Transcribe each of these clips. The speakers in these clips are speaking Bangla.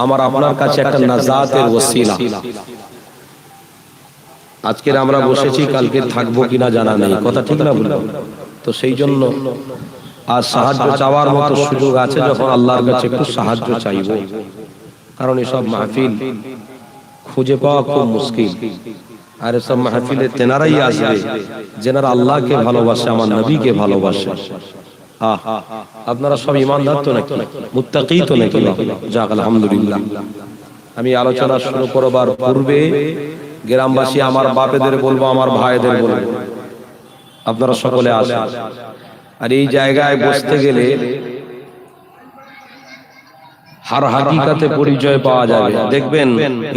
আমার আপনার কাছে একটা নাজাতের ওসিলা। আজকের আমরা বসেছি, কালকে থাকবো কিনা জানা নেই, কথা ঠিক না বলবো? তো সেই জন্য আর সাহায্য চাওয়ার মতো সুযোগ আছে যখন আল্লাহর কাছে একটু সাহায্য চাইব, কারণ এসব মাহফিল খুঁজে পাওয়া খুব মুশকিল। আর এসব মাহফিলে তেনারাই আসবে যেনারা আল্লাহকে ভালোবাসে, আমার নবীকে ভালোবাসে। আপনারা সব ইমানদার তো নাকি, মুত্তাকি তো নাকি? যাক আলহামদুলিল্লাহ। আমি আলোচনা শুরু করবার পূর্বে গ্রামবাসী, আমার বাপেদের বলবো, আমার ভাইদের বলবো, আপনারা সকলে আসেন। আর এই জায়গায় বসতে গেলে হার হাকিকাতে পরিচয় পাওয়া যাবে। দেখবেন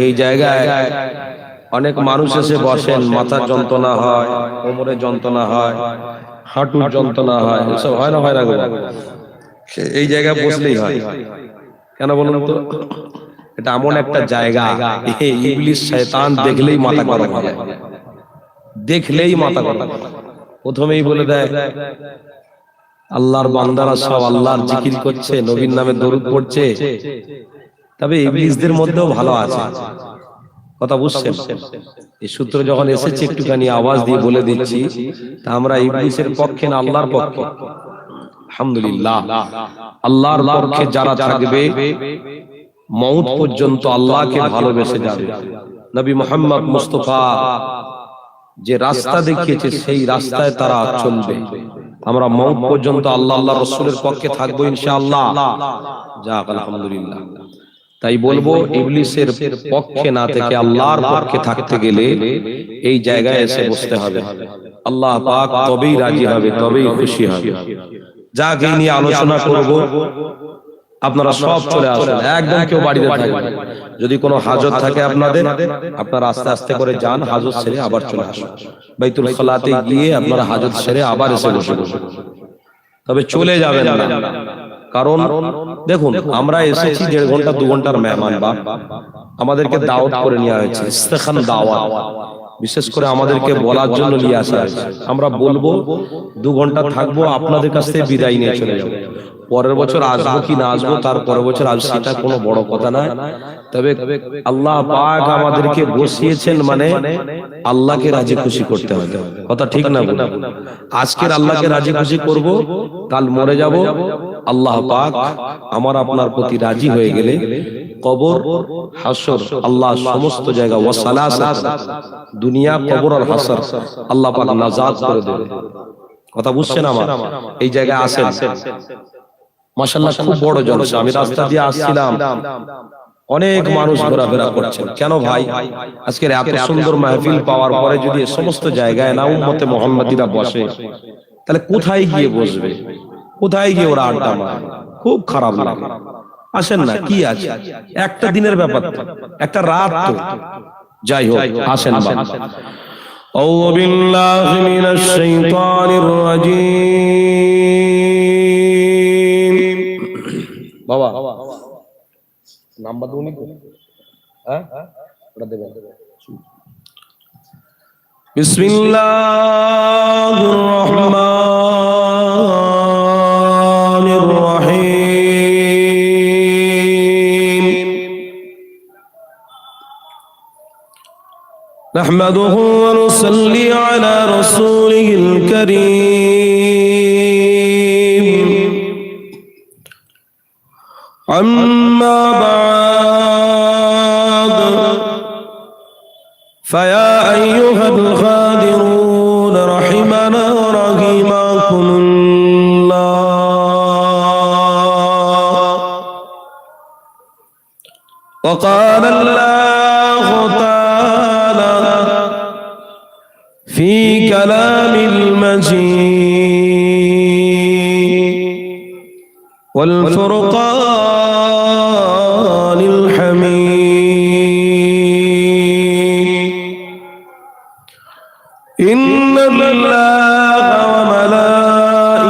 এই জায়গায় অনেক মানুষ এসে বসেন, মাথার যন্ত্রণা হয়, কোমরের যন্ত্রণা হয়, হাঁটুর যন্ত্রণা হয়, এসব হয় না, হয় না? এই জায়গায় বসলেই হয়। কেন বলুন তো? এটা এমন একটা জায়গা, ইবলিস শয়তান দেখলেই মাথা গরম হয়, দেখলেই মাথা গরম। প্রথমেই বলে দেয় আল্লাহর বান্দারা সব আল্লাহর জিকির করছে, নবীর নামে দরুদ পড়ছে, তবে ইবলিসদের মধ্যেও ভালো আছে। কথা বুঝছেন? এই সূত্র যখন এসেছে একটুখানি আওয়াজ দিয়ে বলে দিচ্ছি, তা আমরা ইবলিসের পক্ষে না আল্লাহর পক্ষে? আলহামদুলিল্লাহ, আল্লাহর পক্ষে যারা থাকবে মউত পর্যন্ত আল্লাহকে ভালোবেসে যাবে। নবী মুহাম্মদ মুস্তাফা যে রাস্তা দেখিয়েছে সেই রাস্তায় তারা চলবে। আমরা মউত পর্যন্ত আল্লাহ আল্লাহ রাসূলের পক্ষে থাকবো ইনশাআল্লাহ। যাক আলহামদুলিল্লাহ। তাই বলবো, ইবলিসের পক্ষে না থেকে আল্লাহর পক্ষে থাকতে গেলে এই জায়গায় এসে বসতে হবে। আল্লাহ পাক তবেই রাজি হবে, তবেই খুশি হবে। যাক, এই নিয়ে আলোচনা করব। আপনারা সব চলে আসুন, একদম কেউ বাড়িতে থাকবেন। যদি কোনো হাজত থাকে আপনাদের, আপনারা আস্তে আস্তে করে যান, হাজত সেরে আবার চলে আসুন। বাইতুল খালাতে গিয়ে আপনারা হাজত সেরে আবার এসে বসে বসে, তবে চলে যাবেন না। কারণ দেখুন, আমরা এসেছি 1.5 ঘন্টা 2 ঘন্টার মেহমান, বা আমাদেরকে দাওয়াত করে নেওয়া হয়েছে, ইস্তেখান দাওয়াত, বিশেষ করে আমাদেরকে বলার জন্য নিয়ে আসা হয়েছে। আমরা বলবো, 2 ঘন্টা থাকবো, আপনাদের কাছ থেকে বিদায় নিয়ে চলে যাবো। পরের বছর আসবো কি না আসবো, তার পরের বছর আসবো, সেটা কোনো বড় কথা না। তবে আল্লাহ পাক আমাদেরকে বসিয়েছেন মানে আল্লাহকে রাজি খুশি করতে হবে, কথা ঠিক না? আজকের আল্লাহকে রাজি খুশি করব, কাল মরে যাব। আল্লাহ পাক আমার আপনার প্রতি রাজি হয়ে গেলে কবর, হাসর, আল্লাহ সমস্ত জায়গা, ওয়াসালাসাত, দুনিয়া, কবর আর হাসর, আল্লাহ পাক নাজাত করে দেবে। কথা বুঝছেন আমার? এই জায়গায় আসেন, মাশাআল্লাহ খুব বড় জলসা। আমি রাস্তা দিয়ে আসছিলাম, অনেক মানুষ ঘোরাফেরা করছেন। কেন ভাই, আজকের এত সুন্দর মাহফিল পাওয়ার পরে যদি সমস্ত জায়গায় না উম্মতে মুহাম্মাদিরা বসে, তাহলে কোথায় গিয়ে বসবে? কোথায় গিয়ে ওরা আড্ডা মারে? খুব খারাপ লাগে। আসেন না, কি আছে, একটা দিনের ব্যাপার, একটা রাত তো। যাই হোক, আসেন। আউযু বিল্লাহি মিনাশ শাইতানির রাজীম। বাবা নাম্বার দুনি কো, হ্যাঁ ওটা দেবেন। বিসমিল্লাহির রহমানির রহিম। নাহমাদুহু ওয়া নুসাল্লি আলা রাসূলিল কারীম। আম্মা বা'দ, فيا أيها الغادرون رحمنا ورحمكم الله. وقال الله تعالى في كلام المجيد والفرقان الحميد. إن الله وملائكته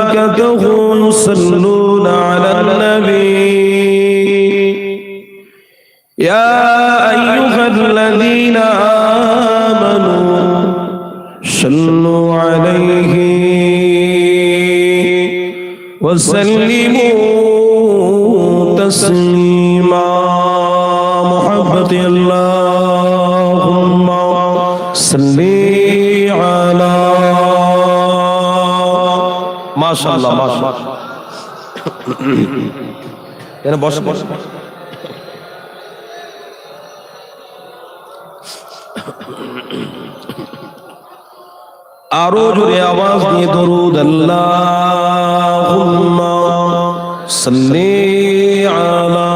يصلون على النبي يا أيها الذين آمنوا صلوا عليه وسلموا تسليما. مع محبة اللهم صل على ما شاء الله ما شاء الله يعني বস বস আরো জোরে আওয়াজ দিয়ে দরুদ আল্লাহুম্মা সাল্লি আলা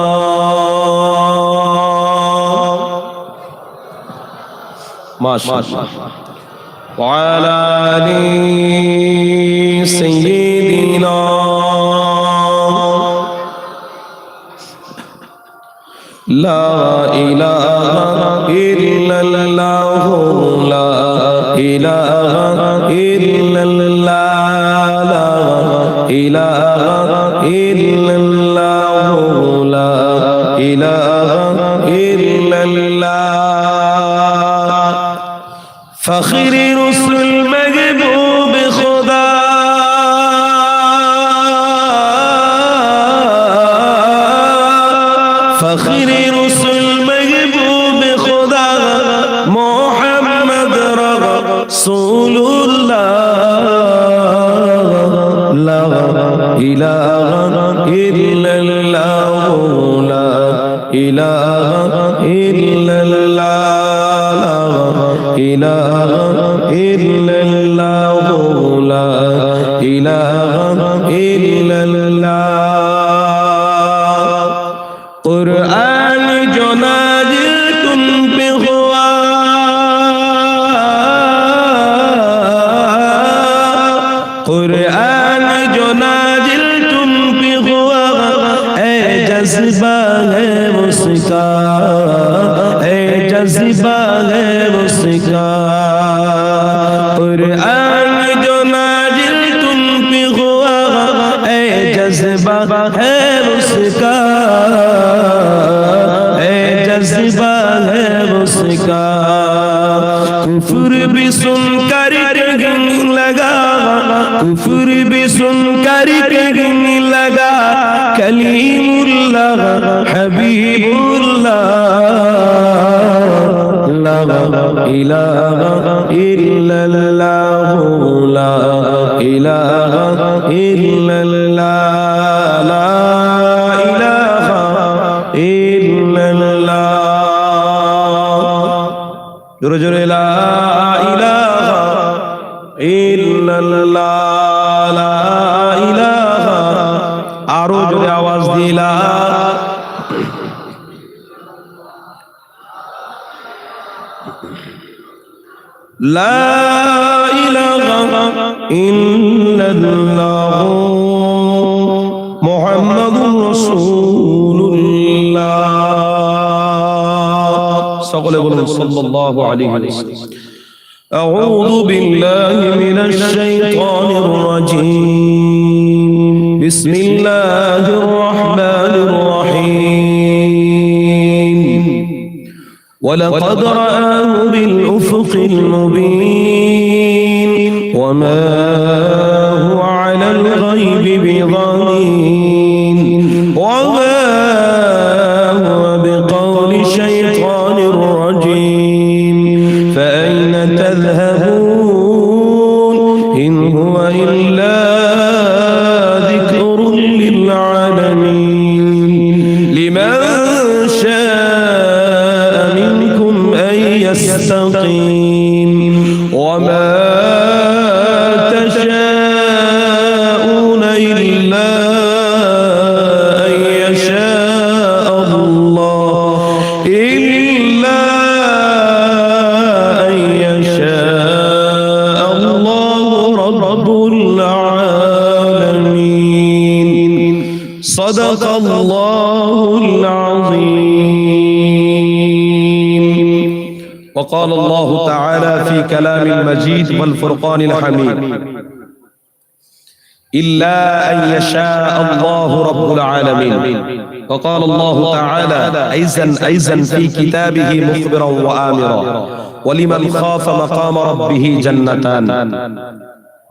মাশাআল্লাহ ওয়া আলা আলি সাইয়্যিদিনা লা ইলাহা ইল্লাল্লাহ লা ইলাহা ইল্লাল্লাহ লা ইলাহা ইল্লাল্লাহ লা ইলাহা ইল্লাল্লাহ ফখর রসুল महबूब खुदा फखर रसूल महबूब खुदा मोहम्मद रसूलुल्लाह ला इलाहा इल्लल्लाह ला इलाहा इल्लल्लाह ला इलाहा इल्लल्लाह ला इलाहा इल्लल्लाह कुरान जो नाज़िल तुम पे हुआ कुरान जो नाज़िल तुम पे हुआ ऐ जज्बा है उसका ऐ जज्बा है उसका कुरान जो नाज़िल तुम पे हुआ ऐ जज्बा है उसका जज्बा है उसका कुफ्र भी सुनकर कहने लगा कुफ्र भी सुनकर कहने लगा कलीमुल्लाह हबीबुल्लाह ला इलाहा इल्लल्लाह ला इलाहा इल्लल्लाह ला इलाहा इल्लल्लाह जोरे जोरे ला इलाहा इल्लल्लाह ला इलाहा आरो जोरे आवाज दिला ला इलाहा इल्लल्लाह मुहम्मदुर রাসূলুল্লাহ সকলে বলুন সাল্লাল্লাহু আলাইহি ওয়াসাল্লাম আউযু বিল্লাহি মিনাশ শাইতানির রাজীম বিসমিল্লাহির রাহমানির রহিম ولقد رآه بالأفق المبين وما هو على الغيب بضنين وما هو بقول شيطان رجيم فأين تذهبون إن هو إلا ذكر للعالمين لمن شاء منكم أن يستقيم وما تشاءون إلا أن يشاء الله إلا أن يشاء الله رب العالمين صدق الله العظيم وقال الله تعالى في كلام المجيد والفرقان الحميد إلا أن يشاء الله رب العالمين وقال الله تعالى أيضا في كتابه مخبرا وآمرا ولمن خاف مقام ربه جنتان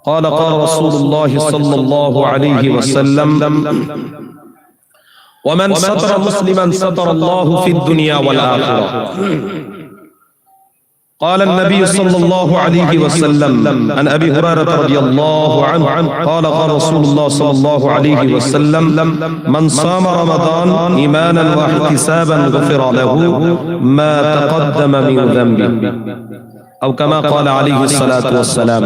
قال رسول الله صلى الله عليه وسلم ومن ستر مسلما ستر الله في الدنيا والآخرة. قال النبي صلى الله عليه وسلم عن أبي هريرة رضي الله عنه قال قال رسول الله صلى الله عليه وسلم من صام رمضان إيمانا واحتسابا غفر له ما تقدم من ذنبه أو كما قال عليه الصلاة والسلام.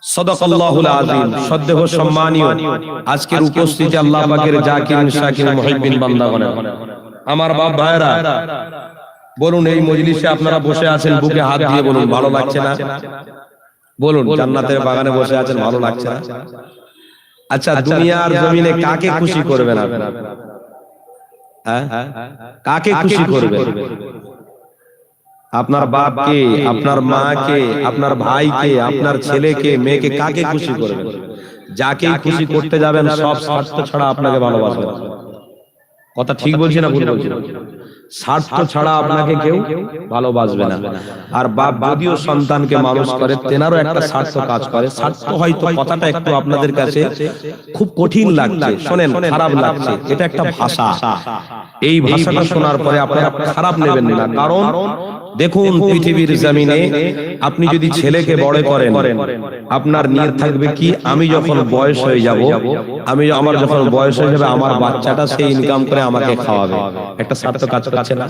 সাদাকাল্লাহুল আযীম। শ্রদ্ধেয় সম্মানীয় আজকের উপস্থিতি আল্লাহ পাকের জাকিরিন শাকির মুহিব্বিন বান্দাগণ, আমার বাপ ভাইরা, বলুন এই মজলিসে আপনারা বসে আছেন, বুকে হাত দিয়ে বলুন ভালো লাগছে না? বলুন জান্নাতের বাগানে বসে আছেন, ভালো লাগছে না? আচ্ছা, দুনিয়ার জমিনে কাকে খুশি করবেন আপনারা? হ্যাঁ, কাকে খুশি করবেন? আপনার বাপকে, আপনার মাকে, আপনার ভাইকে, আপনার ছেলেকে, মেয়েকে, কাকে খুশি করবেন? যাকে খুশি করতে যাবেন সব স্বার্থ ছাড়া আপনাকে ভালোবাসবে। কথা ঠিক বলছি না ভুল বলছি? স্বার্থ ছাড়া আপনাকে কেউ ভালোবাসবে না। আর বাপ যদিও সন্তানকে মানুষ করে, তেনারও একটা স্বার্থ কাজ করে। স্বার্থ হয়তো কথাটা একটু আপনাদের কাছে খুব কঠিন লাগছে, শোনেন খারাপ লাগছে, এটা একটা ভাষা। এই ভাষাটা শোনার পরে আপনারা খারাপ নেবেন না, কারণ দেখুন পৃথিবীর জমিনে আপনি যদি ছেলেকে বড় করেন, আপনার নিয়ত থাকবে কি, আমি যখন বয়স হয়ে যাব, আমার যখন বয়স হয়ে যাবে, আমার বাচ্চাটা সেই ইনকাম করে আমাকে খাওয়াবে। একটা স্বার্থ কাজ করছে না?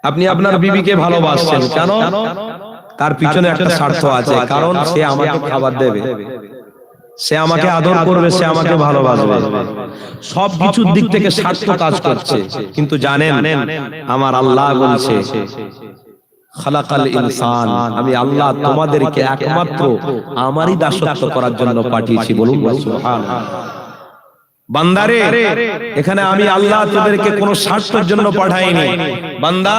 আপনি আপনার বিবিকে ভালোবাসছেন কেন? তার পিছনে একটা স্বার্থ আছে, কারণ সে আমাকে খাবার দেবে, সে আমাকে আদর করবে, সে আমাকে ভালোবাসবে। সব কিছুর দিক থেকে স্বার্থ কাজ করছে। কিন্তু জানেন আমার আল্লাহ বলছে খালাকাল ইনসান, আমি আল্লাহ তোমাদেরকে একমাত্র আমারই দাসত্ব করার জন্য পাঠিয়েছি। বলুন সুবহানাল্লাহ। বান্দারে, এখানে আমি আল্লাহ তোদেরকে কোনো স্বার্থের জন্য পাঠাইনি। বান্দা,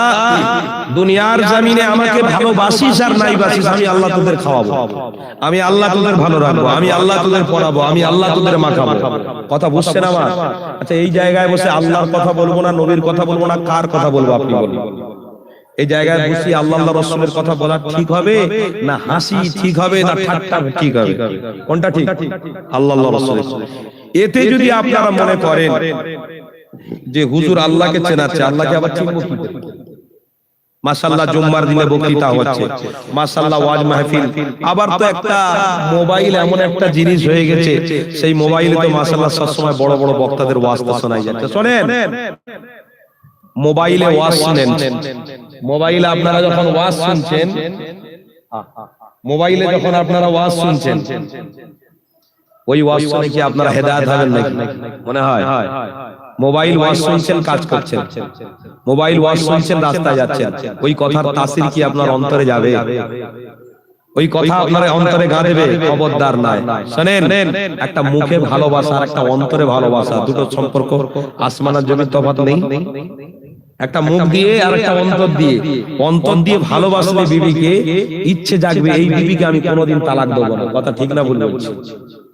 দুনিয়ার জমিনে আমাকে ভালোবাসিস আর নাই বাসিস, আমি আল্লাহ তোদের খাওয়াবো, আমি আল্লাহ তোদের ভালো রাখবো, আমি আল্লাহ তোদের পড়াবো, আমি আল্লাহ তোদের মাখাবো। কথা বুঝছেন আমার? আচ্ছা, এই জায়গায় বসে আল্লাহর কথা বলবো না, নবীর কথা বলবো না, কার কথা বলবো আপনি বলুন? এই জায়গায় বসে আল্লাহ রাসূলের কথা বলা ঠিক হবে না হাসি ঠিক হবে না ঠাট্টা ঠিক হবে? কোনটা ঠিক? আল্লাহ রাসূলের। এতে যদি আপনারা মনে করেন যে হুজুর আল্লাহকে চেনাচ্ছে, আল্লাহকে আবার চিনবো কি করে? মাশাআল্লাহ জুম্মার দিনে বক্তৃতা হচ্ছে, মাশাআল্লাহ ওয়াজ মাহফিল, আবার তো একটা মোবাইল এমন একটা জিনিস হয়ে গেছে, সেই মোবাইলে তো মাশাআল্লাহ সব সময় বড় বড় বক্তাদের ওয়াজ শোনাই যাচ্ছে। শুনেন, মোবাইলে ওয়াজ শুনেন, মোবাইলে আপনারা যখন ওয়াজ শুনছেন, মোবাইলে যখন আপনারা ওয়াজ শুনছেন, ওই ওয়াজ শুনে কি আপনারা হেদায়েত হবেন নাকি? মনে হয় মোবাইল ওয়াজ শুনছেন, কাজ করছেন, মোবাইল ওয়াজ শুনছেন, রাস্তায় যাচ্ছেন, ওই কথার তাসির কি আপনার অন্তরে যাবে? ওই কথা আপনার অন্তরে গা দেবে? খবরদার নাই। শুনেন, একটা মুখে ভালোবাসা আর একটা অন্তরে ভালোবাসা, দুটো সম্পর্ক আসমান আর জমির তফাৎ নেই। একটা মুখ দিয়ে আর একটা অন্তর দিয়ে, অন্তর দিয়ে ভালোবাসলে বিবিকে ইচ্ছে জাগবে, এই বিবিকে আমি কোনোদিন তালাক দেবো না। কথা ঠিক না ভুল বলছি?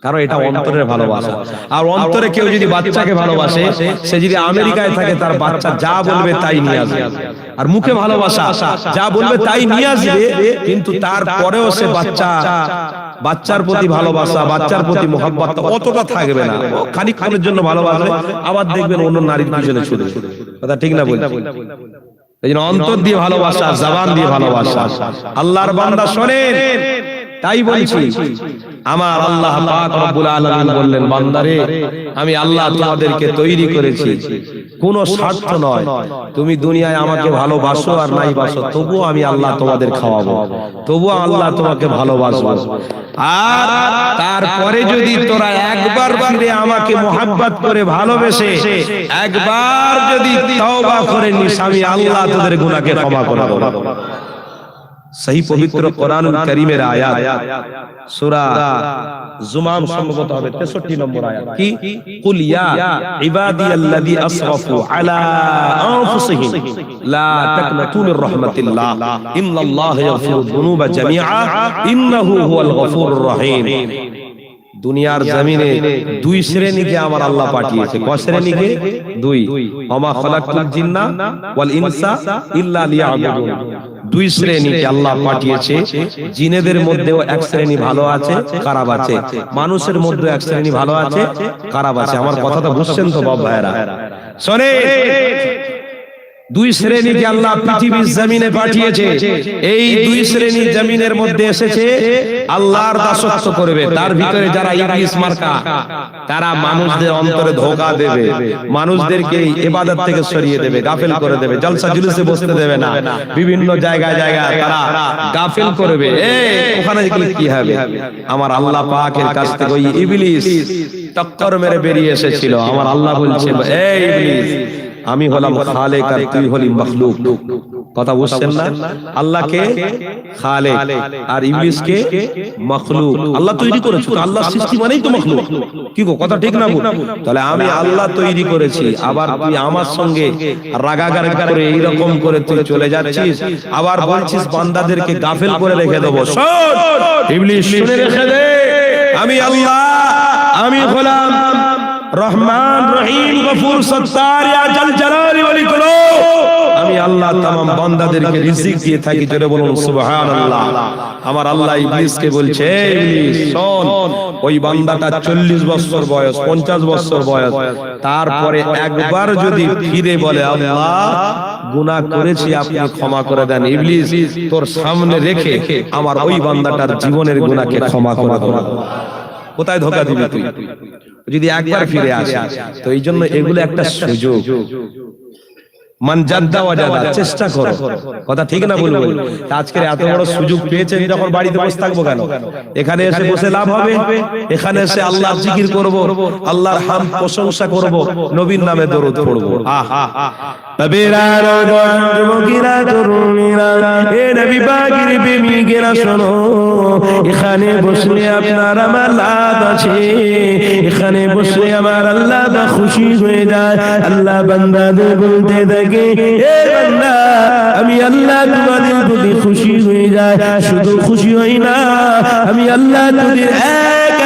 কারণ এটা অন্তরের ভালোবাসা। আর অন্তরে কেউ যদি বাচ্চাকে ভালোবাসে, সে যদি আমেরিকায় থাকে, তার বাচ্চা যা বলবে তাই নিয়ে আসবে। আর মুখে ভালোবাসা, যা বলবে তাই নিয়ে আসবে, কিন্তু তারপরেও সে বাচ্চার প্রতি ভালোবাসা, বাচ্চার প্রতি মহব্বত অতটা থাকবে না। খানিকক্ষণের জন্য ভালোবাসবে, আবার দেখবেন অন্য নারীর পিছনে ছুটে। কথা ঠিক না বলছি? এই জন্য অন্তর দিয়ে ভালোবাসা, জবান দিয়ে ভালোবাসা। আল্লাহর বান্দা শোনেন, তাই বলছি, আমার আল্লাহ পাক রব্বুল আলামিন বললেন, বান্দারে আমি আল্লাহ তোমাদেরকে তৈরি করেছি কোন স্বার্থ নয়। তুমি দুনিয়ায় আমাকে ভালোবাসো আর নাই বাসো, তবুও আমি আল্লাহ তোমাদের খাওয়াবো, তবুও আল্লাহ তোমাকে ভালোবাসবো। আর তারপরে যদি তোরা একবার ফিরে আমাকে মোহাব্বত করে ভালোবেসে একবার যদি তওবা করে নিস, আমি আল্লাহ তোদের গুনাহকে ক্ষমা করে দেব। সহি পবিত্র কোরআনুল কারীমের আয়াত, সূরা জুমার সম্ভবত হবে 63 নম্বর আয়াত। কি? কুল ইয়া ইবাদিয়াল্লাযী আসরাফু আলা আনফুসিহিম লা তাকনাতু মির রাহমাতিল্লাহ ইন্নাল্লাহা ইয়াগফিরুয যুনুবা জামিআ ইন্নাহু হুয়াল গফুরুর রহিম। দুনিয়ার জমিনে দুই শ্রেণীকে আমার আল্লাহ পাঠিয়েছে। কয় শ্রেণীকে? দুই। ওমা খালাকতুল জিন্না ওয়াল ইনসা ইল্লা লিয়াবুদুন। দুই শ্রেণীকে আল্লাহ পাঠিয়েছে। জিনেদের মধ্যেও এক শ্রেণী ভালো আছে, খারাপ আছে। মানুষের মধ্যে এক শ্রেণী ভালো আছে, খারাপ আছে। আমার কথাটা বুঝছেন তো বাপ ভাইরা? শোনে, দুই শ্রেণীকে আল্লাহ পৃথিবীর জমিনে পাঠিয়েছে। এই দুই শ্রেণী জমিনের মধ্যে এসেছে আল্লাহর দাসত্ব করবে। তার ভিতরে যারা ইবলিস মার্কা, তারা মানুষদের অন্তরে ধোঁকা দেবে, মানুষদেরকে ইবাদত থেকে সরিয়ে দেবে, গাফেল করে দেবে, জলসা জুলুসে বসতে দেবে না, বিভিন্ন জায়গায় জায়গায় তারা গাফেল করবে। ওখানে গেলে কি হবে? আমার আল্লাহ পাকের কাছ থেকে ওই ইবলিস টক্কর মেরে বেরিয়ে এসেছিল। আমার আল্লাহ বলছে, এই ইবলিস, আমি হলাম খালেক আর তুই হলি মখলুক। কথা বুঝছেন না? আল্লাহকে খালেক আর ইবলিসকে মখলুক। আল্লাহ তৈরি করেছে, আল্লাহ সৃষ্টি মানেই তো মখলুক। কি গো, কথা ঠিক না? তাহলে আমি আল্লাহ তৈরি করেছি, আবার তুই আমার সঙ্গে রাগাগার করে এইরকম করে তুই চলে যাচ্ছিস, আবার বলছিস বান্দাদেরকে গাফেল করে রেখে দেবো। শোন ইবলিস, শুনে রেখে দে, আমি আল্লাহ, আমি হলাম রহমান রহিম গফুর সত্তার ইয়া জাল জালালি ওয়াল ইকরাম। আমি আল্লাহ तमाम বান্দাদেরকে রিজিক দিয়ে থাকি। জোরে বলুন সুবহানাল্লাহ। আমার আল্লাহ ইবলিসকে বলছে, ইবলিস শোন, ওই বান্দাটা 40 বছর বয়স, 50 বছর বয়স, তারপরে একবার যদি ফিরে বলে আল্লাহ গুনাহ করেছি, আপনি ক্ষমা করে দেন, ইবলিস তোর সামনে রেখে আমার ওই বান্দাটার জীবনের গুনাহকে ক্ষমা করে দাও। কোথায় ধোঁকা দিবি তুই যদি একবার ফিরে আসে? তো এই জন্য এগুলো একটা সুযোগ। মান জাদ্দা ওয়াজাদা, চেষ্টা করো। কথা ঠিক না বলবো? আজকের এত বড় সুযোগ পেয়েছেন যখন বাড়িতে বসে থাকবো কেন? এখানে এসে বসে লাভ হবে। এখানে এসে আল্লাহর জিকির করব, আল্লাহর হামদ প্রশংসা করব, নবীর নামে দরুদ পড়ব। আহা নবীরা যুবকেরা তরুণীরা, এ নবী পাকের প্রেমিকেরা শোনো, এখানে বসলে আপনার আমার লাভ আছে। এখানে বসলে আমার আল্লাহ খুশি হয়ে যায়। আল্লাহ বান্দাদের বলতে থাকে, এ বান্দা, আমি আল্লাহ তোমাদের প্রতি খুশি হয়ে যায়। শুধু খুশি হই না, আমি আল্লাহ তোদের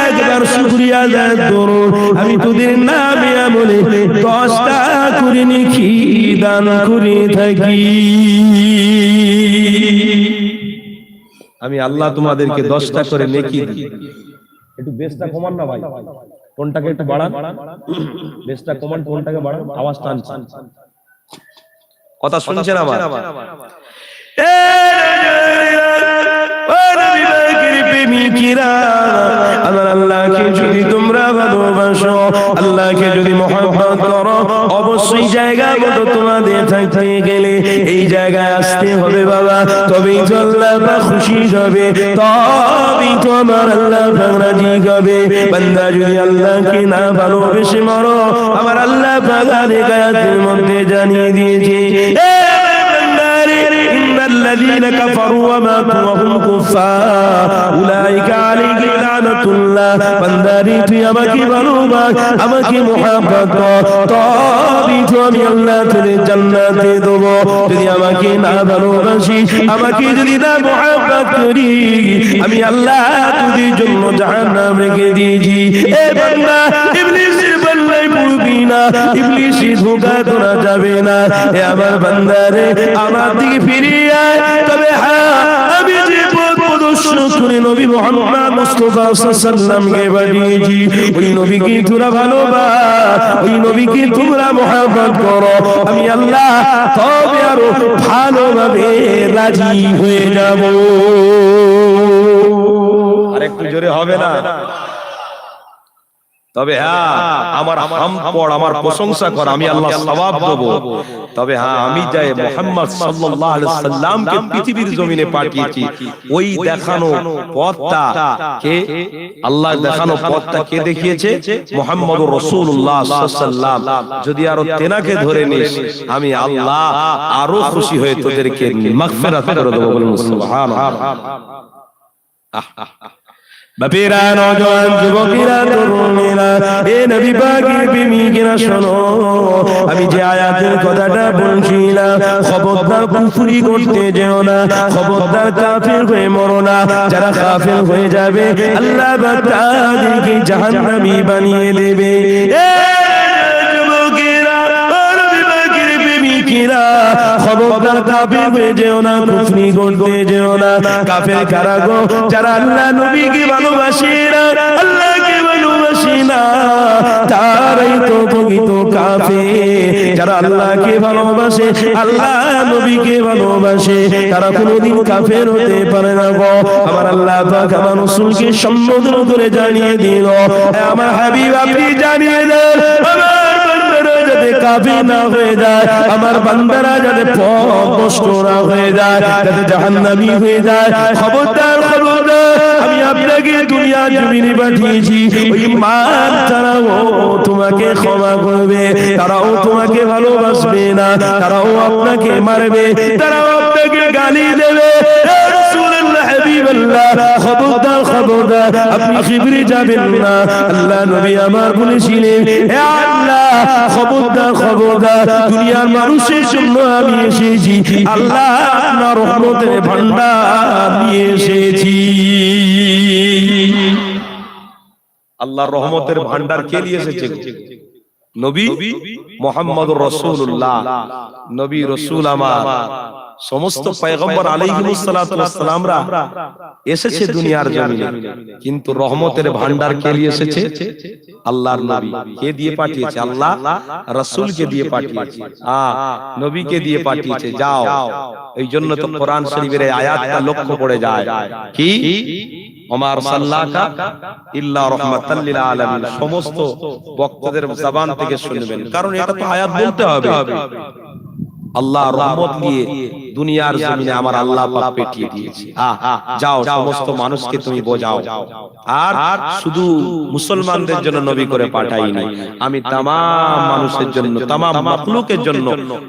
একবার শুকরিয়া আদায় করো। আমি তোদের নামে আমলে 10টা করে নেকি দান করে থাকি। আমি আল্লাহ তোমাদেরকে 10টা করে নেকি দিই। একটু বেসটা কমান না ভাই, কোনটাকে একটু বাড়ান, বেসটা কমান, কোনটাকে বাড়ান, আওয়াজ টানছেন। কথা শুনছেন আমার? আমার আল্লাহকে যদি তোমরা ভালোবাসো, আল্লাহকে যদি মহব্বত করো, অবশ্যই জায়গা মতো তোমাদের থাকতে গেলে এই জায়গায় আসতে হবে বাবা। তবেই তো আল্লাহ খুশি হবে, তবেই তো আমার আল্লাহ রাজি হবে। বান্দা যদি আল্লাহকে না ভালোবেসে মরো, আমার আল্লাহ আয়াতের মধ্যে জানিয়ে দিয়েছে, الذين كفروا وماتوا وهم كفار أولئك عليهم لعنة الله। বান্দারে তুই আমাকে ভালোবাস, আমাকে মুহাব্বত কর, তবেই তো আমি আল্লাহ তোরে জান্নাতে দেব। যদি আমাকে না ভালোবাসিস, আমাকে যদি না মুহাব্বত করি, আমি আল্লাহ তোদের জন্য জাহান্নাম রেখে দিয়েছি। এ বান্দা, ইবলিসের পাল্লায় পড়বি না, ইবলিসের ধোঁকা তোরা যাবে না। এ আমার বান্দারে, আমার দিকে ফিরিয়ে আয়। তবে হ্যাঁ, আমি যে পথ প্রদর্শন করে নবী মুহাম্মদ মুস্তাফা সাল্লাল্লাহু আলাইহি ওয়াসাল্লামকে পাঠিয়েছি, ওই নবীকে তোমরা ভালোবাস, ওই নবীকে তোমরা মুহাব্বত করো, আমি আল্লাহ তবে আরো ভালোভাবে রাজি হয়ে যাব। আরেকটু জোরে হবে না? তবে হ্যাঁ, আমার হামদ পড়, আমার প্রশংসা কর, আমি আল্লাহ সওয়াব দেব। তবে হ্যাঁ, আমি যাই মুহাম্মদ সাল্লাল্লাহু আলাইহি সাল্লামকে পৃথিবীর জমিনে পাঠিয়েছি, ওই দেখানো পথটা কে আল্লাহ দেখানো পথটা কে দেখিয়েছে? মুহাম্মদুর রাসূলুল্লাহ সাল্লাল্লাহু আলাইহি সাল্লাম। যদি আরো তেনাকে ধরে নিস, আমি আল্লাহ আরো খুশি হয়ে তোদেরকে মাগফিরাত করে দেব। বলুন সুবহানাল্লাহ। বাপেরা, নওজোয়ান, যুবকেরা, তরুণেরা, এ নবী পাকের প্রেমিকেরা শোনো, আমি যে আয়াতের কথাটা বলছিলাম, খবরদার কুফরি করতে যেও না, খবরদার কাফের হয়ে মরো না। যারা কাফের হয়ে যাবে, আল্লাহ তাদেরকে জাহান্নামী বানিয়ে দেবে। খবরদার খবরদার কাফের হয়ে যেও না, কুফরি করতে যেও না। কাফের কারা গো? যারা আল্লাহ নবীকে ভালোবাসে না, আল্লাহকে ভালোবাসে না, তারাই তো প্রকৃত কাফের। যারা আল্লাহকে ভালোবাসে, আল্লাহ নবীকে ভালোবাসে, তারা কোনোদিন কাফের হতে পারে না গো। আমার আল্লাহ পাক আমার রাসূলকে সম্বোধন করে জানিয়ে দিল, আমার হাবিব আপনি জানিয়ে দেন আমার বান্দারা যাতে কাফের না হয়ে যায়, আমার বান্দারা যাতে পথভ্রষ্ট না হয়ে যায়, যাতে জাহান্নামী হয়ে যায়। খবরদার খবরদার, আমি আপনাকে দুনিয়া জমিনে পাঠিয়েছি, ওই মান তারাও তোমাকে ক্ষমা করবে, তারাও তোমাকে ভালোবাসবে না, তারাও আপনাকে মারবে, তারাও আপনাকে গালি দেবে। খবরদার খবরদার, আপনি শিবিরে যাবেন না। আল্লাহ নবী আমার বলেছিলেন, হে আল্লাহ খবরদার খবরদার, দুনিয়ার মানুষের জন্য আমি এসেছি, আল্লাহ আপনার রহমতের ভান্ডার নিয়ে এসেছি। আল্লাহর রহমতের ভান্ডার কে নিয়ে এসেছে? নবী মুহাম্মদুর রাসূলুল্লাহ। নবী রাসূল আমার সমস্ত পয়গম্বর আলাইহিমুস সালাতু ওয়াস সালামরা এসেছে দুনিয়ার জমিনে, কিন্তু রহমতের ভান্ডার কে নিয়ে এসেছে? আল্লাহর নবী। কে দিয়ে পাঠিয়েছে? আল্লাহ রাসূলকে দিয়ে পাঠিয়েছে, নবীকে দিয়ে পাঠিয়েছে। যাও, এই জন্য তো কোরআন শরীফের এই আয়াতটা লক্ষ্য পড়ে যায়, কি ওমা আরসালনাকা ইল্লা রাহমাতাল লিল আলামিন। সমস্ত বক্তাদের জবান থেকে শুনবেন, কারণ এটা তো আয়াত বলতে হবে। আল্লাহ রহমত নিয়ে দুনিয়ার জমিনে আমার আল্লাহ পাক পাঠিয়ে দিয়েছে। যাও, সমস্ত মানুষকে তুমি বোঝাও। আর শুধু মুসলমানদের জন্য নবী করে পাঠাইনি, আমি তামাম মানুষের জন্য, তামাম মাখলুকের জন্য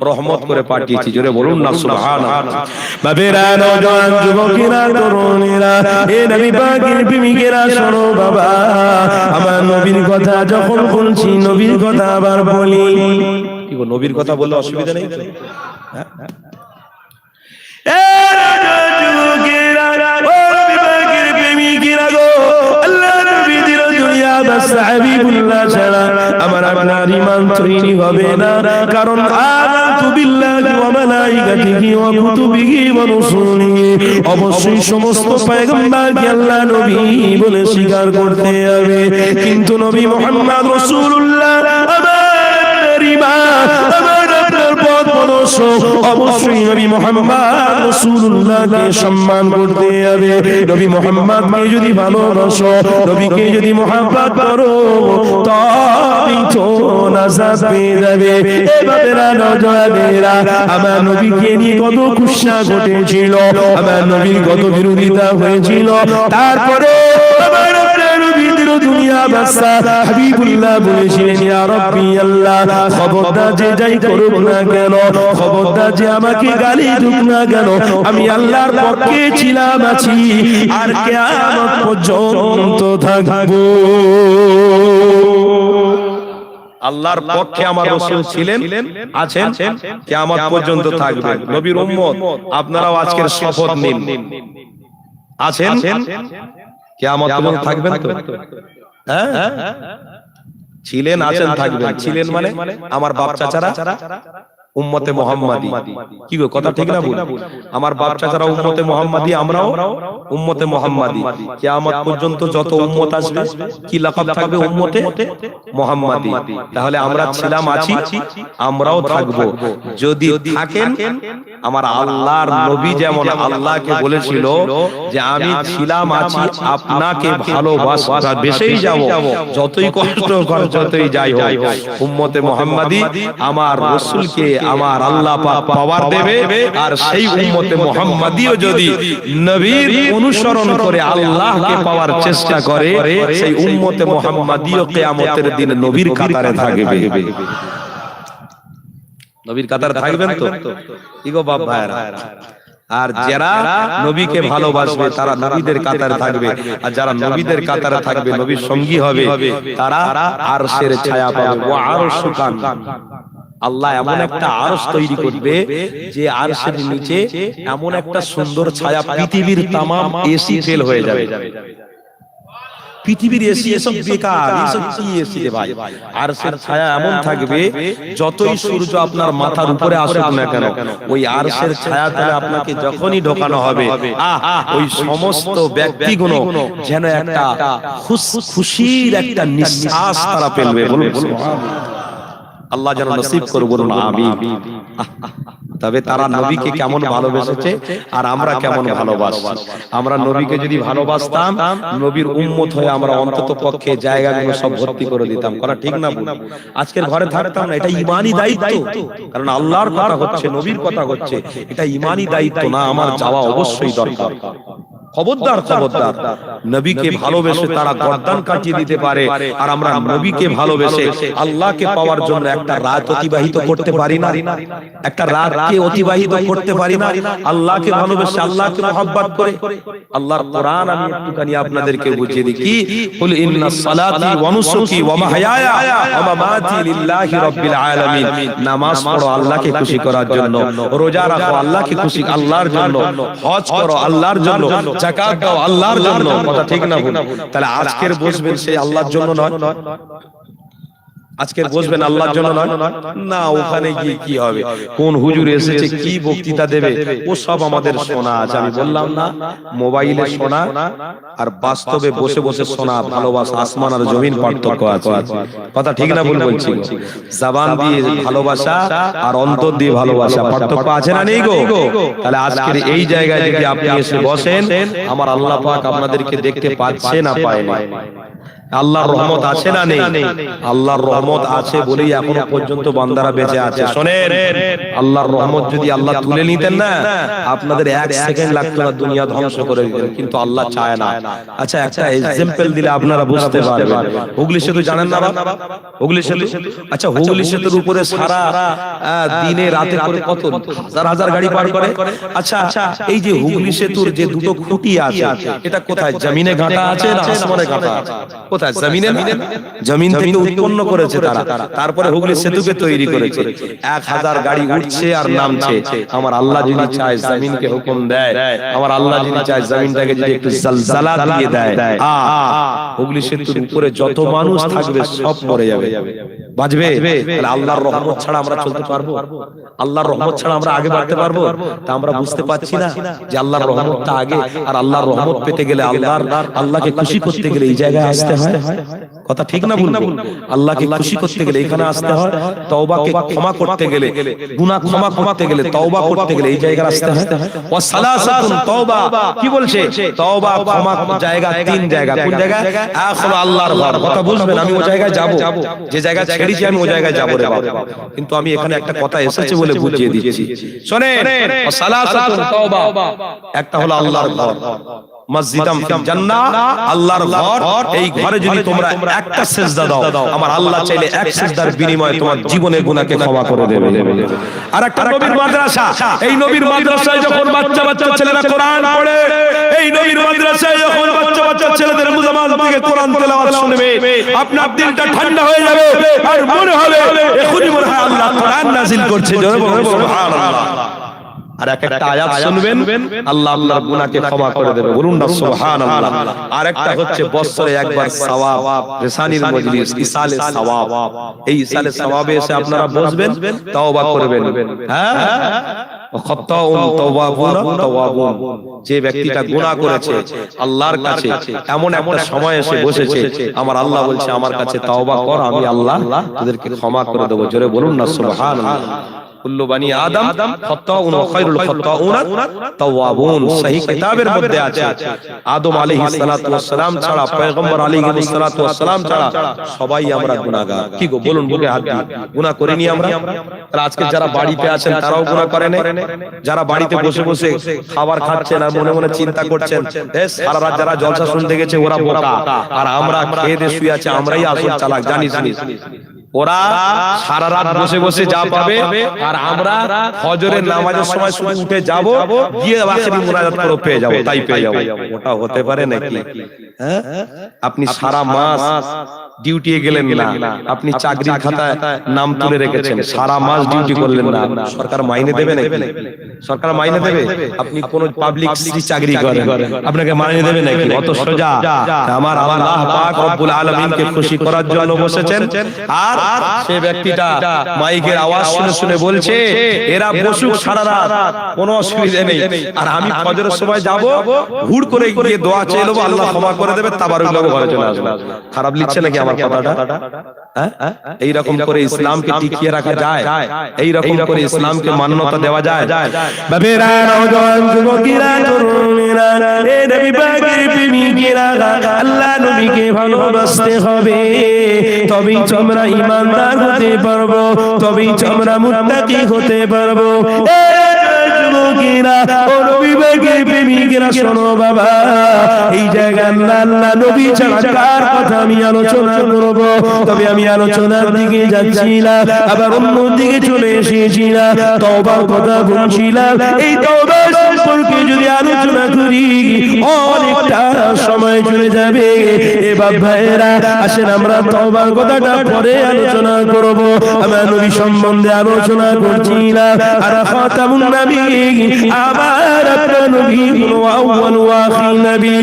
রহমত করে পাঠিয়েছি। জোরে বলুন না সুবহানাল্লাহ। বাবেরা, নওজোয়ান যুবকেরা, তরুণেরা, এ নবী পাকের প্রেমিকেরা, শোনো বাবা, আমার নবীর কথা যখন বলছি, নবীর কথা আবার বলি। কি গো, নবীর কথা বললে অসুবিধা নেই তো? আমার আপনার ঈমান তৈরি হবে না, কারণ আমানতু বিল্লাহি ওয়া মালাইকাতিহি ওয়া কুতুবিহি ওয়া রুসুলিহি, অবশ্যই সমস্ত পয়গম্বরকে আল্লাহ নবী বলে স্বীকার করতে হবে। কিন্তু নবী মুহাম্মদ রাসূলুল্লাহ আমার ঈমান, আমার আপনার পথ প্রদর্শক, অবশ্যই নবী মুহাম্মদ রাসূলুল্লাহকে সম্মান করতে হবে। নবী মুহাম্মদকে যদি ভালোবাসো, নবীকে যদি মহব্বত করো, তবেই তো নাজাত পেয়ে যাবে। এবারেরা নওজোয়ানেরা, আমার নবীকে নিয়ে কত কুৎসা ঘটেছিল, আমার নবীর কত বিরোধিতা হয়েছিল, তারপরে আমার দুনিয়া বাদশা হাবিবুল্লাহ বলেছিলেন, ইয়া রাব্বি আল্লাহ, খবরদার যে যাই করুক না কেন, খবরদার যে আমাকে গালি দিক না কেন, আমি আল্লাহর পক্ষে ছিলাম, আছি, আর কিয়ামত পর্যন্ত থাকবো। আল্লাহর পক্ষে আমার রাসূল ছিলেন, আছেন, কিয়ামত পর্যন্ত থাকবেন। নবীর উম্মত আপনারাও আজকের শপথ নিন, আছেন, কিয়ামত পর্যন্ত থাকবেন তো? হ্যাঁ, ছিলেন, আছেন, থাকবেন। ছিলেন মানে আমার বাপ চাচারা উম্মতে মুহাম্মাদি। কি গো, কথা ঠিক না ভুল? আমার বাপ চাচারা উম্মতে মুহাম্মাদি, আমরাও উম্মতে মুহাম্মাদি। কিয়ামত পর্যন্ত যত উম্মত আসবে কি লাকাব থাকবে? উম্মতে মুহাম্মাদি। তাহলে আমরা ছিলাম, আছি, আমরাও থাকবো। যদি থাকেন, আমার আল্লাহর নবী যেমন আল্লাহকে বলেছিল যে আমি ছিলাম, আছি, আপনাকে ভালোবাসেই যাব, যতই কষ্ট কর, যতই যাই হোক, উম্মতে মুহাম্মাদি আমার রাসূলকে আমার আল্লাহ পাক পাওয়ার দেবে। আর সেই উম্মতে মুহাম্মাদিও যদি নবীর অনুসরণ করে আল্লাহকে পাওয়ার চেষ্টা করে, সেই উম্মতে মুহাম্মাদিও কিয়ামতের দিন নবীর কাতারে থাকবে। নবীর কাতারে থাকবেন তো? কি গো বাপ ভাইরা? আর যারা নবীকে ভালোবাসবে তারা নবীদের কাতারে থাকবে, আর যারা নবীদের কাতারে থাকবে, নবীর সঙ্গী হবে, তারা আরশের ছায়া পাবে। ওয়া আরশুকান, আল্লাহ এমন একটা আরশ তৈরি করবে যে আরশের নিচে এমন একটা সুন্দর ছায়া, পৃথিবীর তামাম এসি ফেল হয়ে যাবে। পৃথিবীর এসি এসব বেকার, এসব কি এসি রে ভাই। আরশের ছায়া এমন থাকবে, যতই সূর্য আপনার মাথার উপরে আসুক না কেন, ওই আরশের ছায়া তলে আপনাকে যখনই ঢোকানো হবে, ওই সমস্ত ব্যক্তিগুলো যেন একটা খুশির একটা নিঃশ্বাস তারা ফেলবে। বলুন আল্লাহ যেন নসিব করুন, বলুন আমিন। তবে তারা নবীকে কেমন ভালোবেসেছে আর আমরা কেমন ভালোবাসি। আমরা নবীকে যদি ভালোবাসতাম, নবীর উম্মত হয়ে আমরা অন্তত পক্ষে জায়গাগুলো সব ভর্তি করে দিতাম। করা ঠিক না ভুল? আজকের ঘরে থাকতাম না, এটা ঈমানি দায়িত্ব। কারণ আল্লাহর কথা হচ্ছে, নবীর কথা হচ্ছে, এটা ঈমানি দায়িত্ব না, আমার যাওয়া অবশ্যই দরকার। খবরদার খবরদার, নবীকে ভালোবেসে তারা গর্দান কাটিয়ে দিতে পারে, আর আমরা নবীকে ভালোবেসে আল্লাহকে পাওয়ার জন্য একটা রাত অতিবাহিত করতে পারি না, একটা রাতকে অতিবাহিত করতে পারি না আল্লাহকে ভালোবেসে, আল্লাহকে মহব্বত করে। আল্লাহর কোরআন আমি একটুখানি আপনাদেরকে বুঝিয়ে দিই, কি কুল ইন্নাস সালাতি ওয়া নুসুকি ওয়া মাহইয়ায়া ওয়া মামাতি লিল্লাহি রাব্বিল আলামিন। নামাজ পড়ো আল্লাহকে খুশি করার জন্য, রোজা রাখো আল্লাহকে খুশি আল্লাহর জন্য, হজ করো আল্লাহর জন্য, যাকাত দাও আল্লাহর জন্য। কথা ঠিক না ভুল? তাহলে আজকের বসবেন সেই আল্লাহর জন্য নয়, আজকের বসবেন আল্লাহর জন্য নয় না। ওখানে গিয়ে কি হবে, কোন হুজুর এসেছে, কি বক্তৃতা দেবে, ও সব আমাদের শোনা আছে। আমি বললাম না, মোবাইলে শোনা আর বাস্তবে বসে বসে শোনা, ভালোবাসা আসমান আর জমিন পার্থক্য আছে। কথা ঠিক না ভুল বলছি? জবান দিয়ে ভালোবাসা আর অন্তর দিয়ে ভালোবাসা পার্থক্য আছে না নেই গো? তাহলে আজকের এই জায়গায় যদি আপনি এসে বসেন, আমার আল্লাহ পাক আপনাদেরকে দেখতে পাচ্ছে না পায় না? আল্লাহর রহমত আছে না নেই? আল্লাহর রহমত আছে বলেই এখনো পর্যন্ত বান্দারা বেঁচে আছে। শোনেন, আল্লাহর রহমত যদি আল্লাহ তুলে নিতেন না, আপনাদের এক সেকেন্ড লাগতো না, দুনিয়া ধ্বংস করে দিতেন। কিন্তু আল্লাহ চায় না। আচ্ছা, একটা এক্সাম্পল দিলে আপনারা বুঝতে পারবেন। হুগলি সেতু জানেন না? হুগলি সেতু, আচ্ছা হুগলি সেতুর উপরে সারা দিনে রাতে করে কত হাজার হাজার গাড়ি পার করে। আচ্ছা, এই যে হুগলি সেতুর যে দুটো খুঁটি আছে, এটা কোথায়, জমিনে গাঁথা আছে না আসমানে গাঁথা আছে? কোথায়? জমিনে। জমিন থেকে উৎপন্ন করেছে তারা, তারপরে হুগলি সেতুকে তৈরি করেছে। 1000 গাড়ি উঠছে আর নামছে। আমার আল্লাহ যদি চায় জমিনকে হুকুম দেয়, আমার আল্লাহ যদি চায় জমিনটাকে যদি একটু জলজালা দিয়ে দেয়, হুগলি সেতুর উপরে যত মানুষ থাকবে সব মরে যাবে, বাঁচবে। তাহলে আল্লাহর রহমত ছাড়া আমরা চলতে পারবো? আল্লাহর রহমত ছাড়া আমরা আগে বাড়তে পারবো? তা আমরা বুঝতে পারছি না যে আল্লাহর রহমতটা আগে, আর আল্লাহর রহমত পেতে গেলে, আল্লাহকে খুশি করতে গেলে এই জায়গায় আসতে হয়। কথা ঠিক না ভুল? আল্লাহকে খুশি করতে গেলে এখানে আসতে হয়। তওবাকে ক্ষমা করতে গেলে, গুনাহ ক্ষমা করতে গেলে, তওবা করতে গেলে এই জায়গায় আসতে হয়। ওয়া সালাসাতুন তওবা, কি বলছে? তওবা ক্ষমা জায়গা 3 জায়গা। কোন জায়গা? এক হলো আল্লাহর ঘর। কথা বুঝবেন, আমি ওই জায়গায় যাব, যে জায়গায় ছেড়েছি আমি ওই জায়গায় যাব রে বাবা। কিন্তু আমি এখানে একটা কথা এসেছে বলে বুঝিয়ে দিচ্ছি। শুনেন, ওয়া সালাসাতুন তওবা, একটা হলো আল্লাহর ঘর, মসজিদাম ফিল জান্নাহ, আল্লাহর ঘর। এই ঘরে যদি তোমরা একটা সিজদা দাও, আমার আল্লাহ চাইলে এক সিজদার বিনিময়ে তোমার জীবনের গুনাহকে ক্ষমা করে দেবে। আর একটা নবীর মাদ্রাসা, এই নবীর মাদ্রাসায় যখন বাচ্চা বাচ্চা ছেলেরা কোরআন পড়ে, এই নবীর মাদ্রাসায় যখন বাচ্চা বাচ্চা ছেলেদের মুজামাল থেকে কোরআন তেলাওয়াত শুনবে, আপনার দিলটা ঠান্ডা হয়ে যাবে আর মনে হবে এখনই মনে হয় আল্লাহ কোরআন নাযিল করছে। জোরে বলুন সুবহানাল্লাহ। আর একটা আয়াত শুনবেন, আল্লাহ আল্লাহর গুনাহকে ক্ষমা করে দেবে। বলুন না সুবহানাল্লাহ। আর একটা হচ্ছে বছরে একবার সওয়াব, রিসানির মজলিস, ইসালে সওয়াব। এই ইসালে সওয়াবে এসে আপনারা বসবেন, তওবা করবেন। হ্যাঁ, খাত্তাউন তাওয়াবুন তাওয়াবুন। যে ব্যক্তিটা গুনাহ করেছে আল্লাহর কাছে, এমন একটা সময় এসে বসেছে, আমার আল্লাহ বলছে আমার কাছে তওবা কর, আমি আল্লাহ তাদেরকে ক্ষমা করে দেব। জোরে বলুন না সুবহানাল্লাহ। কুল্লু বানি আদম খাত্তাউন ওয়া খায়রুল খাত্তাউনা তাওয়াবুন। সহিহ কিতাবের মধ্যে আছে, আদম আলাইহিস সালাতু ওয়াস সালাম ছাড়া, পয়গম্বর আলাইহিস সালাতু ওয়াস সালাম ছাড়া সবাই আমরা গুনাহগার। কি গো বলুন, বুকে হাত দিয়ে গুনাহ করিনি আমরা? তাহলে আজকে যারা বাড়িতে আছেন তারাও গুনাহ করেন? যারা বাড়িতে বসে বসে খাবার খাচ্ছেন আর মনে মনে চিন্তা করছেন, সারা রাত যারা জলসা শুনতে গেছে ওরা বোকা, আর আমরা খেয়ে দিয়ে শুয়ে আছি আমরাই আসল চালাক। জানিস ওরা সারা রাত বসে বসে যা পাবে, আর আমরা ফজরের নামাজের সময় শুধু উঠে যাব, গিয়ে আখেরি মুনাজাত করে পেয়ে যাব, তাই পেয়ে যাব। ওটা হতে পারে নাকি? হ্যাঁ, আপনি সারা মাস ডিউটি গেলেন না, আপনি চাকরির খাতায় নাম তুলে রেখেছেন, সারা মাস ডিউটি করলেন না, সরকার মাইনে দেবে নাকি? সরকার মাইনে দেবে? আপনি কোন পাবলিক চাকরি করেন, আপনাকে মাইনে দেবে নাকি? অত সোজা? আমার আল্লাহ পাক রব্বুল আলামিনকে খুশি করার জন্য বসেছেন, আর সে ব্যক্তিটা মাইকের আওয়াজ শুনে শুনে বলছে এরা বসুক সারা রাত, কোনো অসুবিধা নেই, আর আমি ফজরের সময় যাব, হুড় করে গিয়ে দোয়া চেয়ে নেবো, আল্লাহ ক্ষমা করে দেবে, তাবারুক লাভ ঘরে চলে আসবে। খারাপ লিখছে নাকি আমার কথাটা? এইরকম করে ইসলামকে টিকিয়ে রাখা যায়? এইরকম করে ইসলামকে মান্যতা দেওয়া যায়? বাবেরা নওজোয়ান যুবকেরা তরুণেরা, এ নবী পাকের প্রেমিকেরা, আল্লাহ নবীকে ভালোবাসতে হবে, তবেই তো আমরা ঈমানদার হতে পারবো, তবেই তো আমরা মুত্তাকি হতে পারবো। এ যুবকেরা, ও নবী পাকের প্রেমিকেরা, শোনো বাবা, এই জায়গায় আল্লাহ নবী ছাড়া কার কথা আমি আলোচনা করব? তবে আমি আলোচনার দিকে যাচ্ছিলাম, আবার অন্য দিকে চলে এসেছিলাম, তওবার কথা বলছিলাম। এই তওবা সম্পর্কে যদি আলোচনা করি অনেকটা সময় চলে যাবে। এ বাপ ভাইয়েরা, আসেন আমরা তওবার কথাটা পরে আলোচনা করব। আমরা নবী সম্বন্ধে আলোচনা করছিলাম, আর খাতামুন নবীয়্যিন, আবার আপনার নবী হলো আউয়াল ওয়া আখির নবী।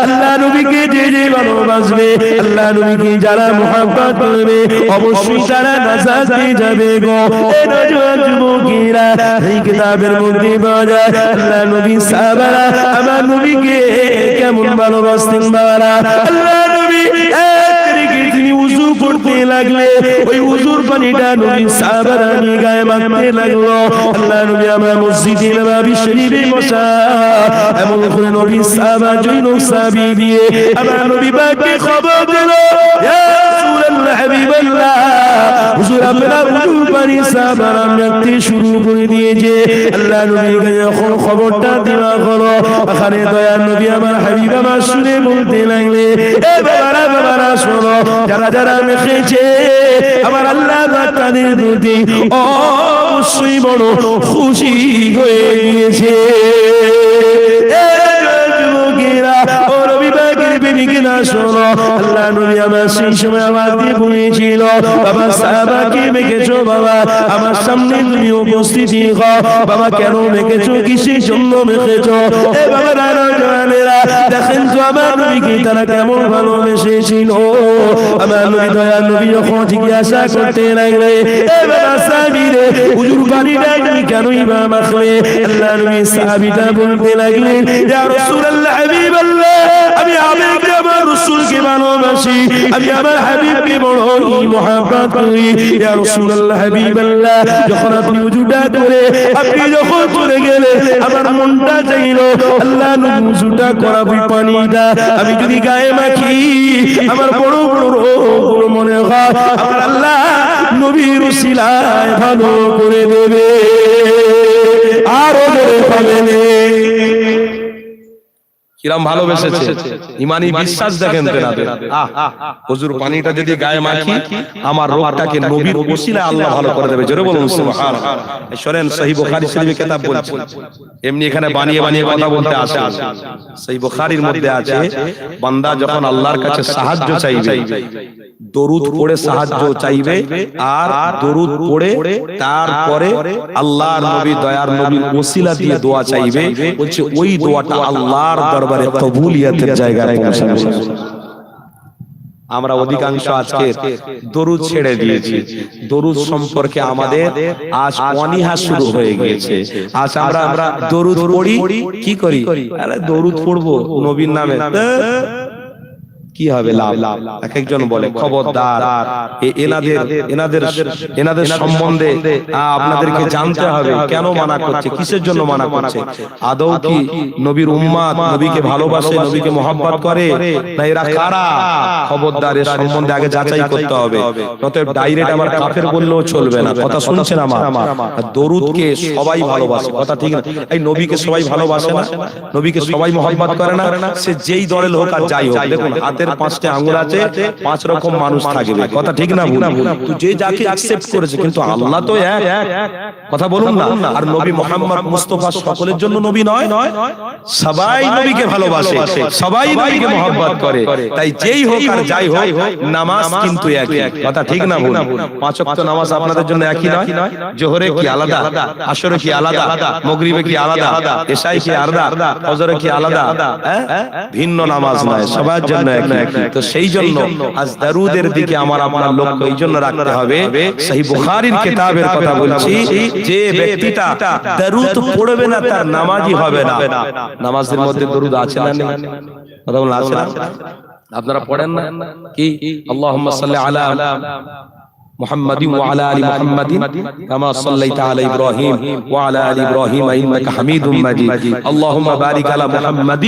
আল্লাহ নবীকে যে যে ভালোবাসবে, আল্লাহ নবীকে যারা মুহাব্বত করবে, অবশ্যই তারা নাজাত পেয়ে যাবে গো। এ নওজোয়ান যুবকেরা, এই কিতাবের মধ্যে পাওয়া যায় আল্লাহ নবী সাহাবারা আমার নবীকে কেমন ভালোবাসতেন। বাবারা, আল্লাহ নবী তিনি উযু করতে লাগলে ওই উযুর পানিটা নবী সাহাবারা নিয়ে গায়ে মাখতে লাগলো। আল্লাহ নবী আমার মসজিদে নববী শরীফে বসা, এমন করে নবী সাহাবা জৈনক সাহাবী দিয়ে আমার নবী পাককে খবর দিল, ইয়া রাসূলুল্লাহ হাবিবাল্লাহ, হুজুর আপনার উযুর পানি সাহাবারা মাখতে শুরু করে দিয়েছে। আল্লাহ নবীকে যখন খবরটা দেওয়া হলো, ওখানে দয়ার নবী আমার হাবিব আমার শুনে বলতে লাগলে, এ বাবারা শোনো, যারা যারা মেখেছে আমার আল্লাহ তাদের প্রতি অবশ্যই বড় খুশি হয়ে গিয়েছে। আল্লাহ নবী আমার সেই সময় আওয়াজ দিয়ে বলেছিল, বাবা সাহাবাকে মেখেছো, বাবা আমার সামনে তুমি উপস্থিতি হও, বাবা কেন মেখেছো, কিসের জন্য মেখেছো? এ বাবা রাজওয়ানেরা, দেখেন তো আমার নবীকে তারা কেমন ভালোবেসেছিল। আমার নবী দয়ার নবী যখন জিজ্ঞাসা করতে লাগলে, এ বাবা সাহাবীরে, হুজুর পানিটা তুমি কেনই বা মাখলে? আল্লাহ নবী সাহাবীটা বলতে লাগলেন, ইয়া রাসূলুল্লাহ হাবিবাল্লাহ, আমি আবেগে আমার রাসূলকে ভালোবাসি, আমি আমার হাবিবকে বড়ই মুহাব্বত করি। ইয়া রাসূলুল্লাহ হাবিবাল্লাহ, যখন আপনি ওযুটা করে আপনি যখন চলে গেলে আমার মনটা চাইলো আল্লাহ নবী ওযুটা করা ওই পানিটা আমি যদি গায়ে মাখি, আমার বড় বড় রোগগুলো মনে হয় আমার আল্লাহ নবীর উসিলায় ভালো করে দেবে, আরো বড় হবে। কিরাম ভালোবেসেছে, ইমানি বিশ্বাস দেখেন তেনাদের। হুজুর পানিটা যদি গায়ে মাখি আমার রোগটাকে নবীর ওসিলায় আল্লাহ ভালো করে দেবে। জোরে বলুন সুবহানাল্লাহ। শোনেন, সহিহ বুখারী শরীফে কিতাব বলছে, এমনি এখানে বানিয়ে বানিয়ে কথা বলতে আসে। সহিহ বুখারীর মধ্যে আছে, বান্দা যখন আল্লাহর কাছে সাহায্য চাইবে, দরুদ পড়ে সাহায্য চাইবে, আর দরুদ পড়ে তারপরে আল্লাহর নবী দয়ার নবীর ওসিলা দিয়ে দোয়া চাইবে, বলছে ওই দোয়াটা আল্লাহর দরবারে কবুলিয়তের জায়গায় পৌঁছাবে। আমরা অধিকাংশ আজকে দরুদ ছেড়ে দিয়েছি, দরুদ সম্পর্কে আমাদের আজ অনীহা শুরু হয়ে গিয়েছে। আজ আমরা দরুদ পড়ি, কি করি, আরে দরুদ পড়বো নবীর নামে, কি হবে লাভ? এক একজন বলে খবরদার, এনাদের সম্বন্ধে আপনাদেরকে জানতে হবে, কেন মানা করছে, কিসের জন্য মানা করছে, আদৌ কি নবীর উম্মাত, নবীকে ভালোবাসে, নবীকে মহব্বত করে, না এরা কারা? খবরদার, এর সম্বন্ধে আগে যাচাই করতে হবে। অতএব ডাইরেক্ট আমার কাফের বললেও চলবে না। কথা শুনছেন আমার? দরুদকে সবাই ভালোবাসে, কথা ঠিক না? এই নবীকে সবাই ভালোবাসে না, নবীকে সবাই মহব্বত করে না, সে যেই দলের হোক আর যাই হোক। দেখুন, হাতের হাতের 5টা আঙ্গুল আছে, 5 রকম মানুষ থাকবে, কথা ঠিক না ভুল? তো যে যাকে অ্যাকসেপ্ট করেছে, কিন্তু আল্লাহ তো এক, কথা বলুন না। আর নবী মুহাম্মদ মুস্তাফা সকলের জন্য নবী নয়, সবাই নবীকে ভালোবাসে, সবাই নবীকে মহব্বত করে। তাই যেই হোক আর যাই হোক, নামাজ কিন্তু একই, কথা ঠিক না ভুল? 5 ওয়াক্ত নামাজ আপনাদের জন্য একই নয়? জোহরে কি আলাদা, আসরে কি আলাদা, মাগরিবে কি আলাদা, এশায় কি আলাদা, ফজরে কি আলাদা? ভিন্ন নামাজ নয়, সবার জন্য একই। তো সেই জন্য আজ দরুদের দিকে আমার আপনার লক্ষ্য এই জন্য রাখতে হবে। সহিহ বুখারীর কিতাবের কথা বলছি, যে ব্যক্তিটা দরুদ পড়বে না তার নামাজই হবে না। নামাজের মধ্যে দরুদ আছে না নেই? কথা বলুন, আছে না? আপনারা পড়েন না কি? আল্লাহুম্মা সাল্লি আলা محمد وعلى آل محمد كما صليت على إبراهيم وعلى آل إبراهيم إنك حميد مجيد اللهم بارك على محمد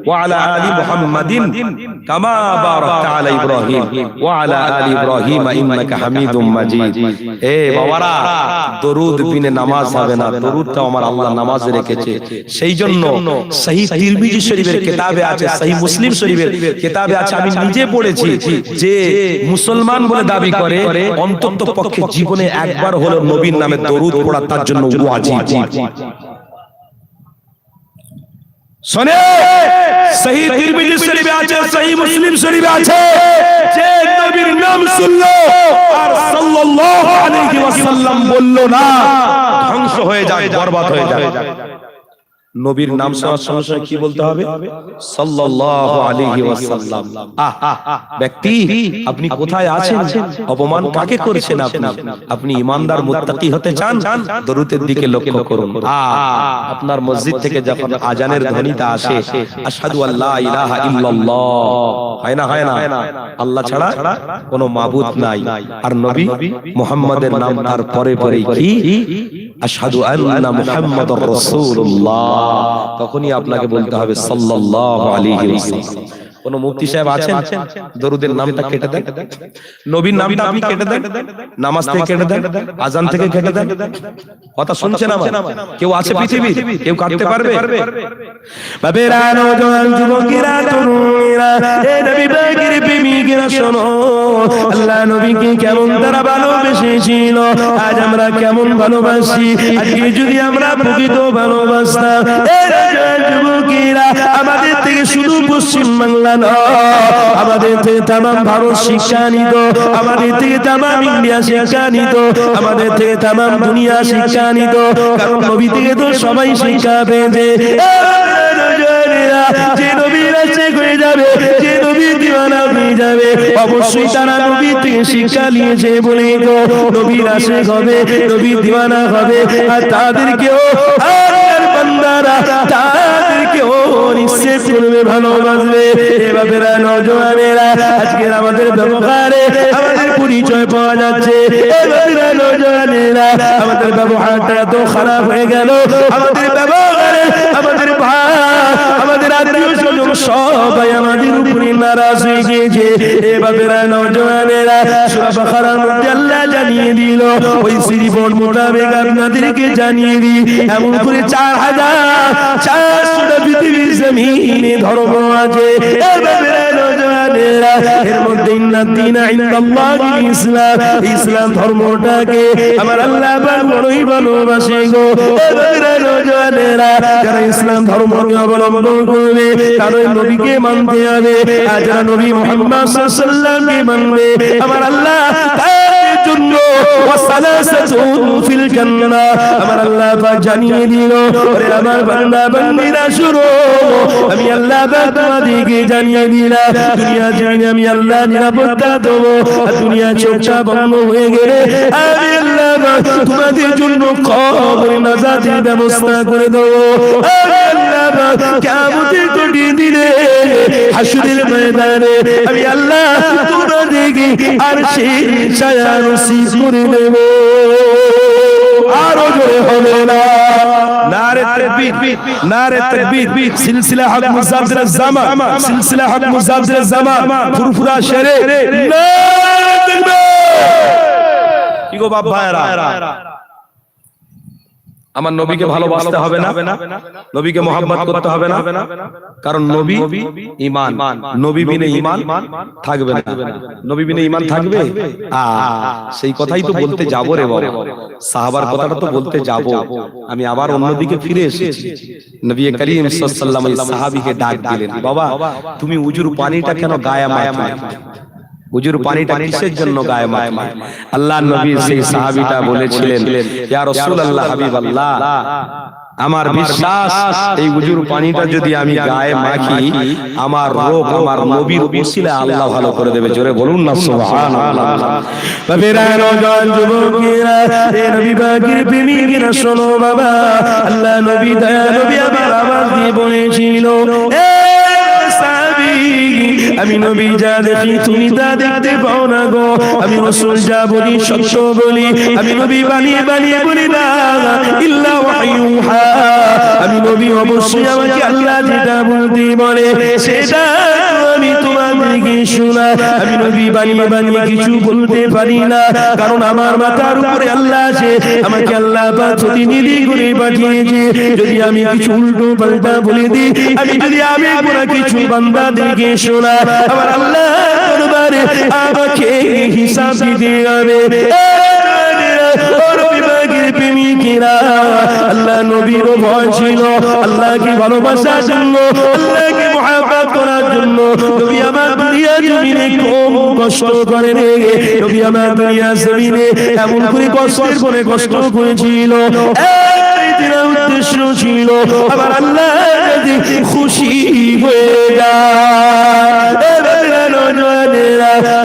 وعلى آل محمد كما باركت على إبراهيم وعلى آل إبراهيم إنك حميد مجيد এ বাবারা, দরুদ বিনে নামাজ হবে না। দরুদটা আমার আল্লাহ নামাজে রেখেছে। সেই জন্য সহিহ তিরমিজি শরীফের কিতাবে আছে, সহিহ মুসলিম শরীফের কিতাবে আছে, আমি নিজে পড়েছি, যে মুসলমান বলে দাবি করে অন্তত পক্ষে জীবনে একবার হলো নবীর নামে দরুদ পড়া তার জন্য ওয়াজিব। শুনে, সহিহ তিরমিজি শরীফে আছে, সহিহ মুসলিম শরীফে আছে, যে নবীর নাম শুনলো আর সাল্লাল্লাহু আলাইহি ওয়াসাল্লাম বলল না, ধ্বংস হয়ে যায়, বরবাদ হয়ে যায়। নবীর নাম শোনার সঙ্গে সঙ্গে কি বলতে হবে? সাল্লাল্লাহু আলাইহি ওয়াসাল্লাম। ব্যক্তি, আপনি কোথায় আছেন? অপমান কাকে করছেন আপনি? আপনি ঈমানদার মুত্তাকি হতে চান, দরুদের দিকে লক্ষ্য করুন। আপনার মসজিদ থেকে যখন আজানের ধ্বনিটা আসে, আশহাদু আল্লা ইলাহা ইল্লাল্লাহ, হয় না? আল্লাহ ছাড়া কোনো মাবুদ নাই, আর নবী মুহাম্মাদের নাম তার পরে পরে কি? আশহাদু আন্না মুহাম্মাদুর রাসূলুল্লাহ। তখনই আপনাকে বলতে হবে সাল্লাল্লাহু আলাইহি ওয়াসাল্লাম। কোন মুফতি সাহেব আছেন, দরুদের নামটা কেটে দেন, নবীর নামটা আপনি কেটে দেন, নামাজ থেকে কেটে দেন, আজান থেকে কেটে দেন। কথা শুনছেন আমার? কেউ আছে পৃথিবী? কেউ কাটতে পারবে? বাবেরা, নওজোয়ান, যুবকেরা, তরুণীরা, এ নবী পাকের প্রেমিকেরা শোনো, আল্লাহ নবীকে কেমন তারা ভালোবেসেছিল, আজ আমরা কেমন ভালোবাসি। আজকে যদি আমরা প্রকৃত ভালোবাসতাম, এ নওজোয়ান যুবকেরা, আমাদের থেকে শুধু পশ্চিম বাংলা আমাদের থেকে তামাম ভারত শিক্ষা নিত, আমাদের থেকে তামাম ইন্ডিয়া শিক্ষা নিত, আমাদের থেকে তামাম দুনিয়া শিক্ষা নিত, কারণ নবী থেকে তো সবাই শিক্ষা পেয়েছে। যে নবীর রাস্তায় হয়ে যাবে, যে নবী দিওয়ানা হয়ে যাবে, অবশ্যই তারা নবী থেকে শিক্ষা নিয়েছে বলে তো নবীর আশিক হবে, নবীর দিওয়ানা হবে, আর তাদেরকেও বান্দারা তাদেরকেও নিশ্চয় করবে, ভালোবাসবে। এভাবে নওজোয়ানেরা, আজকের আমাদের ব্যবহারে আমাদের পরিচয় পাওয়া যাচ্ছে। এভাবে নওজোয়ানেরা, আমাদের ব্যবহারটা এত খারাপ হয়ে গেল, আমাদের ব্যবহারে আমাদের ভাই, আমাদের আত্মীয় স্বজন সবাই আমাদের উপরে নারাজ হয়ে গিয়েছে। এভাবে নওজোয়ানেরা, সূরা বাকারার মধ্যে আল্লাহ জানিয়ে দিল, ওই রিপোর্ট মোতাবেক আপনাদেরকে জানিয়ে দিই, এমন করে 4400 পৃথিবীর জমিনে ধর্ম আছে। এভাবে নওজোয়ানেরা, এর মধ্যে ইন্নাদ-দীনা ইনদাল্লাহিল ইসলাম, ইসলাম ধর্মটাকে আমার আল্লাহ বড়ই ভালোবাসে গো। এভাবে নওজোয়ানেরা, যারা ইসলাম ধর্মকে অবলম্বন করবে, তারা নবীকে মানতে হবে, আর যারা নবী মুহাম্মদ সাল্লাল্লাহু আলাইহি ওয়াসাল্লামকে মানবে, আমার আল্লাহ তাদের জন্য ওয়াসালাসাতুন ফিল জান্নাহ, আমার আল্লাহ পাক জানিয়ে দিল, ওরে আমার বান্দা বান্দীরা শুনো, আমি আল্লাহ পাক তোমাদেরকে জানিয়ে দিলাম, দুনিয়া জমিনে আমি আল্লাহ নিরাপত্তা দেবো, আর দুনিয়া চোখটা বন্ধ হয়ে গেলে আমি আল্লাহ পাক তোমাদের জন্য কবরে নাজাতের ব্যবস্থা করে দেবো। আমি আল্লাহ পাক কিয়ামতের কঠিন দিনে হাসরের ময়দানে আমি আল্লাহ তোমাদেরকে আরশের ছায়া নসিব করে দেব। আরো জোরে হবে না, নারে তাকবীর, নারে তাকবীর, সিলসিলা হক মুজাদ্দিদ জামান, সিলসিলা হক মুজাদ্দিদ জামান, ফুরফুরা শরীফ, নারে তাকবীর। কি গো বাপ ভাইরা, আমার নবীকে ভালোবাসতে হবে না, নবীকে মহব্বত করতে হবে না, কারণ নবী ঈমান, নবী বিনে ঈমান থাকবে না। নবী বিনে ঈমান থাকবে? সেই কথাই তো বলতে যাব রে বাবা, সাহাবার কথাটা তো বলতে যাব। আমি আবার অন্যদিকে ফিরে এসেছি। নবী করিম সাল্লাল্লাহু আলাইহি ওয়াসাল্লাম এই সাহাবীকে ডাক দিলেন, বাবা তুমি উজুর পানিটা কেন গায়ে মাখলে? উজুর পানিটা কিসের জন্য গায়ে মাখলে? আল্লাহর নবী সেই সাহাবীটা বলেছিলেন, ইয়া রাসূলুল্লাহ হাবিবাল্লাহ, আমার বিশ্বাস এই উজুর পানিটা যদি আমি গায়ে মাখি, আমার রোগ আমার নবীর ওসিলায় আল্লাহ ভালো করে দেবে। জোরে বলুন না সুবহানাল্লাহ। বাবেরা নওজোয়ান যুবকেরা, এ নবী পাকের প্রেমিকেরা শোনো বাবা, আল্লাহ নবী দয়া নবী আমার আওয়াজ দিয়ে বলেছিল, এ সাহাবী, আমি নবী যা দেখি তুমি তা দেখতে পাও না গো। আমি রাসূল যা বলি সত্য বলি, আমি নবী বানিয়ে বানিয়ে বলি না, ইল্লা ওয়াহয়ুহা। আমি নবী অবশ্যই আমাকে আল্লাহ যেটা বলতে বলে সেটা আমি তোমাদেরকে শোনা। আমি নবী বানিয়ে বানিয়ে কিছু বলতে পারি না, কারণ আমার মাথার উপরে আল্লাহ আছে, আমাকে আল্লাহ পাক প্রতিনিধি করে পাঠিয়েছে। যদি আমি কিছু উল্টো পাল্টা বলে দিই, আমি যদি আমি পুরো কিছু বান্দাদেরকে শোনা, আমার আল্লাহ দরবারে আমাকে হিসাব দিতে হবে। আল্লাহ নবীর ভয় ছিল, আল্লাহকে ভালোবাসার জন্য, আল্লাহকে মুহাব্বত করার জন্য নবী আমার দুনিয়া জমিনে কম কষ্ট করে রে। নবী আমার দুনিয়া জমিনে এমন করে কষ্টের পরে কষ্ট করেছিল, একটাই উদ্দেশ্য ছিল, আবার আল্লাহ যদি খুশি হয়ে যায়।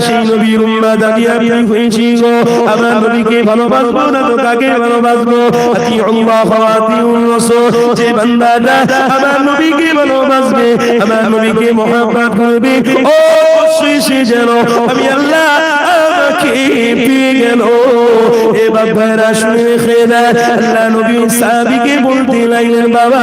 সেই নবীর উম্মত আমি হয়েছি গো। আমার নবীকে ভালোবাসবো না তো কাকে ভালোবাসবো? আতিউল্লাহ ওয়া আতিউর রাসূল। যে বান্দাটা আমার নবীকে ভালোবাসবে, আমার নবীকে মহব্বত করবে, অবশ্যই সে যেন আমি আল্লাহ আমাকে পেয়ে গেল। এ বাবারা শুনে খেলা, আল্লাহ নবী সাহাবীকে বলতে লাগলেন, বাবা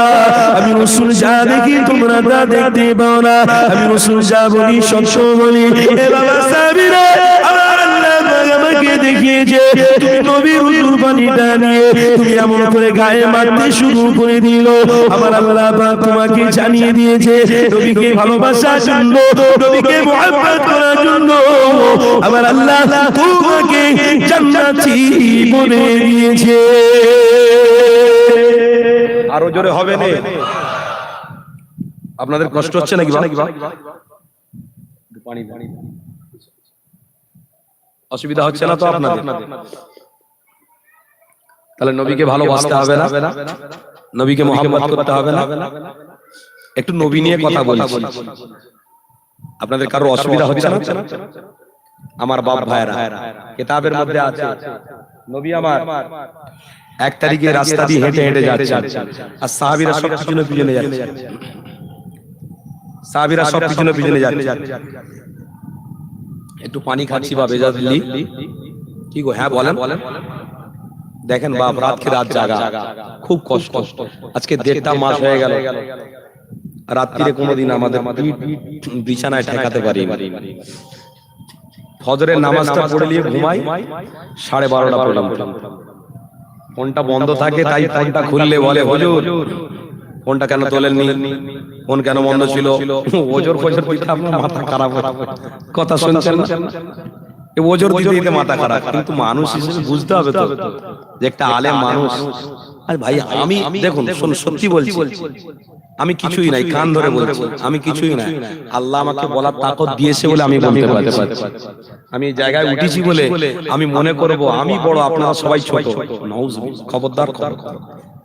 আমি রাসূল যা দেখি তোমরা তা দেখতে পাও না, আমি রাসূল যা বলি সত্য বলি। এ বাবা সাহাবীরা, আমার আল্লাহ আমাকে দেখিয়েছে তুমি নবীর উজুর পানিটা নিয়ে তুমি এমন করে গায়ে মারতে শুরু করে দিল। আমার আল্লাহ পাক তোমাকে জানিয়ে দিয়েছে নবীকে ভালোবাসার জন্য, নবীকে মুহাব্বত করার জন্য আমার আল্লাহ তোমাকে জান্নাতি বলে দিয়েছে। আরো জোরে হবে না? আপনাদের কষ্ট হচ্ছে নাকি? পানি অসুবিধা হচ্ছে না তো আপনাদের? তাহলে নবীকে ভালোবাসতে হবে না, নবীকে মহব্বত করতে হবে না। একটু নবী নিয়ে কথা বলছি, আপনাদের কারো অসুবিধা হচ্ছে না? আমার বাপ ভাইরা, কিতাবের মধ্যে আছে নবী আমার 1 তারিখে রাস্তা দিয়ে হেঁটে হেঁটে যাচ্ছে, আর সাহাবীরা সব পিছনে পিছনে যাচ্ছে, সাহাবীরা সব পিছনে পিছনে যাচ্ছে। একটু পানি খাচ্ছি বা বেজা দিল্লি কি গো? হ্যাঁ বলেন। দেখেন বাপ, রাত কি রাত জাগা, খুব কষ্ট। আজকে 1.5 মাস হয়ে গেল, রাত্রিরে কোনোদিন আমাদের বিছানায় ঠেকাতে পারি। ফজরের নামাজটা পড়ে নিয়ে ঘুমাই 12:30 পর্যন্ত। ফোনটা বন্ধ থাকে, তাই ফোনটা খুললে বলে, হুজুর ফোনটা কেন তোলেননি, ফোন কেন বন্ধ ছিল? ওজোর ফজর দিতে আপনার মাথা খারাপ হয়, কথা শুনছেন না? এই ওজোর দিতে মাথা খারাপ, কিন্তু মানুষ হিসেবে বুঝতে হবে তো যে একটা আলেম মানুষ। আরে ভাই আমি দেখুন, সত্যি বলছি, আমি কিছুই নাই, কান ধরে বলছি আমি কিছুই নাই। আল্লাহ আমাকে বলার তাকত দিয়েছে বলে আমি বলতে পারছি। আমি এই জায়গায় উঠেছি বলে আমি মনে করব আমি বড়, আপনারা সবাই ছোট। নাউজুবিল্লাহ, খবরদার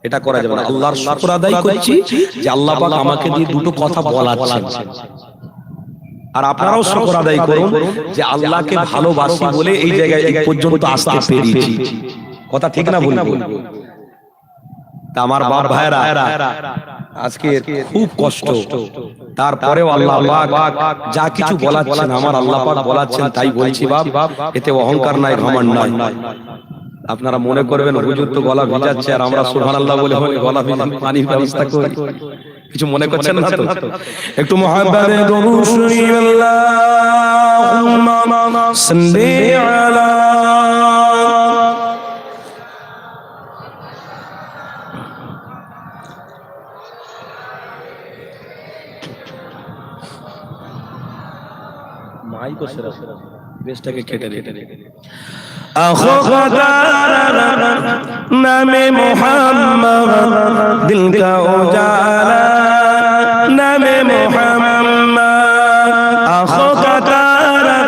এটা করা যাবে না। আল্লাহর শুকর আদায় করছি যে আল্লাহ পাক আমাকে দিয়ে দুটো কথা বলাচ্ছেন, আর আপনারাও শুকর আদায় করুন যে আল্লাহকে ভালোবাসি বলে এই জায়গায় এই পর্যন্ত আসতে পেরেছি। কথা ঠিক না ভুল? তা আমার বাপ ভাইরা, আজকে খুব কষ্ট, তারপরেও আল্লাহ পাক যা কিছু বলাচ্ছেন, আমার আল্লাহ পাক বলাচ্ছেন তাই বলছি বাপ। এতে অহংকার নাই, ঘমন্ড নাই। আপনারা মনে করবেন হুজুর তো গলা ভিজাচ্ছে আর আমরা সুবহানাল্লাহ বলে গলা ভিজান পানির ব্যবস্থা করি, কিছু মনে করছেন না তো? একটু মুহাব্বতে দরুদ শরীফ, আল্লাহুম্মা সাল্লি আলা তো সেরকম বেশটাকে কেটে রেখে आँखों का तारा नामे मोहम्मद दिल का उजाला नामे मोहम्मद आँखों का तारा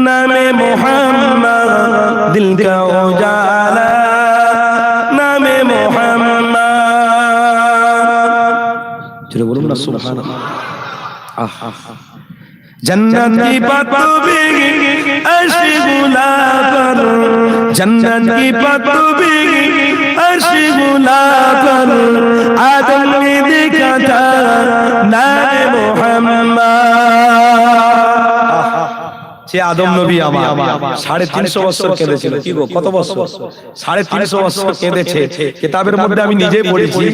नामे मोहम्मद दिल का उजाला नामे मोहम्मद चलो बोलो ना सुभान अल्लाह जन्नत की बातों भी अर्श गुलाब पर जन्नत की बातों भी अर्श गुलाब पर आदम ने देखा था नाम मोहम्मद সে আদম নবী আমার 350 বছর কেঁদেছিল কি গো কত বছর 350 বছর কেঁদেছে কিতাবের মধ্যে আমি নিজেই পড়েছি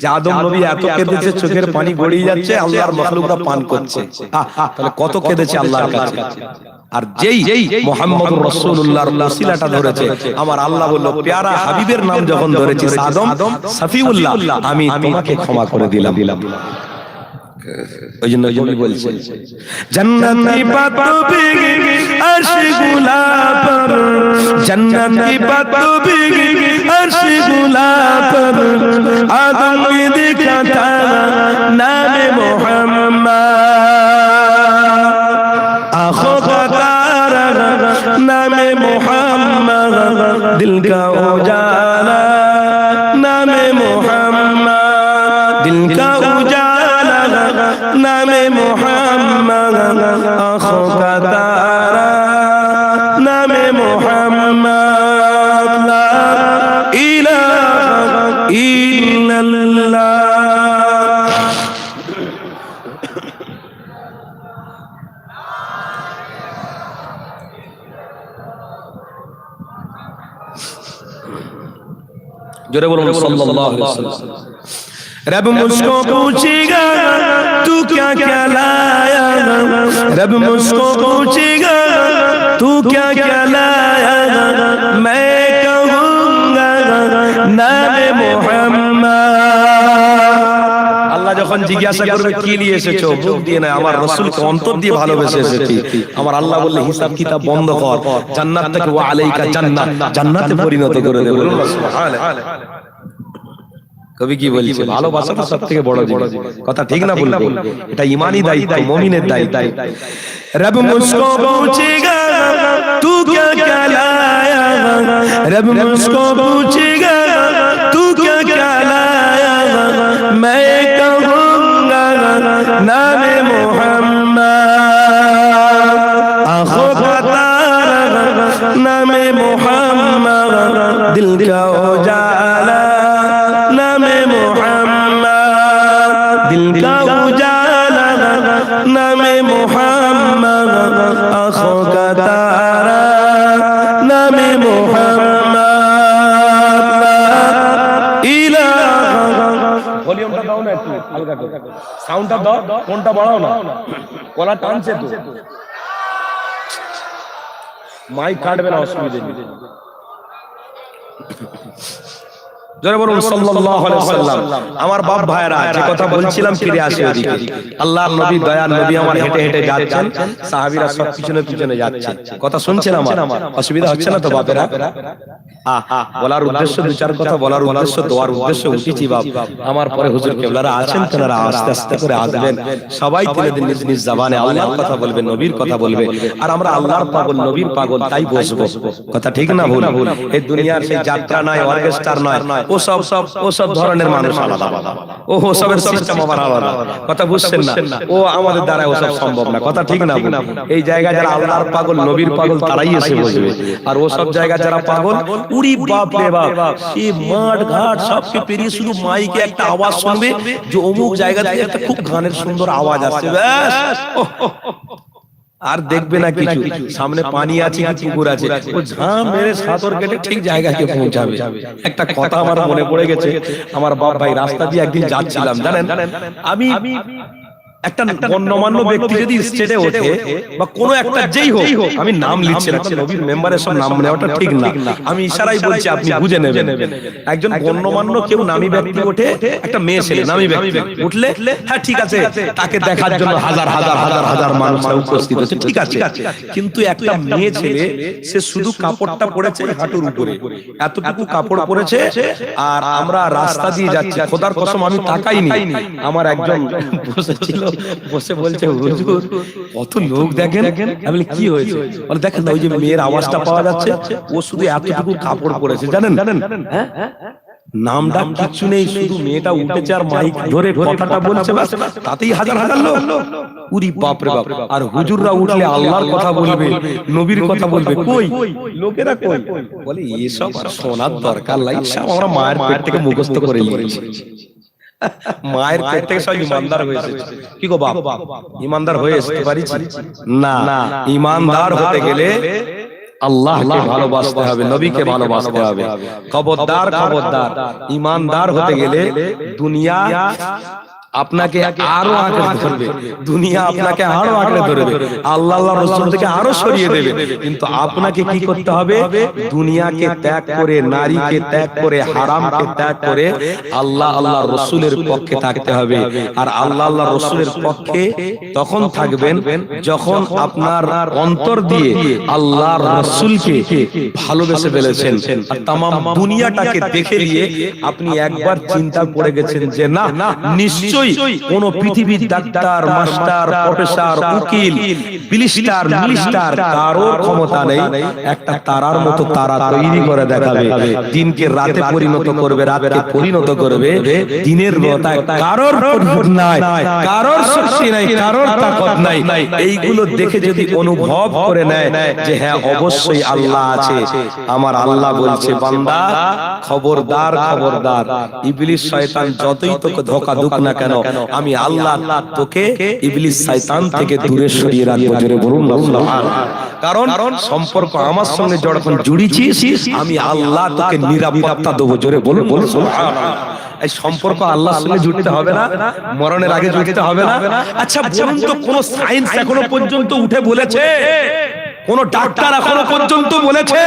যে আদম নবী এত কেঁদেছে চোখের পানি গড়িয়ে যাচ্ছে আল্লাহর মাখলুকরা পান করছে তাহলে কত কেঁদেছে আল্লাহর কাছে আর যেই মুহাম্মদুর রাসূলুল্লাহর ওসিলাটা ধরেছে আমার আল্লাহ বলল প্যারা হাবিবের নাম যখন ধরেছিস আদম সফিউল্লাহ আমি তোমাকে ক্ষমা করে দিলাম ওই জন্য কবি বলছে जन्नत की बातों भी अर्श गुलाब पर जन्नत की बातों भी अर्श गुलाब पर आदम ने देखा था नाम मोहम्मद आँखों का तारा नाम मोहम्मद दिल का उजाला नाम मोहम्मद दिल का उजाला नाम मोहम्मद आँखों का तारा नाम मोहम्मद ला इलाहा इल्लल्लाह जोरे बोलो सल्लल्लाहु अलैहि वसल्लम रब मुझको पूछेगा तू क्या क्या लाया रब मुझको पूछेगा तू क्या क्या लाया मैं कहूँगा नाम मोहम्मद আল্লাহ যখন জিজ্ঞাসা করবে কি নিয়ে এসেছো মুখ দিয়ে না আমার রাসূলকে অন্তর দিয়ে ভালোবেসে এসেছি আমার আল্লাহ বললে হিসাব কিতাব বন্ধ কর জান্নাত থেকে ওয়া আলাইকা জান্নাত জান্নাতে পরিণত করে দেব সুবহানাল্লাহ কবি কি বলছে ভালোবাসা তো সবথেকে বড় জিনিস কথা ঠিক না বলবো এটা ঈমানি দায়িত্ব মুমিনের দায়িত্ব रब मुझको पूछेगा तू क्या क्या लाया रब मुझको पूछेगा तू क्या क्या लाया मैं कहूँगा नाम मोहम्मद आँखों का तारा नाम मोहम्मद दिल का उजाला नाम मोहम्मद दिल का उजाला नाम मोहम्मद आँखों का तारा नाम मोहम्मद ला इलाहा ভলিউমটা দাও না একটু হালকা করে সাউন্ডটা দাও কোনটা বাড়াও না গলা টানছে তো মাইক কাটবে না অসুবিধা নেই জোরে বলুন সাল্লাল্লাহু আলাইহি ওয়াসাল্লাম আমার বাপ ভাইরা যে কথা বলছিলাম ফিরে আসে ওদিকে আল্লাহর নবী দয়ার নবী আমার হেঁটে হেঁটে যাচ্ছেন সাহাবীরা সব পিছনে পিছনে যাচ্ছেন কথা শুনছেন আমার অসুবিধা হচ্ছে না তো বাপেরা বলার উদ্দেশ্য দু চার কথা বলার উদ্দেশ্য দোয়ার উদ্দেশ্য উঠেছি বাপ আমার পরে হুজুর কেবলারা আছেন তেনারা আস্তে আস্তে করে আসবেন সবাই তিনদিন নিজ নিজ জবানে আল্লাহর কথা বলবে নবীর কথা বলবে আর আমরা আল্লাহর পাগল নবীর পাগল তাই বসবো কথা ঠিক না ভুল এই দুনিয়ার সেই যাত্রা নয় অর্কেস্ট্রার নয় ও সব ধরনের মানুষ আলাদা ও সবের সিস্টেম আবার আলাদা কথা বুঝছেন না ও আমাদের দ্বারা ও সব সম্ভব না কথা ঠিক না এই জায়গায় যারা আল্লাহর পাগল নবীর পাগল তারাই এসে বসবে আর ও সব জায়গা যারা পাগল উড়ি বাপ রে বাপ সেই মাঠ ঘাট সবকে পেরিয়ে শুধু মাইকে একটা আওয়াজ শুনবে যে অমুক জায়গা থেকে একটা খুব গানের সুন্দর আওয়াজ আসছে ব্যাস আর দেখবে না কিছু সামনে পানি আছে কি পুকুর আছে ও ঝাম মেরে সাঁতর কেটে ঠিক জায়গায় পৌঁছাবে একটা কথা আমার মনে পড়ে গেছে আমার বাপ ভাই রাস্তা দিয়ে একদিন যাচ্ছিলাম জানেন আমি একটা গণ্যমান্য ব্যক্তি যদি স্টেজে ওঠে বা কোনো একটা যেই হোক, আমি নাম লিখছি না, নবীর মেম্বারের সব নাম নেওয়াটা ঠিক না, আমি ইশারাই বলছি, আপনি বুঝে নেবেন। একজন গণ্যমান্য কেউ নামী ব্যক্তি ওঠে, একটা মেয়ে ছেলে নামী ব্যক্তি উঠলে, হ্যাঁ ঠিক আছে, তাকে দেখার জন্য হাজার হাজার হাজার হাজার মানুষ উপস্থিত আছে, ঠিক আছে। কিন্তু একটা মেয়ে ছেলে, সে শুধু কাপড়টা পরেছে হাঁটুর উপরে, এতটুকু কাপড় পরেছে, আর আমরা রাস্তা দিয়ে যাচ্ছি, খোদার কসম আমি তাকাইনি, আমার একজন বসেছিল, বসে বলছে হুজুর কত লোক দেখেন। আমি বলি কি হয়েছে? বলে দেখেন না, ওই যে মেয়ের আওয়াজটা পাওয়া যাচ্ছে, ও শুধু এতটুকু কাপড় পরেছে, জানেন হ্যাঁ, নামটা কিচ্ছু নেই, শুধু মেয়েটা উঠেছে আর মাইক ধরে কথাটা বলছে, বাস তাতেই হাজার হাজার লোক। উরি বাপ রে বাপ। আর হুজুররা উঠলে আল্লাহর কথা বলবে, নবীর কথা বলবে, কই লোকেরা কই? বলে এসব আর শোনার দরকার নাই, সব আমরা মায়ের পেট থেকে মুখস্থ করে নিয়েছি। মায়ের পেট থেকে সব ইমানদার হয়েছে। কি গো বাপ, ইমানদার হয়ে আসতে পারিস না? ইমানদার হতে গেলে আল্লাহকে ভালোবাসতে হবে, নবীকে ভালোবাসতে হবে। খবরদার খবরদার, ইমানদার হতে গেলে দুনিয়া আপনাকে আরো আঁকড়ে ধরবে, দুনিয়া আপনাকে আরো আঁকড়ে ধরবে, আল্লাহ আল্লাহ রাসূল থেকে আরো সরিয়ে দেবে। কিন্তু আপনাকে কি করতে হবে? দুনিয়াকে ত্যাগ করে, নারীকে ত্যাগ করে, হারামকে ত্যাগ করে আল্লাহ আল্লাহ রাসূলের পক্ষে থাকতে হবে। আর আল্লাহ আল্লাহ রাসূলের পক্ষে তখন থাকবেন যখন আপনার অন্তর দিয়ে আল্লাহর রাসূলকে ভালোবেসে ফেলেছেন, আর তামাম দুনিয়াটাকে দেখে নিয়ে আপনি একবার চিন্তা পড়ে গেছেন যে না, নিশ্চয়ই কোন পৃথিবীর ডাক্তার, মাস্টার, প্রফেসর, উকিল, ব্যারিস্টার, মিনিস্টার কারোর ক্ষমতা নেই একটা তারার মতো তারা তৈরি করে দেখাবে, দিনকে রাতে পরিণত করবে, রাতকে পরিণত করবে দিনের মতো। কারোর পরিণত নাই, কারোর শক্তি নাই, কারোর তাকত নাই। এইগুলো দেখে যদি অনুভব করে নেয় যে হ্যাঁ অবশ্যই আল্লাহ আছে, আমার আল্লাহ বলছে বান্দা খবরদার খবরদার, ইবলিস শয়তান যতই তোকে ধোঁকা দুক না কেন, আমি আল্লাহ তোকে ইবলিস শয়তান থেকে দূরে সরিয়ে রাখবো। জোরে বলুন না সুবহানাল্লাহ। কারণ সম্পর্ক আমার সঙ্গে যখন জুড়েছিস, আমি আল্লাহ তোকে নিরাপত্তা দেবো। জোরে বলুন বলুন সুবহানাল্লাহ। এই সম্পর্ক আল্লাহর সঙ্গে জুড়তে হবে না, মরণের আগে জুড়তে হবে না। আচ্ছা বলুন তো, কোন সায়েন্স এখনো পর্যন্ত উঠে বলেছে, কোন ডাক্তার এখনো পর্যন্ত বলেছে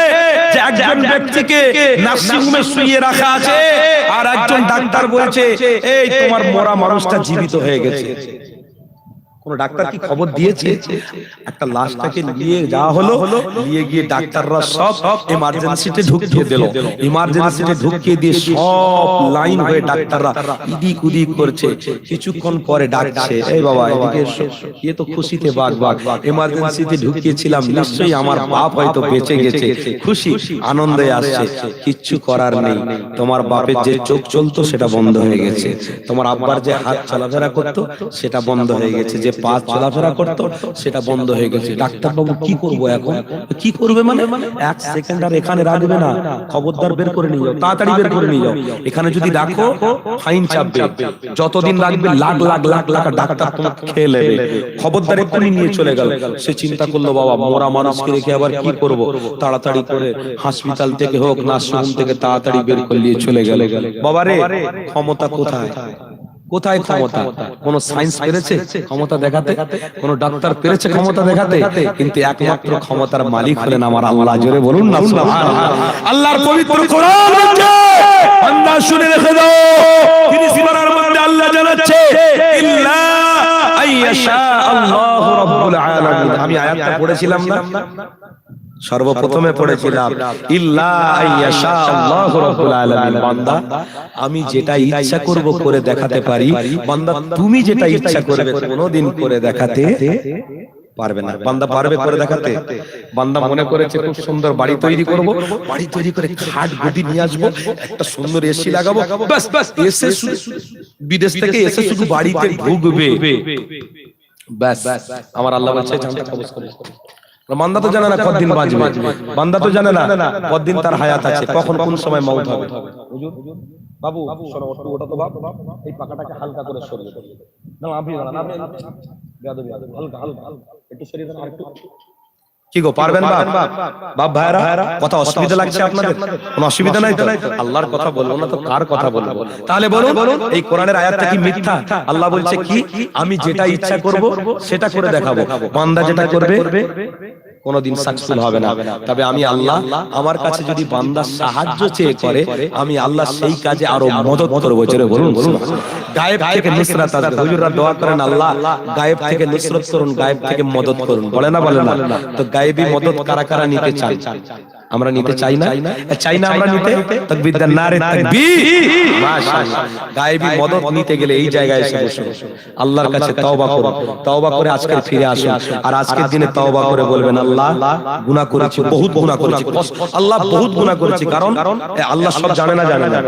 যে একজন ব্যক্তিকে নার্সিং হোমে শুইয়ে রাখা আছে আর একজন ডাক্তার বলছে এই তোমার মরা মানুষটা জীবিত হয়ে গেছে? কোন ডাক্তার কি খবর দিয়েছে? একটা লাশটাকে নিয়ে যাওয়া হলো, নিয়ে গিয়ে ডাক্তাররা সব এমার্জেন্সিতে ঢুকিয়ে দিল, এমার্জেন্সিতে ঢুকিয়ে দিয়ে সব লাইন হয়ে ডাক্তাররা ইদিক উদিক করছে। কিছুক্ষণ পরে ডাকছে, এই বাবা এদিকে এসো, এ তো খুশিতে বাগ বাগ, এমার্জেন্সিতে ঢুকিয়েছিলাম, নিশ্চয়ই আমার বাপ হয়তো বেঁচে গেছে, খুশি আনন্দে আসছে। কিচ্ছু করার নেই, তোমার বাপের যে চোখ চলতো সেটা বন্ধ হয়ে গেছে, তোমার আব্বার যে হাত চলাফেরা করতো সেটা বন্ধ হয়ে গেছে, যে পা চলাফেরা করতো সেটা বন্ধ হয়ে গেছে। ডাক্তার বাবু কি করবো এখন? কি করবে মানে এক সেকেন্ড আর এখানে রাখবে না, খবরদার বের করে নিয়ে যাও, তাড়াতাড়ি বের করে নিয়ে যাও। এখানে যদি রাখো ফাইন চাপবে, যতদিন লাগবে লাখ লাখ লাখ লাখ ডাক্তার তোমাকে খেয়ে নেবে, খবরদার এক্ষুনি নিয়ে চলে গেল। সে চিন্তা করলো বাবা মরা মানুষকে রেখে আবার কি করব, তাড়াতাড়ি করে হাসপাতাল থেকে হোক নার্সিংহোম থেকে তাড়াতাড়ি বের করে নিয়ে চলে গেল। বাবারে ক্ষমতা কোথায়? কোথায় ক্ষমতা? কোন সায়েন্স পেরেছে ক্ষমতা দেখাতে? কোন ডাক্তার পেরেছে ক্ষমতা দেখাতে? কিন্তু একমাত্র ক্ষমতার মালিক হলেন আমার আল্লাহ। জোরে বলুন না সুবহানাল্লাহ। আল্লাহর পবিত্র কোরআন বলছে, বান্দা শুনে রেখে দাও, তিনি সূরার মধ্যে আল্লাহ জানাচ্ছে ইল্লা আইয়াশা আল্লাহু রাব্বুল আলামিন। আমি আয়াতটা পড়েছিলাম না, সর্বপ্রথমে পড়েছিলাম ইল্লা আইয়াশা আল্লাহু রাব্বুল আলামিন। বান্দা আমি যেটা ইচ্ছা করব করে দেখাতে পারি, বান্দা তুমি যেটা ইচ্ছা করবে কোনোদিন করে দেখাতে পারবে না। বান্দা পারবে করে দেখাতে? বান্দা মনে করেছে খুব সুন্দর বাড়ি তৈরি করব, বাড়ি তৈরি করে খাট গদি নিয়ে আসবো, একটা সুন্দর এসি লাগাবো, বাস বাস এসে বিদেশ থেকে এসে শুধু বাড়িতে ঢুকবে, বাস। আমার আল্লাহ বলছে জানতে কবজ করে। বান্দা তো জানে না কতদিন বাঁচবে, বান্দা তো জানে না কতদিন তার হায়াত আছে, কখন কোন সময় মওত হবে। হুজুর বাবু শোনো, ওটা তো বাপ, এই পাকাটাকে হালকা করে সরিয়ে দাও না, আপনি না আপনি বেয়াদবি হালকা হালকা একটু সরিয়ে দেন, আর একটু কি গো পারবেন বাপ ভাইরা? কথা অসুবিধা লাগছে আপনাদের? কোনো অসুবিধা নাই তো? আল্লাহর কথা বলবো না তো কার কথা বলবো? তাহলে বলুন এই কোরআনের আয়াতটা কি মিথ্যা? আল্লাহ বলছে কি আমি যেটা ইচ্ছা করব সেটা করে দেখাবো, বান্দা যেটা করবে কোনদিন সাকসেসফুল হবে না। তবে আমি আল্লাহ আমার কাছে যদি বান্দা সাহায্য চেয়ে করে আমি আল্লাহ সেই কাজে আরো মদদ করবো। জোরে বলুন গায়েব থেকে নুসরাত আসবে। হুজুররা দোয়া করেন আল্লাহ গায়েব থেকে নুসরাত করুন, গায়েব থেকে মদদ করুন, বলে না বলে না? তো গায়েবী মদদ কারা কারা নিতে চান? আমরা নিতে চাই না? চাই না আমরা নিতে? তাকবীর দেন, নারে তাকবীর, মাশাআল্লাহ। গায়েবী মদদ নিতে গেলে এই জায়গায় এসে বসুন, আল্লাহর কাছে তওবা করুন, তওবা করে আজকে ফিরে আসুন। আর আজকের দিনে তওবা করে বলবেন আল্লাহ গুনাহ করেছি, বহুত গুনাহ করেছি, আল্লাহ বহুত গুনাহ করেছি। কারণ আল্লাহ সব জানে না, জানে না?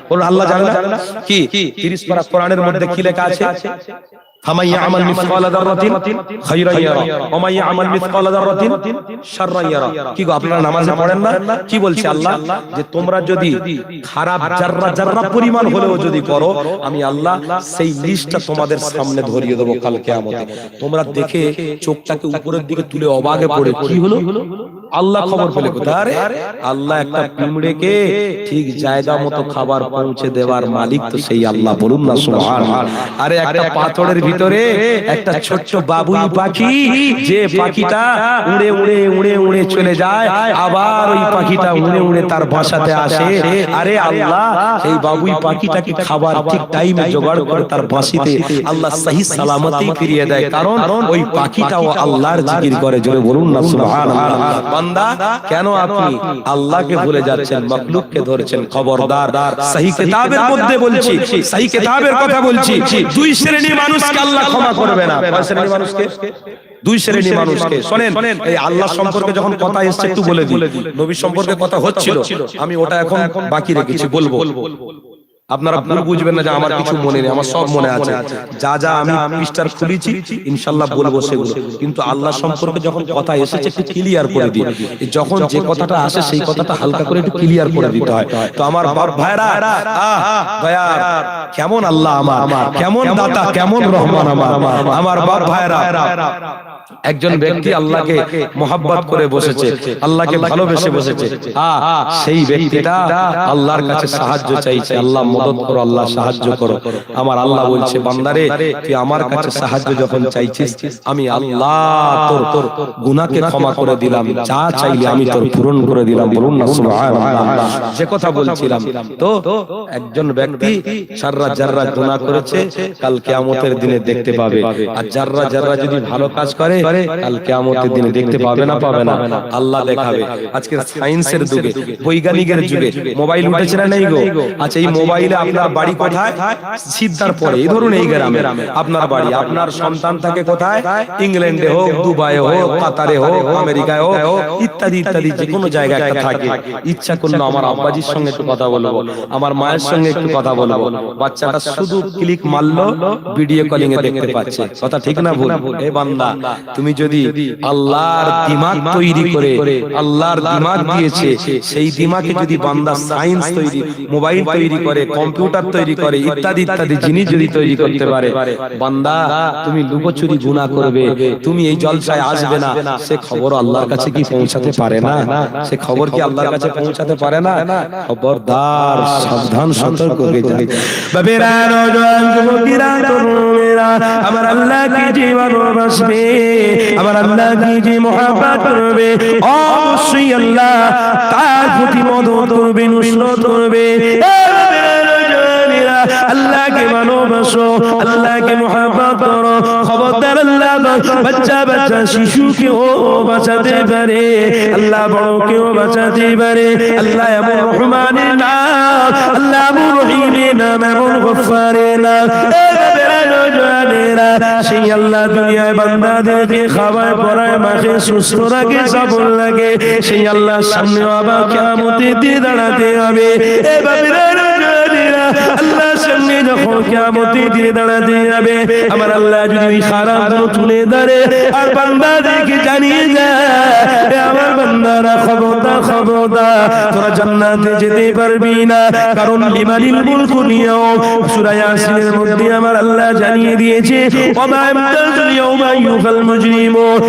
বলুন আল্লাহ জানে না? কি 30 পারা কোরআনের মধ্যে কি লেখা আছে? ফামান ইয়ামাল মিসকালা যাররাতিন খায়রান ইয়ারা ওয়া মান ইয়ামাল মিসকালা যাররাতিন শাররান ইয়ারা। কি গো আপনারা নামাজে পড়েন না? কি বলছে আল্লাহ? যে তোমরা যদি খারাপ জাররা পরিমাণ হলেও যদি করো আমি আল্লাহ সেই লিস্টটা তোমাদের সামনে ধরিয়ে দেব কাল কিয়ামতে। তোমরা দেখে চোখটাকে উপরের দিকে তুলে অবাকে পড়ে কি হলো? আল্লাহ খবর পেলে কোথায়? আল্লাহ একটা পিঁমড়েকে ঠিক জায়গা মতো খাবার পৌঁছে দেওয়ার মালিক তো সেই আল্লাহ। বলুন না সুবহানাল্লাহ। আরে একটা পাথরের ভিতরে একটা ছোট্ট বাবুই পাখি, যে পাখিটা উড়ে উড়ে উড়ে উড়ে চলে যায়, আবার ওই পাখিটা উড়ে উড়ে তার বাসাতে আসে। আরে আল্লাহ এই বাবুই পাখিটাকে খাবার ঠিক টাইমে জোগাড় করে তার বাসিতে আল্লাহ সহি সালামতি ফিরিয়ে দেয়। কারণ ওই পাখিটাও আল্লাহর জিকির করে। জোরে বলুন না সুবহানাল্লাহ। বান্দা কেন আপনি আল্লাহকে ভুলে যাচ্ছেন, মাখলুককে ধরছেন? খবরদার, সহি কিতাবের মধ্যে বলছি, সহি কিতাবের কথা বলছি, দুই শ্রেণীর মানুষকে আল্লাহ ক্ষমা করবে না। কয় শ্রেণীর মানুষকে? দুই শ্রেণীর মানুষকে। শুনেন এই আল্লাহ সম্পর্কে যখন কথা এসেছে একটু বলে দিই। নবী সম্পর্কে কথা হচ্ছিল, আমি ওটা এখন বাকি রেখেছি, বলবো। আপনারা ভুল বুঝবেন না যে আমার কিছু মনে নেই, আমার সব মনে আছে। যা যা আমি পৃষ্ঠার খুলেছি ইনশাআল্লাহ বলবো সেগুলো। কিন্তু আল্লাহ সম্পর্কে যখন কথা এসেছে একটু ক্লিয়ার করে দিই। যখন যে কথাটা আসে সেই কথাটা হালকা করে একটু ক্লিয়ার করে দিতে হয়। তো আমার বাপ ভাইরা, দয়া কেমন আল্লাহ আমার, কেমন দাতা, কেমন রহমান আমার বাপ ভাইরা। একজন ব্যক্তি আল্লাহকে মহব্বত করে বসেছে, আল্লাহকে ভালোবেসে বসেছে, সেই ব্যক্তিটা আল্লাহর কাছে সাহায্য চাইছে, আল্লাহ মদদ করো, আল্লাহ সাহায্য করো। আমার আল্লাহ বলছে বান্দারে তুই আমার কাছে সাহায্য যখন চাইছিস আমি আল্লাহ তোর গুনাহকে ক্ষমা করে দিলাম, যা চাইলে আমি তোর পূরণ করে দিলাম। বলুন না সুবহানাল্লাহ। যে কথা বলছিলাম, তো একজন ব্যক্তি সাররা জাররা গুনাহ করেছে, কাল কিয়ামতের দিনে দেখতে পাবে। আর জাররা জাররা যদি ভালো কাজ করে কাল কিয়ামতের দিনে দেখতে পাবে না, পাবে না? আল্লাহ দেখাবে। আজকে সায়েন্সের যুগে, বৈজ্ঞানিকের যুগে মোবাইল উঠেছে না নেই গো? আচ্ছা এই মোবাইলে আপনার বাড়ি কোথায়? সিদ্ধার পরে, এই ধরুন এই গ্রামে আপনার বাড়ি, আপনার সন্তান থাকে কোথায়? ইংল্যান্ডে হোক, দুবাইয়ে হোক, কাতারে হোক, আমেরিকায় হোক, ইত্যাদি ইত্যাদি যে কোনো জায়গায় একটা থাকে। ইচ্ছা করলো আমার আব্বাজির সঙ্গে একটু কথা বলবো, আমার মায়ের সঙ্গে একটু কথা বলবো। বাচ্চাটা শুধু ক্লিক মারলো, ভিডিও কলিং এ দেখতে পাচ্ছে। কথা ঠিক না ভুল? এ বান্দা তুমি যদি আল্লাহর দিমাগ তৈরি করে, আল্লাহর দিমাগ দিয়েছে, সেই দিমাগে যদি বান্দা সায়েন্স তৈরি, মোবাইল তৈরি করে, কম্পিউটার তৈরি করে, ইত্যাদি ইত্যাদি জিনিস যদি তৈরি করতে পারে, বান্দা তুমি লুকোচুরি গুনাহ করবে, তুমি এই জলসায় আসবে না, সে খবর আল্লাহর কাছে কি পৌঁছাতে পারে না? সে খবর কি আল্লাহর কাছে পৌঁছাতে পারে না? খবরদার, সাবধান, সতর্ক হয়ে যাবে। বাবেরা, নওজোয়ান, যুবকেরা, তরুণেরা, আমার আল্লাহ কি জীবন ভালোবাসবে, আমার আল্লাহ কি যে মহব্বত করবে, অবশ্যই আল্লাহ তার প্রতি মদদ করবে, নুসরত করবে। আল্লাহকে ভালোবাসো, আল্লাহকে মহব্বত করো। খবরদার আল্লাহ বাচ্চা বাচ্চা শিশুকেও বাঁচাতে পারে, আল্লাহ বড়কেও বাঁচাতে পারে। আল্লাহ এমন রহমানের নাম, আল্লাহ এমন রহিমের নাম, এমন গফফারের নাম। সেই আল্লাহ দুনিয়ায় বান্দাদেরকে খাবার পরায়, মাখে, সুস্থ রাখে, সবল রাখে। সেই আল্লাহর সামনে আবার কিয়ামতের দিন দাঁড়াতে হবে। এ বাবারা, আল্লাহর সামনে যখন কিয়ামতের দিনে দাঁড়াতে হবে, আমার আল্লাহ যদি খারাপ তুলে ধরে আর বান্দাদেরকে জানিয়ে দেয় আমার বান্দা বান্দারা খবরদার খবরদার তোরা জান্নাতে যেতে পারবি না, কারণ লিমানিল মুলকু লিয়াউম সূরা ইয়াসিনের মধ্যে আমার আল্লাহ জানিয়ে দিয়েছে ওমা ইয়ামতাজুল ইয়াউমা আইয়ুহাল মুজরিমুন।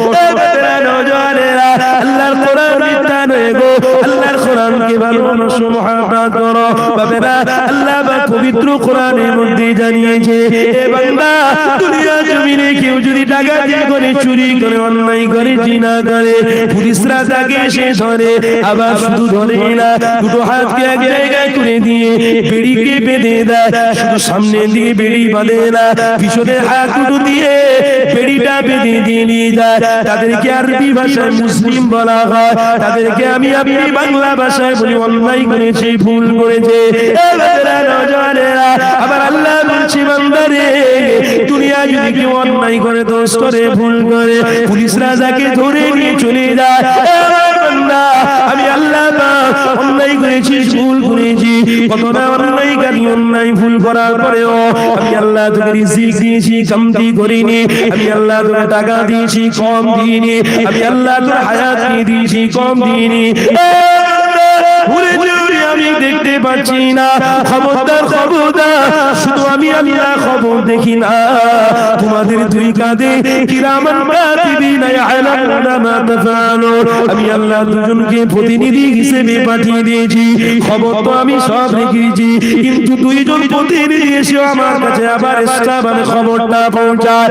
আল্লাহর কোরআন বিদ্যা নয় গো, আল্লাহর কোরআনকে ভালোবাসো, মুহাব্বত করো বাবারা। আল্লাহ পাক পবিত্র কোরআনের মধ্যে জানিয়েছে এ বান্দা দুনিয়া জমিনে কেউ যদি ডাকাতি করে, চুরি করে, অন্যায় করে, জিনা করে, পুলিশরা তাকে সে ধরে, আবার শুধু ধরে না, দুটো হাতকে এক জায়গায় করে দিয়ে বেড়িকে বেঁধে দেয়। শুধু সামনে দিয়ে বেড়ি বাঁধে না, পিছনে হাত দুটো দিয়ে বেড়িটা বেঁধে দিয়ে নিয়ে যায়। তাদেরকে আরবি ভাষায় মুসলিম বলা হয়, তাদেরকে আমি আপনি বাংলা ভাষায় বলি অন্যায় করেছে, ভুল করেছে। আবার আল্লাহ বলছে বান্দারে দুনিয়া যদি কেউ অন্যায় করে, দোষ করে, ভুল করে, পুলিশরা যাকে ধরে নিয়ে চলে যায়, আমি আল্লাহ অন্যায় করেছি, ভুল করেছি, কতটা অন্যায়কারী, অন্যায় ভুল করার পরেও আমি আল্লাহ তোকে রিজিক দিয়েছি, কমতি করিনি। আমি আল্লাহ তোকে টাকা দিয়েছি, কম দিইনি। আমি আল্লাহ তোর হায়াত দিয়ে দিয়েছি, কম দিইনি। আমি দেখতে পাচ্ছি না, খবরদার খবরদার, শুধু আমি আল্লাহ খবর দেখি না। তোমাদের দুই কাঁধে কিরামান কাতিবিন ইয়ালামুনা মা তাফআলুন, আমি আল্লাহ দুজনকে প্রতিনিধি হিসেবে পাঠিয়ে দিয়েছি। খবর তো আমি সব রেখেছি, কিন্তু দুইজন প্রতিনিধি এসে আমার কাছে আবার ইসলামের খবরটা পৌঁছায়।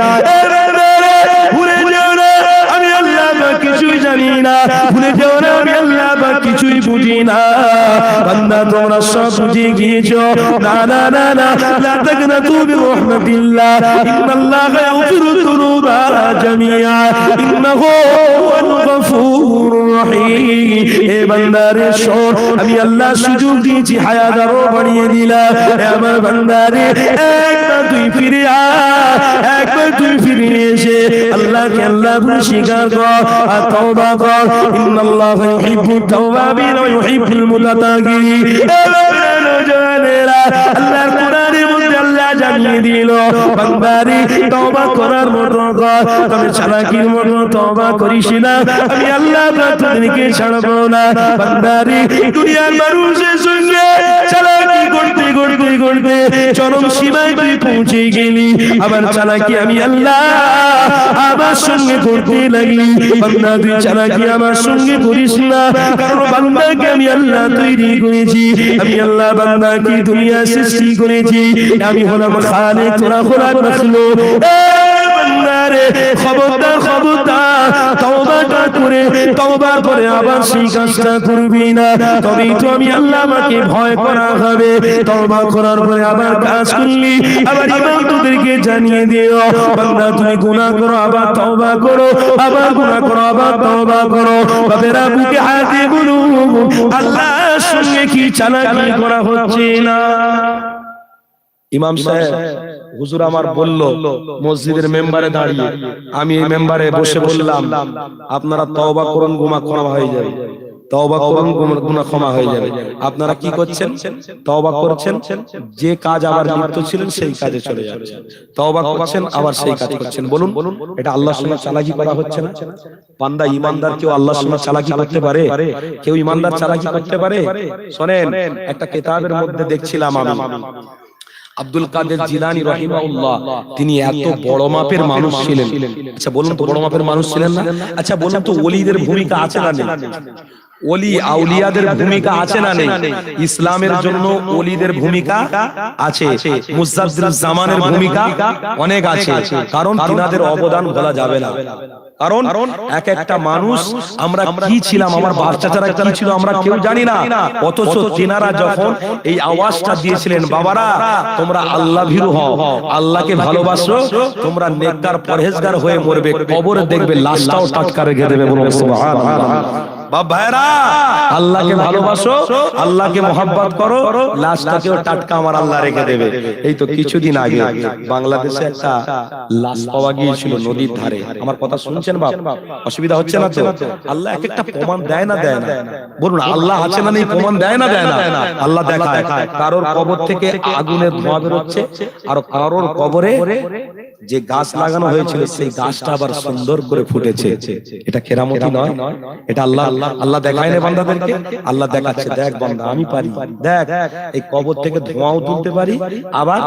ভুলে যাও না আমি আল্লাহ কিছুই জানি না, ভুলে যাও না আমি আল্লাহ কিছুই বুঝি না। বান্দা তোমরা সব বুঝে গিয়েছো, না না না না, লা তাকনাতু বিরহমাতিল্লাহ, ইন্নাল্লাহা ইয়াগফিরু যুনুবা জামিআ, ইন্নাহু হুয়াল গফুরুর রহিম। এ বান্দারে শোন, আমি আল্লাহ সুযোগ দিয়েছি, হায়াত আরো বাড়িয়ে দিলাম। আমার বান্দারে একবার তুই ফিরে আয়, একবার তুই ফিরে এসে আল্লাহকে আল্লাহ বলে স্বীকার কর আর তওবা কর। ইন্নাল্লাহা ইউহিব্বুত তাওয়াবিন ওয়া ইউহিব্বুল মুতাতাহহিরিন। আল্লাহর কোরআনের মধ্যে আল্লাহ জানিয়ে দিল বান্দারে তওবা করার মতো কর, তবে চালাকির মতো তওবা করিস না, আমি আল্লাহ তোদেরকে ছাড়বো না। বান্দারে দুনিয়ার মানুষের সঙ্গে চালাকি করতে করতে করতে চরম সীমায় তুই পৌঁছে গেলি, আবার চালাকি আমি আল্লাহ আমার সঙ্গে করতে লাগলি। বান্দা তুই চালাকি আমার সঙ্গে করিস না, কারণ বান্দাকে আমি আল্লাহ তৈরি করেছি, আমি আল্লাহ বান্দাকে দুনিয়া সৃষ্টি করেছি, আমি হলাম খালিক, তোরা হলাম মাখলুক। বান্দারে খবরদার খবরদার, তওবাটা করে তওবার পরে আবার সেই কাজটা করবি না, তবেই তো আমি আল্লাহ আমাকে ভয় করা হবে। তওবা করার পরে আবার কাজ করলি, আবার ইমাম তোদেরকে জানিয়ে দিও বান্দা তুমি গুনাহ করো, আবার তওবা করো, আবার গুনাহ করো, আবার তওবা করো। বাবেরা বুকে হাত দিয়ে বলুন আল্লাহর সঙ্গে কি চালাকি করা হচ্ছে না? ইমাম সাহেব হুজুর আমার বলল মসজিদের মেম্বারে দাঁড়িয়ে, আমি এই মেম্বারে বসে বললাম আপনারা তওবা করুন, গুনাহ ক্ষমা হয়ে যাবে, তওবা করুন, গুনাহ ক্ষমা হয়ে যাবে। আপনারা কি করছেন? তওবা করছেন, যে কাজ আবার লিপ্ত ছিলেন সেই কাজে চলে যাচ্ছেন, তওবা করছেন আবার সেই কাজ করছেন। বলুন এটা আল্লাহর সঙ্গে চালাকি করা হচ্ছে না? বান্দা ইমানদার কেউ আল্লাহর সঙ্গে চালাকি করতে পারে? কেউ ইমানদার চালাকি করতে পারে? শোনেন, একটা কিতাবের মধ্যে দেখছিলাম আমি আব্দুল কাদের জিলানী রাহিমাহুল্লাহ, তিনি এত বড় মাপের মানুষ ছিলেন। আচ্ছা বলুন তো, বড় মাপের মানুষ ছিলেন না? আচ্ছা বলুন তো, ওলিদের ভূমিকা আছে না নেই? ওলি আউলিয়াদের ভূমিকা আছে না নেই? ইসলামের জন্য ওলিদের ভূমিকা আছে, মুজাদ্দিদুজ জামানের ভূমিকা অনেক আছে, কারণ তিনাদের অবদান বলা যাবে না। কারণ এক একটা মানুষ, আমরা কি ছিলাম, আমার বাচ্চারা কি ছিল আমরা কেউ জানি না, অথচ তিনারা যখন এই আওয়াজটা দিয়েছিলেন বাবারা তোমরা আল্লাহ ভীরু হও, আল্লাহকে ভালোবাসো, তোমরা নেককার পরহেজগার হয়ে মরবে, কবরে দেখবে লাশটাও টাটকা রেখে দেবে। বলুন সুবহানাল্লাহ। বাপ ভাইরা আল্লাহকে ভালোবাসো, আল্লাহকে মহব্বত করো, লাশটাকেও টাটকা আমার আল্লাহ রেখে দেবে। এই তো কিছুদিন আগে বাংলাদেশে একটা লাশ পাওয়া গিয়েছিল নদীর ধারে। আমার কথা শুনছেন বাপ? অসুবিধা হচ্ছে না তো? আল্লাহ এক একটা প্রমাণ দেয় না দেয় না? বলুন আল্লাহ আছে না নেই? প্রমাণ দেয় না দেয় না? আল্লাহ দেখায়। কারোর কবর থেকে আগুনের ধোঁয়া বেরোচ্ছে, আর কারোর কবরে যে গাছ লাগানো হয়েছিল সেই গাছটা আবার সুন্দর করে ফুটেছে। এটা কেরামতি নয়? এটা আল্লাহর আল্লাহ দেখায় না বান্দাদেরকে, আল্লাহ দেখাচ্ছে, দেখ বান্দা আমি পারি, দেখ এই কবর থেকে ধোঁয়াও তুলতে পারি, আবার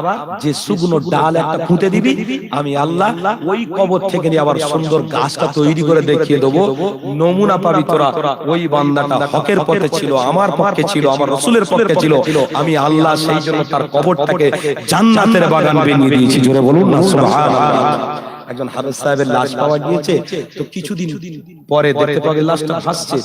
যে শুকনো ডাল একটা পুঁতে দিবি, আমি আল্লাহ ওই কবর থেকে নিয়ে আবার সুন্দর গাছটা তৈরি করে দেখিয়ে দেবো, নমুনা পাবি তোরা। ওই বান্দাটা হকের পথে ছিল, আমার পক্ষে ছিল, আমার রাসূলের পক্ষে ছিল, আমি আল্লাহ সেই জন্য তার কবরটাকে জান্নাতের বাগান বানিয়ে দিয়েছি। জোরে বলুন না সুবহানাল্লাহ। একজন হাফেজ সাহেবের লাশ পাওয়া গিয়েছে, তো কিছুদিন পরে দেখতে পাওয়া গেল লাশটা ভাসছে।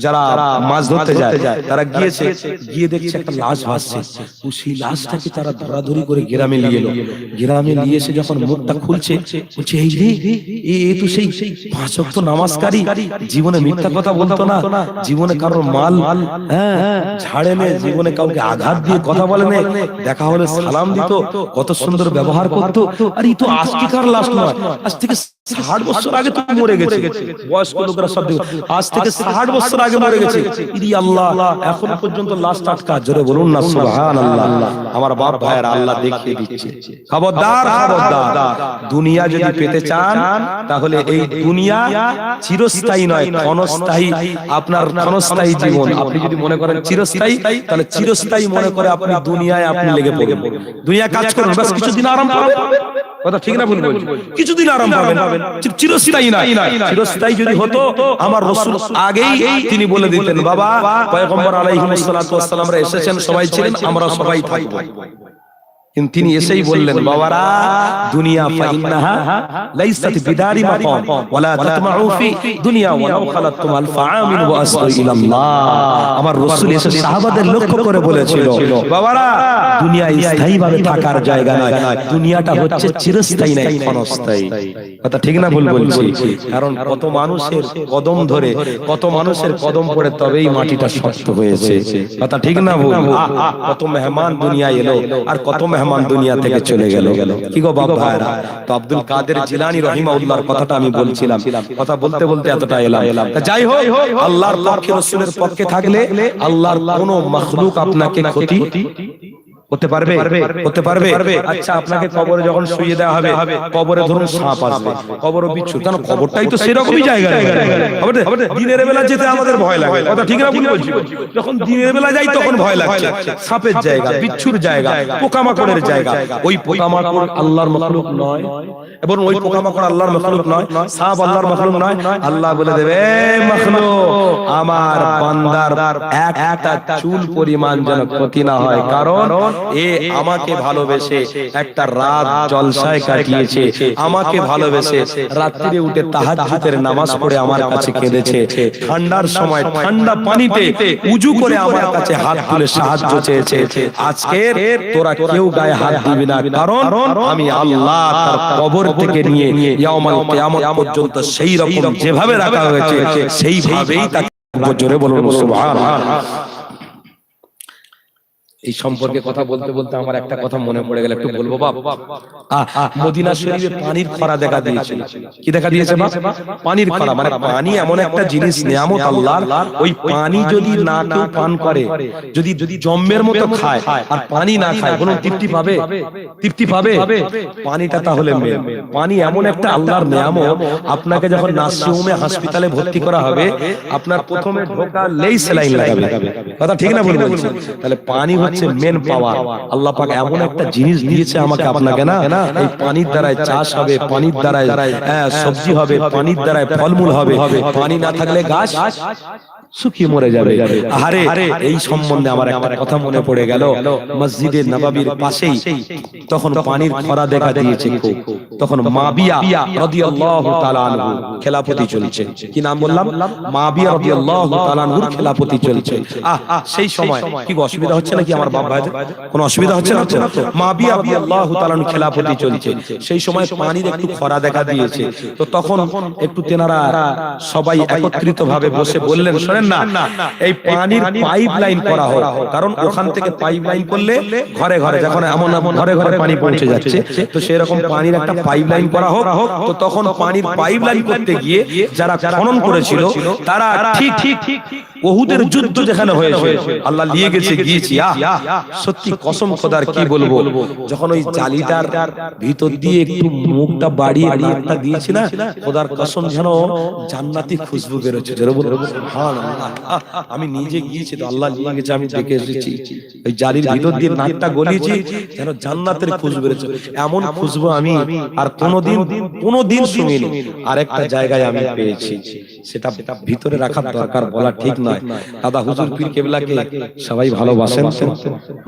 যারা মাছ ধরতে যায় তারা গিয়েছে, গিয়ে দেখছে একটা লাশ ভাসছে। তো সেই লাশটাকে তারা ধরাধরি করে গ্রামে নিয়ে এলো। গ্রামে নিয়ে এসে যখন মুখটা খুলছে, বলছে এই রে, এ তো সেই 5 ওয়াক্ত নামাজকারী, জীবনে মিথ্যা কথা বলতো না, জীবনে কারোর মাল ঝাড়ে নে, জীবনে কাউকে আঘাত দিয়ে কথা বলে নে, দেখা হলে সালাম দিত, কত সুন্দর ব্যবহার করতো। আর এই তো আজকেকার লাশ নয়, আজ থেকে 60 বছর আগে তো মরে গেছে। বয়স্ক লোকেরা সব আজ থেকে 60 বছর আগে মরে গেছে। ইদি আল্লাহ, এখন পর্যন্ত লাশ টাটকা। জোরে বলুন না সুবহানাল্লাহ। আমার বাপ ভাইয়েরা, আল্লাহ দেখিয়ে দিচ্ছে, খবরদার খবরদার, দুনিয়া যদি পেতে চান তাহলে এই দুনিয়া চিরস্থায়ী নয়, ক্ষণস্থায়ী। আপনার ক্ষণস্থায়ী জীবন আপনি যদি মনে করেন চিরস্থায়ী, তাহলে চিরস্থায়ী মনে করে আপনি দুনিয়ায় আপনি লেগে পড়বেন। দুনিয়া কাজ করুন, বাস কিছুদিন আরাম পাবেন, কথা ঠিক না ভুল বলছি, কিছুদিন আরাম পাবেন, চিরস্থায়ী না। চিরস্থায়ী যদি হতো আমার রাসূল আগেই তিনি বলে দিতেন, বাবা পয়গম্বর আলাইহিস সালাতু ওয়াস সালামরা এসেছেন, সবাই ছিলেন, আমরা সবাই থাকবো। কিন্তু তিনি এসেই বললেন, বাবারা দুনিয়া ফাইন্নাহা লাইসাত বিদারি মাকাম ওয়ালা তাতমাউ ফি দুনিয়া ওয়ালাউ খালাতুম আলফা আমিন ওয়া আসরু ইলাল্লাহ। আমার রাসূল এসে সাহাবাদের লক্ষ্য করে বলেছিল, বাবারা দুনিয়া স্থায়ীভাবে থাকার জায়গা নয়, দুনিয়াটা হচ্ছে চিরস্থায়ী নয়, ক্ষণস্থায়ী। কথা ঠিক না ভুল বলছি? কারণ কত মানুষের কদম ধরে, কত মানুষের কদম পড়ে তবেই মাটিটা শক্ত হয়েছে। কথা ঠিক না ভুল? কত মেহমান দুনিয়া এলো, আর কত মেহমান দুনিয়া থেকে চলে গেল। কি গো বাপ ভাইরা, তো আব্দুল কাদের জিলানী রাহিমাহুল্লাহর কথাটা আমি বলছিলাম, কথা বলতে বলতে এতটা এলাম। যাই হোক, আল্লাহর পক্ষে রাসূলের পক্ষে থাকলে আল্লাহর কোনো মাখলুক আপনাকে ক্ষতি হতে পারবে? হতে পারবে? আচ্ছা, আপনাকে কবরে যখন শুইয়ে দেওয়া হবে, কবরে ধরুন সাপ আসবে, কবরে বিচ্ছু, কারণ কবরটাই তো সেরকমই জায়গা। দিনের বেলা যেতে আমাদের ভয় লাগে, কথা ঠিক না ভুল বলছি? যখন দিনের বেলা যাই তখন ভয় লাগছে, সাপের জায়গা, বিচ্ছুর জায়গা, পোকামাকড়ের জায়গা। ওই পোকামাকড় আল্লাহর মাখলুক নয়, এবং ওই পোকামাকড় আল্লাহর মাখলুক নয়, সাপ আল্লাহর মাখলুক নয়। আল্লাহ বলে দেবে, মাখলুক আমার বান্দার একটা চুল পরিমাণ যেন ক্ষতি না হয়, কারণ এ আমাকে ভালোবেসে একটা রাত জলসায় কাটিয়েছে, আমাকে ভালোবেসে রাত্রিরে উঠে তাহাজ্জুদের নামাজ পড়ে আমার কাছে কেঁদেছে, ঠান্ডার সময় ঠান্ডা পানিতে উজু করে আমার কাছে হাত তুলে সাহায্য চেয়েছে। আজকে তোরা কেউ গায়ে হাত দিবি না, কারণ আমি আল্লাহ তার কবর থেকে নিয়ে ইয়াউমুল কিয়ামত পর্যন্ত সেই রকম যেভাবে রাখা হয়েছে সেইভাবেই তাকে। জোরে বলুন সুবহানাল্লাহ। এই সম্পর্কে কথা বলতে বলতে আমার একটা কথা মনে পড়ে গেল, একটু বলবো বাপ। মদিনা শরীফে পানির খরা দেখা দিয়েছে। কি দেখা দিয়েছে বাপ? পানির খরা। মানে পানি এমন একটা জিনিস, নিয়ামত আল্লাহর, ওই পানি যদি না কেউ পান করে, যদি জম্মের মতো খায় আর পানি না খায়, বলুন তৃপ্তি পাবে? তৃপ্তি পাবে? পানিটা তাহলে মেন। পানি এমন একটা আল্লাহর নিয়ামত, আপনাকে যখন নার্সিংহোমে হাসপাতালে ভর্তি করা হবে, আপনার প্রথমে ঢোকালেই সেলাইন লাগাবে, কথা ঠিক না ভুল বলছি? তাহলে পানি হচ্ছে মেন পাওয়ার। আল্লাহ পাক এমন একটা জিনিস দিয়েছে আমাকে আপনাকে, না এই পানির দ্বারায় চাষ হবে, পানির দ্বারায় সবজি হবে, পানির দ্বারায় ফলমূল হবে। পানি না থাকলে গাছ শুকিয়ে মরে যাবে। আরে এই সম্বন্ধে আমার একটা কথা মনে পড়ে গেল। মসজিদে নববীর পাশেই তখন পানির খরা দেখা দিয়েছে, তখন মাবিয়া রাদিয়াল্লাহু তাআলা আনহু খেলাফতি চলছে। কি নাম বললাম? মাবিয়া রাদিয়াল্লাহু তাআলা আনহুর খেলাফতি চলছে। সেই সময় কি অসুবিধা হচ্ছে নাকি আমার বাপ ভাইদের? কোনো অসুবিধা হচ্ছে না তো? মাবিয়া রাদিয়াল্লাহু তাআলা আনহু খেলাফতি চলছে, সেই সময় পানির একটু খরা দেখা দিয়েছে। তো তখন একটু তেনারা সবাই একত্রিত ভাবে বসে বললেন, শোনেন না, এই পানির পাইপ লাইন করা হোক, কারণ ওখান থেকে পাইপ লাইন করলে ঘরে ঘরে, যখন এমন ঘরে ঘরে পানি পৌঁছে যাচ্ছে, তো সেরকম পানির একটা পাইপ লাইন করা হোক। তো তখন পানির পাইপ লাইন করতে গিয়ে যারা খনন করেছিল তারা ঠিক উহুদের যুদ্ধ যেখানে হয়েছে, আল্লাহ নিয়ে গিয়েছি, সত্যি কসম খোদার কি বলবো, যখন ওই জালিটার ভিতর দিয়ে একটু মুখটা বাড়িয়ে একটা দিয়েছি না, খোদার কসম যেন জান্নাতি খুশবু বেরোচ্ছে। আমি নিজে গিয়েছি তো, আল্লাহ নিয়ে গেছে, আমি দেখে এসেছি। ওই জালির ভিতর দিয়ে নাকটা গলিয়েছি, যেন জান্নাতের খুশবু বেরোচ্ছে। এমন খুশবু আমি আর কোনোদিন শুনিনি। আরেকটা জায়গায় আমি পেয়েছি, সেটা ভিতরে রাখার দরকার বলা ঠিক নয়। দাদা হুজুর পীর কেবলাকে সবাই ভালোবাসেন তো,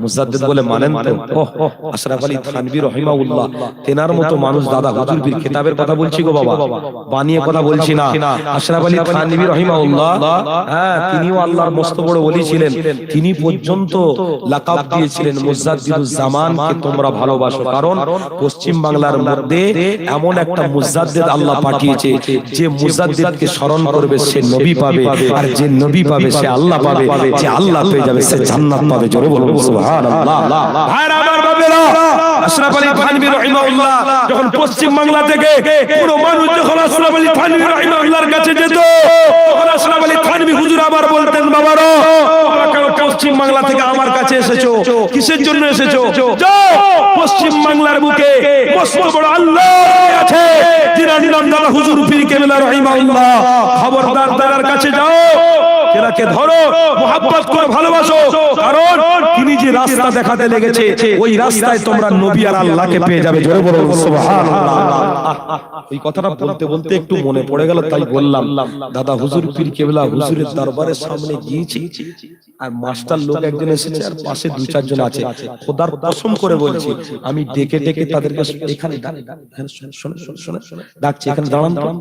মুজাদ্দিদ বলে মানেন তো। আশরাফ আলী থানভী রহিমাহুল্লাহ, তেনার মতো মানুষ, দাদা হুজুর পীর খেতাবের কথা বলছি গো বাবা, বানিয়ে কথা বলছি না। আশরাফ আলী থানভী রহিমাহুল্লাহ, হ্যাঁ, তিনিও আল্লাহর মস্ত বড় ওলি ছিলেন। তিনি পর্যন্ত লাকাব দিয়েছিলেন মুজাদ্দিদুজ জামানকে তোমরা ভালোবাসো, কারণ পশ্চিম বাংলার মধ্যে এমন একটা মুজাদ্দিদ আল্লাহ পাঠিয়েছে, যে মুজাদ্দিদকে স্মরণ করবে সে নবী পাবে, আর যে নবী পাবে সে আল্লাহ পাবে, যে আল্লাহ পেয়ে যাবে সে জান্নাত পাবে। জোরে বলুন সুবহানাল্লাহ। ভাইরা আমার বাবেরা, আশরাফ আলী থানভী রহিমাহুল্লাহ যখন পশ্চিম বাংলা থেকে পুরো মানুষ যখন আশরাফ আলী থানভী রহিমাহুল্লাহর কাছে যেত, তখন আশরাফ আলী থানভী হুজুর আবার বলতেন, বাবারা তোমরা কেন পশ্চিম বাংলা থেকে আমার কাছে এসেছো, কিসের জন্য এসেছো? যাও, পশ্চিম বাংলার বুকে মস্ত বড় আল্লাহ আছে, যিনার নাম দাদা হুজুর পীর কেবলা রহিমাহুল্লাহ। খবরদার তার কাছে যাও, তেনাকে ধরো, মুহাব্বত করে ভালোবাসো, কারণ তিনি যে রাস্তা দেখাতে লেগেছে, ওই রাস্তায় তোমরা নবী আর আল্লাহকে পেয়ে যাবে। জোরে বলুন সুবহানাল্লাহ। এই কথাটা বলতে বলতে একটু মনে পড়ে গেল, তাই বললাম। দাদা হুজুর পীর কেবলা হুজুরের দরবারের সামনে গিয়েছি, আর মাস্টার লোক একজন এসেছে, আর পাশে দুই চারজন আছে। খোদার কসম করে বলছি, আমি ডেকে ডেকে তাদেরকে এখানে ডাকছি, এখানে দাঁড়ান দাঁড়ান।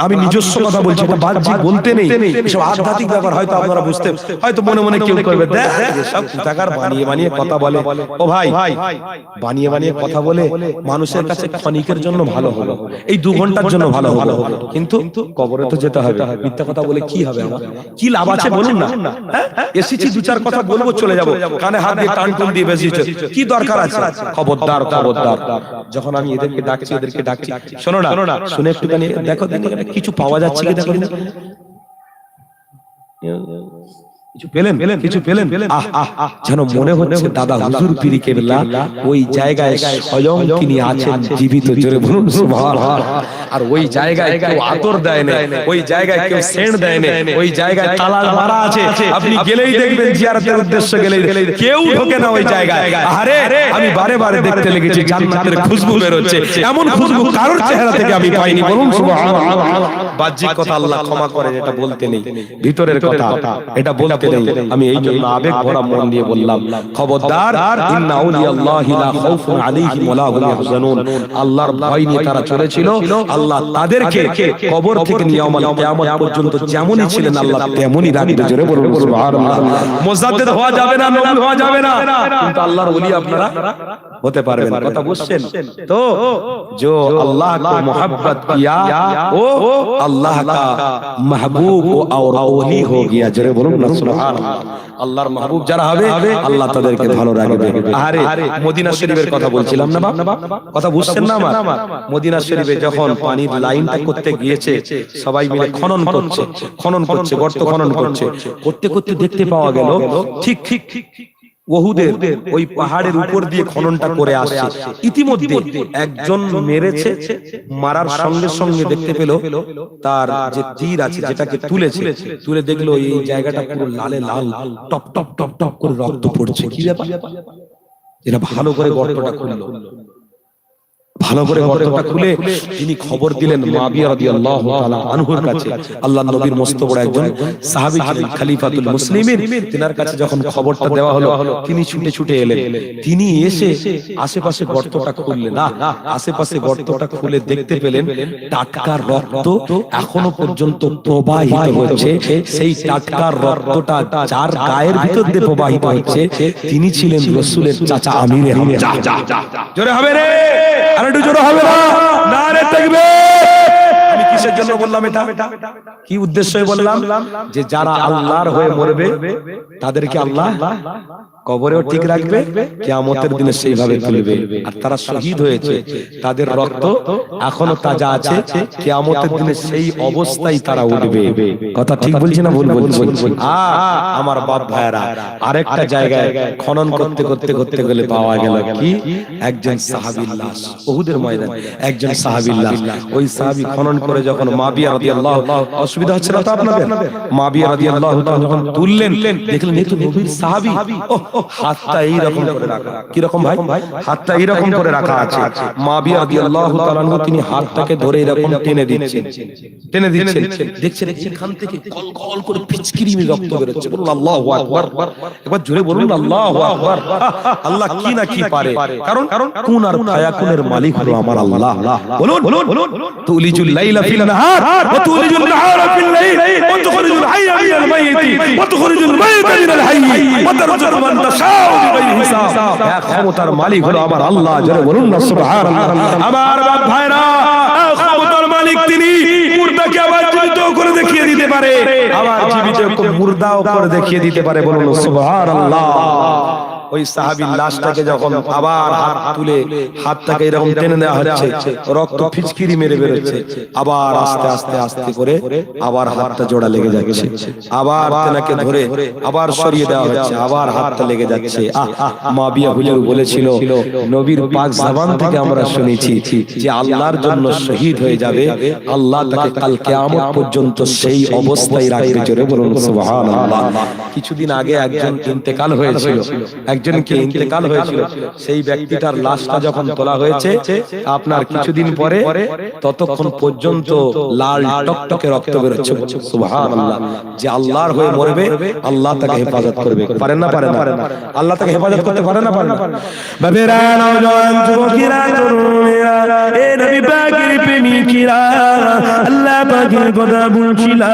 আমি নিজস্ব কথা বলছি, এটা বাহ্যিক বলতে নেই, এসব আধ্যাত্মিক ব্যাপার হয়তো আপনারা বুঝতে, হয়তো মনে মনে কেউ করবে সব টাকার বানিয়ে বানিয়ে কথা বলে। ও ভাই, বানিয়ে বানিয়ে কথা বলে মানুষের কাছে ক্ষণিকের জন্য ভালো হলো, এই 2 ঘন্টার জন্য ভালো হলো, কিন্তু কবরে তো যেতে হবে। মিথ্যা কথা বলে কি হবে, আমার কি লাভ আছে বলুন না? এসেছি 2-4 কথা বলবো, চলে যাবো, কানে হাত দিয়ে টান টুন দিয়ে বেজিয়েছে, কি দরকার আছে? খবরদার খবরদার। যখন আমি এদেরকে ডাকছি, শোনো না, শুনে একটুখানি দেখো কিছু পাওয়া যাচ্ছে কি, দেখো কিছু পেলেন? যেন মনে হচ্ছে দাদা হুজুর পীর কেবলা ওই জায়গায় স্বয়ং তিনি আছেন জীবিত। জোরে বলুন সুবহানাল্লাহ। আর ওই জায়গায় কেউ আতর দেয় না, ওই জায়গায় কেউ সেন্ট দেয় না, ওই জায়গায় তালা মারা আছে। আপনি গেলেই দেখবেন, জিয়ারতের উদ্দেশ্যে গেলেই কেউ ঢোকে না ওই জায়গায়। আরে আমি বারে বারে দেখতে লেগেছি, জান্নাতের খুশবু বের হচ্ছে, এমন খুশবু কারোর চেহারা থেকে আমি পাইনি। বলুন সুবহানাল্লাহ। বাহ্যিক কথা আল্লাহ ক্ষমা করেন, এটা বলতে নেই, ভিতরের কথা এটা বলতে নেই। আমি এই জন্য আবেগ ভরা মন দিয়ে বললাম, খবরদার, ইন্না আউলিয়াল্লাহি লা খাউফুন আলাইহিম ওয়া লা হুম ইয়াহজানুন। আল্লাহর ভয় নিয়ে তারা চলেছিল, আল্লাহ তাদেরকে কবর থেকে ইয়াউমুল কিয়ামত পর্যন্ত যেমনই ছিলেন আল্লাহ তেমনই রাখবে। জোরে বলুন সুবহানাল্লাহ। মুজাদ্দিদ হওয়া যাবে না, নবী হওয়া যাবে না, কিন্তু আল্লাহর ওলি আপনারা হতে পারবেন। কথা বুঝছেন তো? जो अल्लाह को मोहब्बत किया वो अल्लाह का महबूब और ओली हो गया। जरे बोलুন না সুবহানাল্লাহ। আল্লাহর মাহবুব যারা হবে, আল্লাহ তাদেরকে ভালো রাখবে। আরে মদিনা শরীফের কথা বলছিলাম না বাপ, কথা বুঝছেন না আমার? মদিনা শরীফে যখন পানির লাইনটা করতে গিয়েছে, সবাই মিলে খনন করছে, গর্ত খনন করতে করতে দেখতে পাওয়া গেল ঠিক ওহুদের ওই পাহাড়ের উপর দিয়ে খননটা করে আসছে। ইতিমধ্যে একজন মেরেছে, মারার সঙ্গে সঙ্গে দেখতে পেল তার যে তীর আছে, যেটাকে তুলে দেখলো এই জায়গাটা পুরো লালে লাল, টপ টপ টপ টপ করে রক্ত পড়ছে। কি ব্যাপার? এরা ভালো করে গর্তটা খুললো, ভালো করে গর্তটা খুলে তিনি খবর দিলেন মুআবিয়া রাদিয়াল্লাহু তাআলা আনহুর কাছে। আল্লাহর নবীর মস্ত বড় একজন সাহাবী ছিলেন, খলিফাতুল মুসলিমিন। তিনার কাছে যখন খবরটা দেওয়া হলো, তিনি ছুটে ছুটে এলেন। তিনি এসে আশেপাশে গর্তটা খুললেন, আশেপাশে গর্তটা খুলে দেখতে পেলেন টাটকা রক্ত এখনো পর্যন্ত প্রবাহিত হচ্ছে। সেই টাটকা রক্তটা যার গায়ের ভিতর দিয়ে প্রবাহিত হচ্ছে, তিনি ছিলেন রাসূলের চাচা আমিরে হামজা। জোরে হবে রে, আরে একটু জোরে হবে না, নারে তাকবীর। আমি কিসের জন্য বললাম এটা? কি উদ্দেশ্যে বললাম? যে যারা আল্লাহর হয়ে মরবে তাদেরকে আল্লাহ কবরেও ঠিক রাখবে, কিয়ামতের দিনে সেইভাবে তুলবে। আর তারা শহীদ হয়েছে, তাদের রক্ত এখনো তাজা আছে, কিয়ামতের দিনে সেই অবস্থায় তারা উঠবে। কথা ঠিক বলছি না ভুল বলছি? আমার বাপ ভাইরা, আরেকটা জায়গায় খনন করতে করতে করতে গেলে পাওয়া গেল কি একজন সাহাবীর লাশ, উহুদের ময়দানে একজন সাহাবীর লাশ। ওই সাহাবী খনন করে যখন মাবিয়া রাদিয়াল্লাহু, অসুবিধা হচ্ছে না তো আপনাদের? মাবিয়া রাদিয়াল্লাহু তাআলা যখন তুললেন, দেখলেন এই তো নবীর সাহাবী। হাতটা এইরকম করে রাখা। কি রকম ভাই? হাতটা এইরকম করে রাখা আছে। মাবিয়া রাদিয়াল্লাহু তাআলা তিনি হাতটাকে ধরে এরকম টেনে দিচ্ছেন, টেনে দিচ্ছেন। দেখছেন এখান থেকে কলকল করে পিচকিরিমি রক্ত বের হচ্ছে। বলুন আল্লাহু আকবার। একবার জোরে বলুন আল্লাহু আকবার। আল্লাহ কি না কি পারে, কারণ কুন আর ফায়াকুনের মালিক হলো আমার আল্লাহ। বলুন তুলিজুল লাইলা ফিল নাহার ওয়া তুলিজুল নাহারা ফিল লাইল ওয়া তুখরিজুল হাইয়া মিনাল মাইয়িতি ওয়া তুখরিজুল মাইয়িতা মিনাল হাইয়্যি ওয়া তারযুকু মান তাশাউ বিগাইরি হিসাব। এক ক্ষমতার মালিক হলো আমার আল্লাহ। জোরে বলুন না সুবহানাল্লাহ। আমার বাপ ভাইরা, ক্ষমতার মালিক তিনি। মুর্দাকে আবার জীবিত করে দেখিয়ে দিতে পারে, আবার জীবিত মুর্দাও করে দেখিয়ে দিতে পারে। বলুন সুবহানাল্লাহ। ওই সাহাবীর লাশটাকে যখন আবার হাত তুলে হাতটাকে এরকম টেনে দেওয়া হচ্ছে, রক্ত ফিচকিরি মেরে বেরোচ্ছে, আবার আস্তে আস্তে আস্তে করে আবার হাতটা জোড়া লেগে যাচ্ছে, আবার তেনাকে ধরে আবার সরিয়ে দেওয়া হচ্ছে, আবার হাতটা লেগে যাচ্ছে। মাবিয়া হুজুর বলেছিল, নবীর পাক জবান থেকে আমরা শুনেছি যে আল্লাহর জন্য শহীদ হয়ে যাবে, আল্লাহ তাকে কাল কিয়ামত পর্যন্ত সেই অবস্থায় রাখবে। জোরে বলুন সুবহানাল্লাহ। কিছুদিন আগে একজন ইন্তেকাল হয়েছিল, একজনকে ইন্তেকাল হয়েছিল। সেই ব্যক্তিটার লাশটা যখন তোলা হয়েছে, আপনার কিছুদিন পরে ততক্ষণ পর্যন্ত লাল টকটকে রক্ত বের হচ্ছে। সুবহানাল্লাহ। যে আল্লাহর হয়ে মরবে, আল্লাহ তাকে হেফাজত করবে। পারেন না? পারেন না? আল্লাহ তাকে হেফাজত করতে পারে না? পারে না? বাবেরা, নওজওয়ান, যুবকেরা, তরুণেরা, এ নবী পাকের প্রেমিকেরা, আল্লাহ পাকের কথা বলছিলা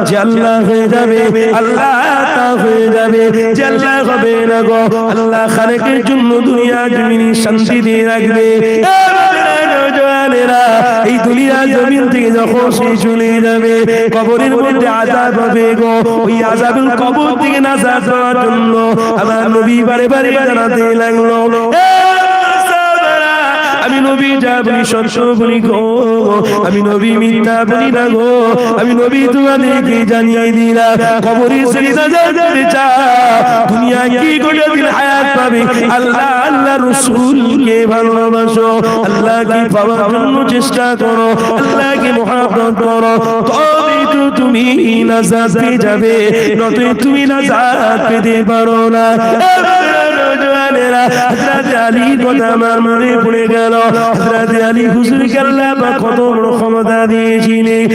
যে আল্লাহ হয়ে যাবে, আল্লাহ তা হয়ে যাবে, যে আল্লাহ হবে না গো, আল্লাহ খালেকের জন্য দুনিয়া জমিনে শান্তি দিয়ে রাখবে। এই দুনিয়া জমিন থেকে যখন সে চলে যাবে, কবরের মধ্যে আযাব হবে গো। ওই আযাবের কবর থেকে নাজাত পাওয়ার জন্য আমার নবী বারে বারে জানাতে লাগলো, আমি নবী যা বলি সত্য বলি গো, আমি নবী মিথ্যা বলি না গো, আমি নবী তোমাদেরকে জানিয়ে দিলাম, কবরে ছেড়ে যাবে চা দুনিয়া কি গোটা দিন হায়াত পাবে, আল্লাহ আল্লাহ রাসূলকে ভালোবাসো, আল্লাহকে পাওয়ার জন্য চেষ্টা করো, আল্লাহকে মুহাব্বত করো, তবে তো তুমি নাজাত পেয়ে যাবে, নয়তো তুমি নাজাত পেতে পারো না। হযরত আলীর কথা আমার মনে পড়ে গেল। হযরত আলী হুজুরকে আল্লাহ পাক কত বড় ক্ষমতা দিয়েছিলেন।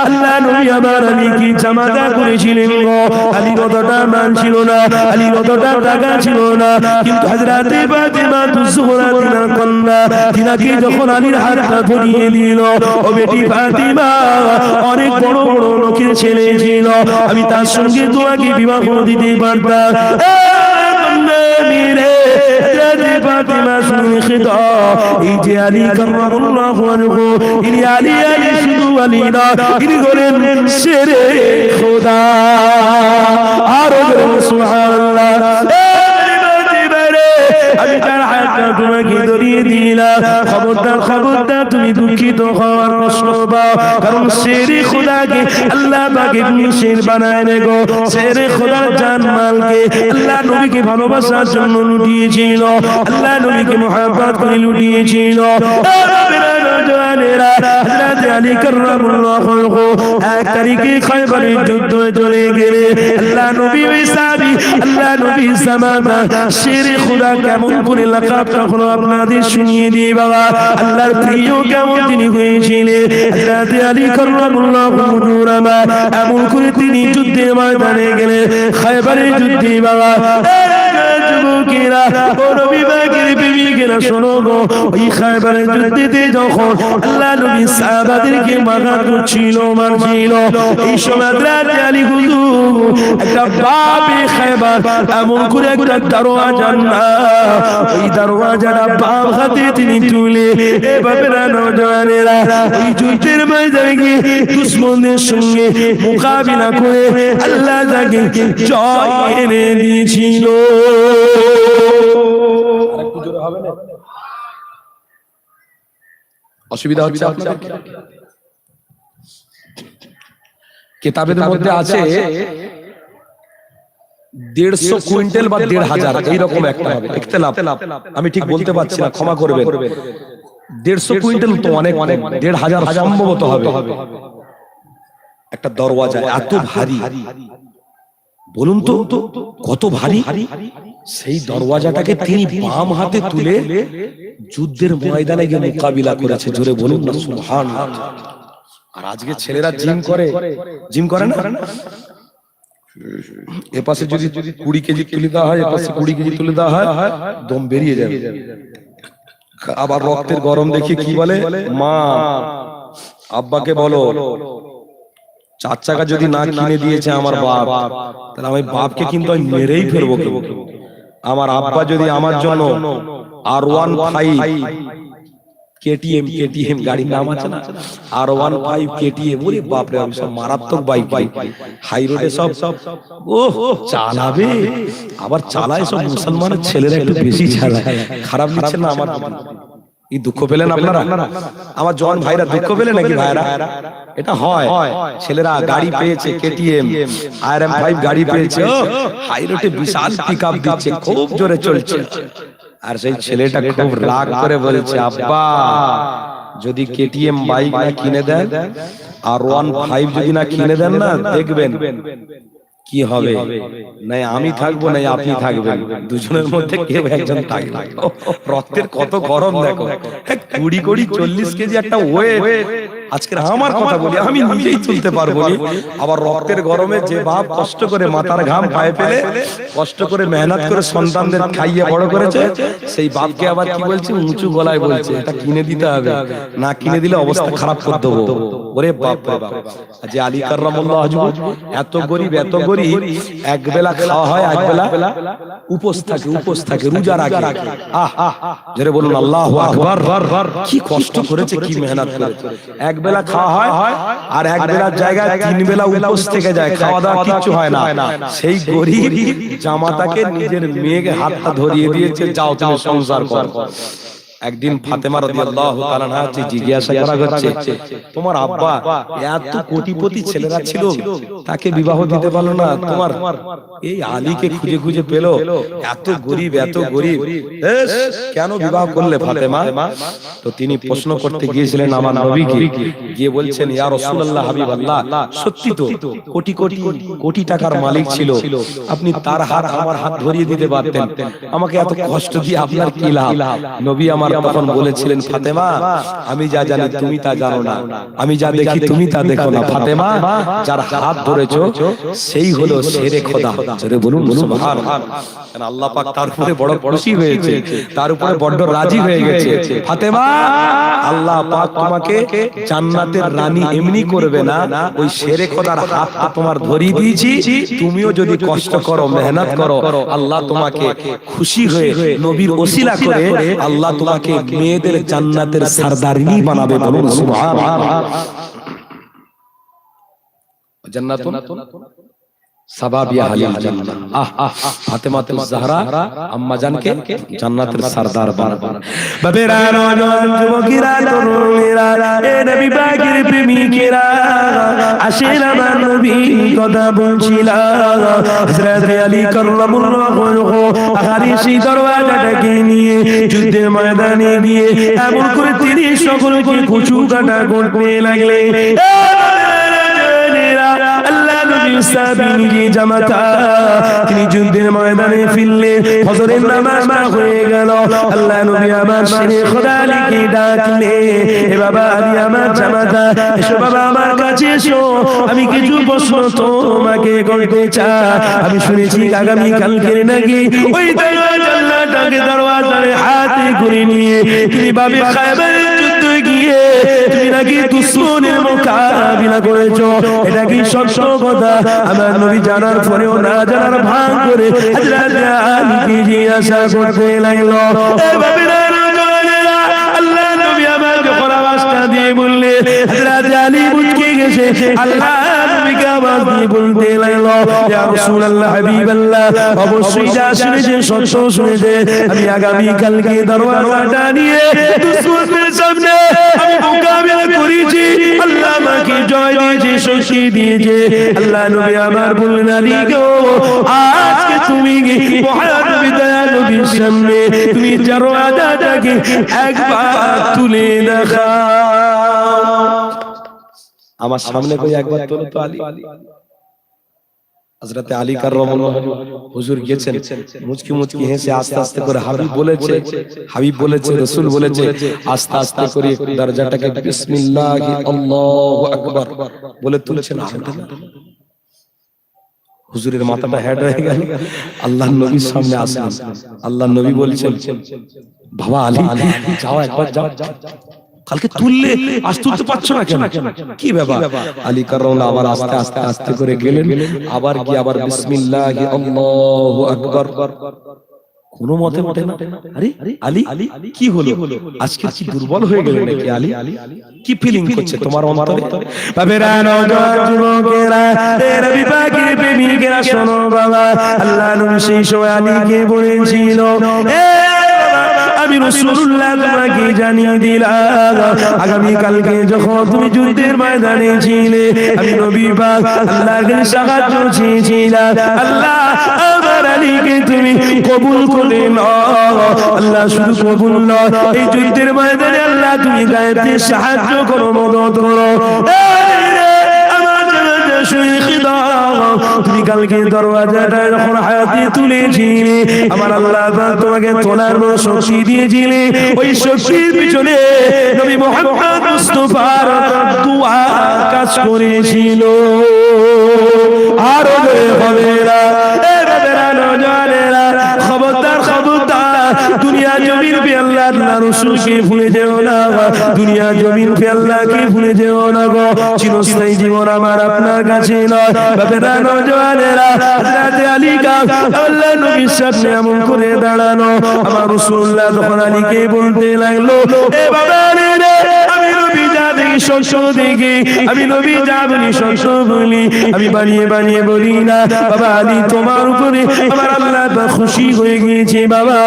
আল্লাহ নবী আমার আলীকে জামাতা করেছিলেন গো। আলী কতটা মান ছিল না, আলী কতটা টাকা ছিল না, কিন্তু হযরত ফাতিমা তুজোহরা তিনার কন্যা, তিনাকে যখন আলীর হাতটা ধরিয়ে দিল, ও বেটি ফাতিমা অনেক বড় বড় লোকের ছেলে ছিল, আমি তার সঙ্গে তোমাকে বিবাহ দিতে পারতাম। ফাতিমা শুনে খিতাব, এই যে আলী কাররামাল্লাহু আনহু, ইনি আলী শুধু আলী না, ইনি হলেন শেরে খোদা। আর সুবহানাল্লাহ। আমি তার হাতটা তোমাকে ধরিয়ে দিলাম, খবরদার খবরদার তুমি দুঃখিত হওয়ার প্রশ্ন পাও, কারণ শেরে খোদাকে আল্লাহ পাকে শের বানায় গো। শেরে খোদার জান মালকে আল্লাহ নবীকে ভালোবাসার জন্য লুটিয়েছিল, আল্লাহ নবীকে মুহাব্বত করে লুটিয়েছিল। হযরত আলী কাররামাল্লাহু আনহু 1 তারিখে খায়বারের যুদ্ধ চলে গেলে, আল্লাহ নবী ওই সাহাবী, আল্লাহ নবী জামানা শেরে খোদা কেমন করে লাকাবটা হলো আপনাদের শুনিয়ে দিয়ে বাবা। আল্লাহর প্রিয় কেমন তিনি হয়েছিলেন। হযরত আলী কাররামাল্লাহু ওয়াজহু এমন করে তিনি যুদ্ধের ময়দানে গেলেন, খায়বারের যুদ্ধে বাবা। যুবকেরা ও নবী পাকের প্রেমিকেরা শোনো গো, ওই খায়বারের যুদ্ধেতে যখন আল্লাহ নবী সাহাবাদেরকে মারধর করছিল, মারছিল, এই সময় রাতে আলী হুজুর একটা বাপে খায়বার এমন করে একটা দরওয়াজা না, ওই দরওয়াজাটা বাম হাতে তিনি তুলে এ বাপেরা নওজওয়ানেরা ওই যুদ্ধের ময়দানে গিয়ে দুশমনদের সঙ্গে মোকাবিলা করে আল্লাহ তাকে জয় এনে দিয়েছিল। অসুবিধা হচ্ছে আপনাদের? কিতাবের মধ্যে আছে 150 কুইন্টাল বা 1500 এইরকম একটা হবে, ইখতিলাফ, আমি ঠিক বলতে পারছি না, ক্ষমা করবেন। 150 কুইন্টাল তো অনেক, 1500 সম্ভবত হবে। একটা দরওয়াজা এত ভারী, বলুন তো কত ভারী। সেই দরওয়াজাটাকে তিনি বাম হাতে তুলে যুদ্ধের ময়দানে গিয়ে মোকাবিলা করেছে। জোরে বলুন না সুবহানাল্লাহ। আর আজকে ছেলেরা জিম করে না, এপাশে যদি 20 কেজি তুলে দেওয়া হয়, এপাশে 20 কেজি তুলে দেওয়া হয়, দম বেরিয়ে যাবে। আবার রক্তের গরম দেখি কি বলে, মা আব্বাকে বলো 4 চাকা যদি না কিনে দিয়েছে আমার বাপ, তাহলে আমি বাপকে কিন্তু আমি মেরেই ফেলবো। আমার আব্বা যদি আমার জন্য R15 কেটিএম গাড়ির নাম আছে না, R15 কেটিএম, ওরে বাপরে, আমি সব মারাত্মক বাইক, হাই রোডে সব ও চালাবে। আবার চালায় সব মুসলমানের ছেলেরা, একটু বেশি চালায়। খারাপ লাগছে না আমার? এই দুঃখ পেলেন আপনারা? আমার জওয়ান ভাইরা দুঃখ পেলেন নাকি ভাইরা? এটা হয়, ছেলেরা গাড়ি পেয়েছে, কেটিএম RM5 গাড়ি পেয়েছে, হাই রোডে বিশাল পিকআপ দিচ্ছে, খুব জোরে চলছে। আর সেই ছেলেটা খুব রাগ করে বলছে, আব্বা যদি কেটিএম বাইক না কিনে দেন, R15 যদি না কিনে দেন না, দেখবেন কি হবে, নাই আমি থাকবো নাই আপনি থাকবেন, দুজনের মধ্যে কেউ একজন থাকবে। রক্তের কত গরম দেখো, 20-40 কেজি একটা ওয়েট। আজকের আমার কথা বলি, আমি নিজেই তুলতে পারবো না। আবার রক্তের গরমে যে বাপ কষ্ট করে মাথার ঘাম পায়ে ফেলে কষ্ট করে মেহনত করে সন্তানদের খাইয়ে বড় করেছে, সেই বাপকে আবার কি বলছে, উঁচু গলায় বলছে এটা কিনে দিতে হবে, না কিনে দিলে অবস্থা খারাপ করে দেবো। ওরে বাপ রে বাপ। যে আলী কাররামাল্লাহু ওয়াজহু এত গরিব, এক বেলা খাওয়া হয়, এক বেলা উপোস থাকে, রোজা রাখে। যারা বলুন আল্লাহু আকবার, কি কষ্ট করেছে, কি মেহনত করেছে। এক বেলা খাওয়া হয়, আর এক বেলার জায়গায় 3 বেলা উপোস থেকে যায়, খাওয়া দাওয়া কিচ্ছু হয় না। সেই গরিব জামাতাকে নিজের মেয়েকে হাতটা ধরিয়ে দিয়েছে, যাও তুমি সংসার করো। একদিন ফাতেমা রাদিয়াল্লাহু তাআলা আনহা জিজ্ঞাসা করা হচ্ছে, তোমার আব্বা এত কোটিপতি ছেলেরা ছিল, তাকে বিবাহ দিতে পারলো না, তোমার এই আলীকে খুঁজে খুঁজে পেলো, এত গরিব কেন বিবাহ করলে ফাতেমা? তো তিনি প্রশ্ন করতে গিয়েছিলেন আমার নবীকে, গিয়ে বলছেন, ইয়া রাসূলুল্লাহ, হাবিবাল্লাহ, সত্যি তো কোটি টাকার মালিক ছিল, আপনি তার হাত আমার হাত ধরিয়ে দিতে পারতেন, আমাকে এত কষ্ট দিয়ে আপনার কি লাভ? নবী আমার তখন বলেছিলেন, ফাতেমা আমি যা জানি তুমি তা জানো না, আমি যা দেখি তুমি তা দেখো না। ফাতেমা যার হাত ধরেছো সেই হলো শেরে খোদা। জোরে বলুন সুবহানাল্লাহ। আল্লাহ পাক তার উপরে বড় খুশি হয়েছে, তার উপরে বড় রাজি হয়ে গেছে। ফাতেমা, আল্লাহ পাক তোমাকে জান্নাতের রানী এমনি করবে না, ওই শেরে খোদার হাতটা তোমার ধরিয়ে দিয়েছি, তুমিও যদি কষ্ট করো, মেহনত করো, আল্লাহ তোমাকে খুশি হয়ে নবীর ওসিলা করে আল্লাহ তোমাকে মেয়েদের জান্নাতের সরদারিনী বানাবে। বলুন সুবহানাল্লাহ। জান্নাতুন সাবাবিয়া হালিল জান্নাহ। ফাতেমাতুজ জাহরা আম্মা জানকে জান্নাতের সরদার বানাবে। বাবেরা নওজোয়ান যুবকেরা, তরুণেরা, এ নবী পাকের প্রেমিকেরা, আসেন আমার নবী কথা বলছিলাম। হযরত আলী কাররামাল্লাহু ওয়াজহু আহারি সেই দরওয়াজাটাকে নিয়ে যুদ্ধের ময়দানে গিয়ে এমন করে তিনি সকলকে কচু কাটা করতে লাগলেন। আল্লাহ নবী নবীর সাহাবী নিজে জামাতা, তিনি যুদ্ধের ময়দানে ফিরলেন, ফজরের নামাজ পড়া হয়ে গেল। আল্লাহ নবী আমার শেরে খোদা আলীকে ডাকলেন, এ বাবা আলী আমার জামাতা, এসো বাবা আমার কাছে এসো, আমি কিছু প্রশ্ন তোমাকে করতে চাই। আমি শুনেছি আগামী কালকে নাকি ওই দরওয়াজাটাকে দরওয়াজারে হাতে করে নিয়ে তুমি বাবে খায়বারের যুদ্ধে গিয়ে তুমি নাকি দুশমনের মোকাবিলা করেছো, এটা কি সত্য কথা? আমার নবী জানার পরেও না জানার ভান করে হযরত আলীকে জিজ্ঞাসা করতে লাগলো, এ বাবেরা নওজওয়ানেরা, আল্লাহ নবী আমার যখন আওয়াজটা দিয়ে বললেন, হযরত আলী মুচকে গেছে, আল্লাহ নবীকে আওয়াজ দিয়ে বলতে লাগলো, ইয়া রাসূলুল্লাহ হাবিবাল্লাহ, অবশ্যই যা শুনেছেন সত্য শুনেছেন। আমি আগামী কালকে দরওয়াজাটা নিয়ে দুশমনের সামনে আমি মোকাবিলা করেছি, আল্লাহ আমাকে জয় দিয়েছে, শক্তি দিয়েছে। আল্লাহ নবী আমার বললেন, আলী গো, আজকে তুমি মহানবী দয়াল নবীর সামনে তুমি দরওয়াজাটাকে একবার তুলে দেখাও। আমার সামনে কই একবার তোলো তো আলী। হযরত আলী কাররামাল্লাহু হুজুর গেছেন, মুচকি মুচকি হেসে আস্তে আস্তে করে হাবিব বলেছে রাসূল বলেছে, আস্তে আস্তে করে দরজাটাকে বিসমিল্লাহি আল্লাহু আকবার বলে তুলছেন। হুজুরের মাথাটা হেড হয়ে গেল। আল্লাহর নবীর সামনে আসলেন, আল্লাহর নবী বলছেন, বাবা আলী যাও একবার যাও, কালকে তুললে আজ তুলতে পারছো না কেন, কি ব্যাপার? আলী কাররামাল্লাহু আবার আস্তে আস্তে আস্তে করে গেলেন, আবার কি আবার বিসমিল্লাহি আল্লাহু আকবার, কোন মতে মতে না। আরে আলী কি হলো, আজকে কি দুর্বল হয়ে গেল নাকি? আলী কি ফিলিং করছে তোমার অন্তরে? বাবেরা নওজোয়ান যুবকেরা, এ নবী পাকের প্রেমিকেরা, শোনো বাবা, আল্লাহ নবী সেই সময় আলীকে বলেছিল, আমি রাসূলুল্লাহ তোমাকে জানিয়ে দিলাম, আগামী কালকে যখন তুমি যুদ্ধের ময়দানে ছিলে, আমি নবী পাক আল্লাহর কাছে সাহায্য চেয়েছিলাম, আল্লাহ আমার আলীকে তুমি কবুল করে নাও। আল্লাহ শুধু কবুল নয়, এই যুদ্ধের ময়দানে আল্লাহ তুমি গায়েবে সাহায্য করো, মদদ করো। তুমি কালকে দরওয়াজাটা যখন হাতে তুলেছিলে, আমার আল্লাহ তোমাকে তোলার শক্তি দিয়েছিলে, ওই শক্তির পিছনে নবী মুহাম্মদ মুস্তাফার দুআ কাজ করেছিল। আর হবে না, এ বাবেরা নওজওয়ানেরা, খবরদার খবরদার, দুনিয়া জমিন পে আল্লাহ রাসূলকে ভুলে যেও না, দুনিয়া জমিন পে আল্লাহকে ভুলে যেও না গো। চিরস্থায়ী জীবন আমার আপনার কাছে নয়। বাবেরা নওজওয়ানেরা, হযরত আলী কা আল্লাহ নবীর সামনে এমন করে দাঁড়ানো, আমার রাসূলুল্লাহ তখন আলীকে বলতে লাগলো, এ বাবা রে, আমি নবী যা দেখি সত্য দেখি, আমি নবী যা বলি সত্য বলি, আমি বানিয়ে বানিয়ে বলি না। বাবা আলী, তোমার উপরে আমার আল্লাহ খুশি হয়ে গিয়েছে বাবা,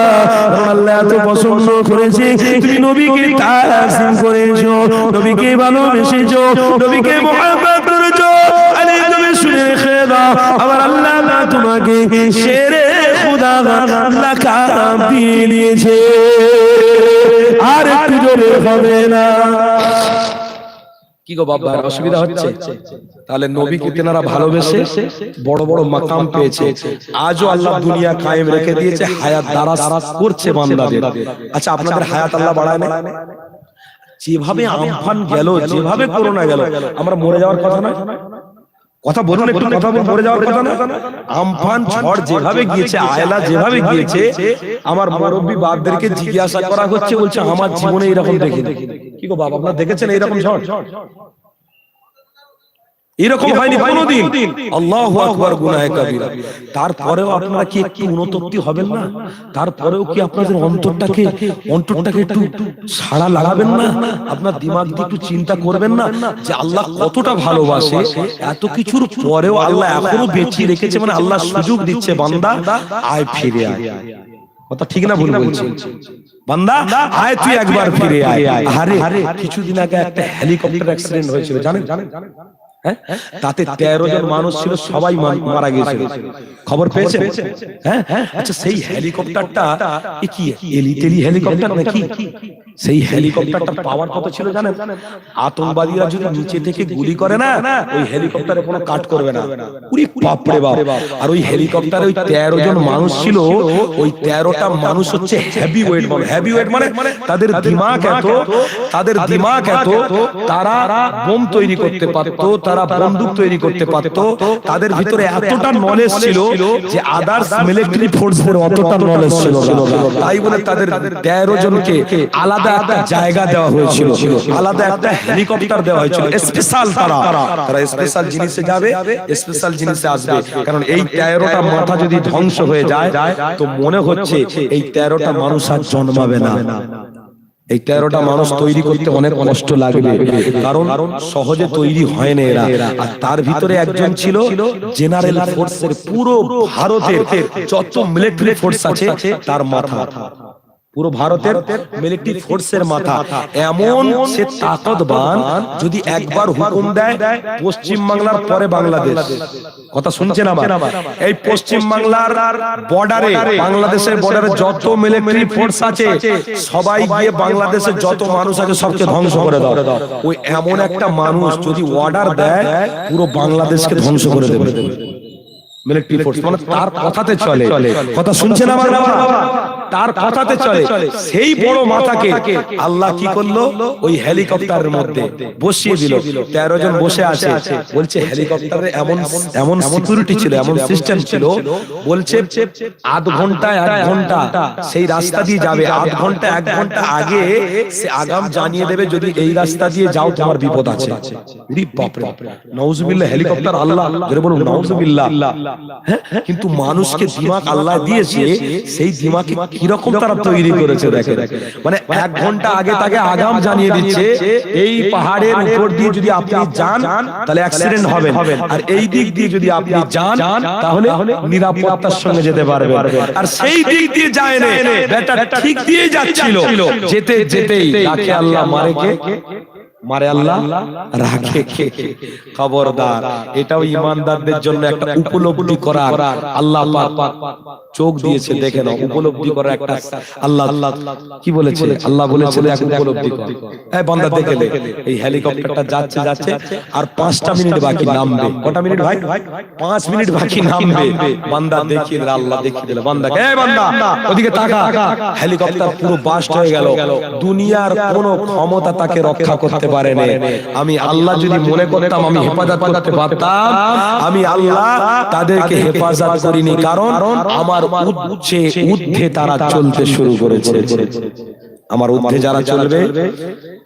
আল্লাহ এত পছন্দ করেছে, তুমি নবীকে তাসিম করেছো, নবীকে ভালোবেসেছো, নবীকে মহব্বত করেছো। আলী তুমি শুনে রেখে দাও, আমার আল্লাহ তোমাকে শেরে খুদা লাকাব দিয়ে দিয়েছে, আর একটু জোরে হবে না। কি গো বাবা, অসুবিধা হচ্ছে? তাহলে নবীকে তেনারা ভালোবেসে বড় বড় মাকাম পেয়েছে। আজও আল্লাহ দুনিয়া কায়েম রেখে দিয়েছে, হায়াত দারাজ করছে বান্দাদের। আচ্ছা, আপনাদের হায়াত আল্লাহ বাড়ায় না? যেভাবে আমফান গেল, যেভাবে করোনা গেল, আমরা মরে যাওয়ার কথা না? কথা বলুন, একটু কথা বলুন, মরে যাওয়ার কথা না? আমফান ঝড় যেভাবে গিয়েছে, আয়লা যেভাবে গিয়েছে, আমার মুরব্বি বাপদেরকে জিজ্ঞাসা করা হচ্ছে, বলছে আমার জীবনে এরকম দেখিনি। কি গো বাবা, আপনারা দেখেছেন এইরকম ঝড়? এরকম হয়নি কোনোদিন। আল্লাহু আকবার, গুনাহে কাবীরা। তারপরেও আপনারা কি একটু অনুতপ্তি হবেন না? তারপরেও কি আপনাদের অন্তরটাকে একটু সাড়া লাগাবেন না? আপনার দিমাগ দিয়ে একটু চিন্তা করবেন না যে আল্লাহ কতটা ভালোবাসে, এত কিছুর পরেও আল্লাহ এখনো বেঁচে রেখেছে, মানে আল্লাহ সুযোগ দিচ্ছে, বান্দা আয় ফিরে আয়। কথা ঠিক না ভুল বলছি? বান্দা আয়, তুই একবার ফিরে আয়। আরে কিছুদিন আগে একটা হেলিকপ্টার অ্যাক্সিডেন্ট হয়েছিল, জানেন? হ্যাঁ, তাতে 13 জন মানুষ ছিল, সবাই মারা গিয়েছিল। খবর পেয়েছেন? হ্যাঁ, আচ্ছা সেই হেলিকপ্টারটা কি এলিতেলি হেলিকপ্টার নাকি? সেই হেলিকপ্টারটা পাওয়ার কত ছিল জানেন? আতঙ্কবাদীরা যদি নিচে থেকে গুলি করে না, ওই হেলিকপ্টারে কোনো কাট করবে না। পুরি বাপরে বাপ। আর ওই হেলিকপ্টারে ওই 13 জন মানুষ ছিল, ওই 13টা মানুষ হচ্ছে হেভি ওয়েট। মানে হেভি ওয়েট মানে তাদের দিমাগ এত, তারা বোম তৈরি করতে পারতো, তারা বন্দুক তৈরি করতে পারতো, তাদের ভিতরে এতটা নলেজ ছিল যে আদার্স মিলিটারি ফোর্সের অতটা নলেজ ছিল না। তাই বলে তাদের 13 জনকে আলাদা একটা জায়গা দেওয়া হয়েছিল, আলাদা একটা হেলিকপ্টার দেওয়া হয়েছিল স্পেশাল। তারা স্পেশাল জিনিসে যাবে, স্পেশাল জিনিসে আসবে। কারণ এই 13টা মাথা যদি ধ্বংস হয়ে যায় তো মনে হচ্ছে এই 13টা মানুষ আর জন্মাবে না। এই 13টা মানুষ তৈরি করতে অনেক কষ্ট লাগবে, কারণ সহজে তৈরি হয় না এরা। আর তার ভিতরে একজন ছিল জেনারেল ফোর্সের, পুরো ভারতের যত মিলিটারি ফোর্স আছে তার মাথা, পুরো ভারতের মিলিটারি ফোর্সের মাথা। এমন সে তাকতবান, যদি একবার হুকুম দেয় পশ্চিম বাংলার পরে বাংলাদেশ, কথা শুনছেন আমার, এই পশ্চিম বাংলার বর্ডারে, বাংলাদেশের বর্ডারে যত মিলিটারি ফোর্স আছে সবাই গিয়ে বাংলাদেশের যত মানুষ আছে সবকে ধ্বংস করে দাও। ওই এমন একটা মানুষ যদি অর্ডার দেয় পুরো বাংলাদেশকে ধ্বংস করে দেবে মিলিটারি ফোর্স। মানে তার কথাতে চলে, কথা শুনছেন আমার বাবা, তার কথাতে চলে। সেই বড় মাথাকে আল্লাহ কি করলো, ওই হেলিকপ্টারের মধ্যে বসিয়ে দিল। 13 জন বসে আছে, বলছে হেলিকপ্টারে এমন সিকিউরিটি ছিল, এমন সিস্টেম ছিল, বলছে আধ ঘন্টা 1 ঘন্টা সেই রাস্তা দিয়ে যাবে, আধ ঘন্টা 1 ঘন্টা আগে সে আগাম জানিয়ে দেবে যদি এই রাস্তা দিয়ে যাও তোমার বিপদ আছে। নাউজুবিল্লাহ, হেলিকপ্টার আল্লাহ, জোরে বলুন নাউজুবিল্লাহ। কিন্তু মানুষকে দিমাগ আল্লাহ দিয়েছে, সেই দিমাগে কিরকম তারা তৈরি করেছে দেখেন। মানে 1 ঘন্টা আগে তাকে আগাম জানিয়ে দিচ্ছে এই পাহাড়ের উপর দিয়ে যদি আপনি যান তাহলে অ্যাক্সিডেন্ট হবে, আর এই দিক দিয়ে যদি আপনি যান তাহলে নিরাপত্তার সঙ্গে যেতে পারবেন। আর সেই দিক দিয়ে যায় না, বেটা ঠিক দিয়ে যাচ্ছিল, যেতে যেতেই রাখে আল্লাহ, মারে আল্লাহ, রাখে কে? খবরদার, এটাও ইমানদারদের জন্য একটা উপলব্ধি করার আল্লাহ পাক চোখ দিয়েছে, দেখে নাও, উপলব্ধি করার একটা আল্লাহ কি বলেছে, আল্লাহ বলেছে এক উপলব্ধি কর। এই বান্দা দেখে লে, এই হেলিকপ্টারটা যাচ্ছে আর 5টা মিনিট বাকি নামবে। কটা মিনিট ভাই? 5 মিনিট বাকি নামবে। বান্দা দেখিয়ে দিল, আল্লাহ দেখিয়ে দিল বান্দাকে, এই বান্দা ওদিকে তাকা। হেলিকপ্টার পুরো বাস্ট হয়ে গেল। দুনিয়ার কোনো ক্ষমতা তাকে রক্ষা করতে পারে না। আমি আল্লাহ যদি মনে করতাম আমি হেফাজত করতে পারতাম, আমি আল্লাহ তাদেরকে হেফাজত করিনি, কারণ আমার ঊর্ধ্বে তারা চলতে শুরু করেছে। আমার ঊর্ধ্বে যারা চলবে,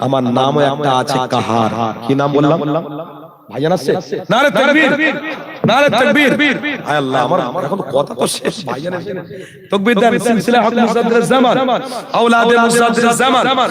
আমার নামও একটা আছে কাহার। কি নাম বললাম ভাইজান? আছে নারে তাকবীর, নারে তাকবীর। আয় আল্লাহ, আমার এখন কথা তো শেষ ভাইজান। তাকবীর দেন, সিলসিলা হক মুসাদ্দির জামান, আওলাদে মুসাদ্দির জামান।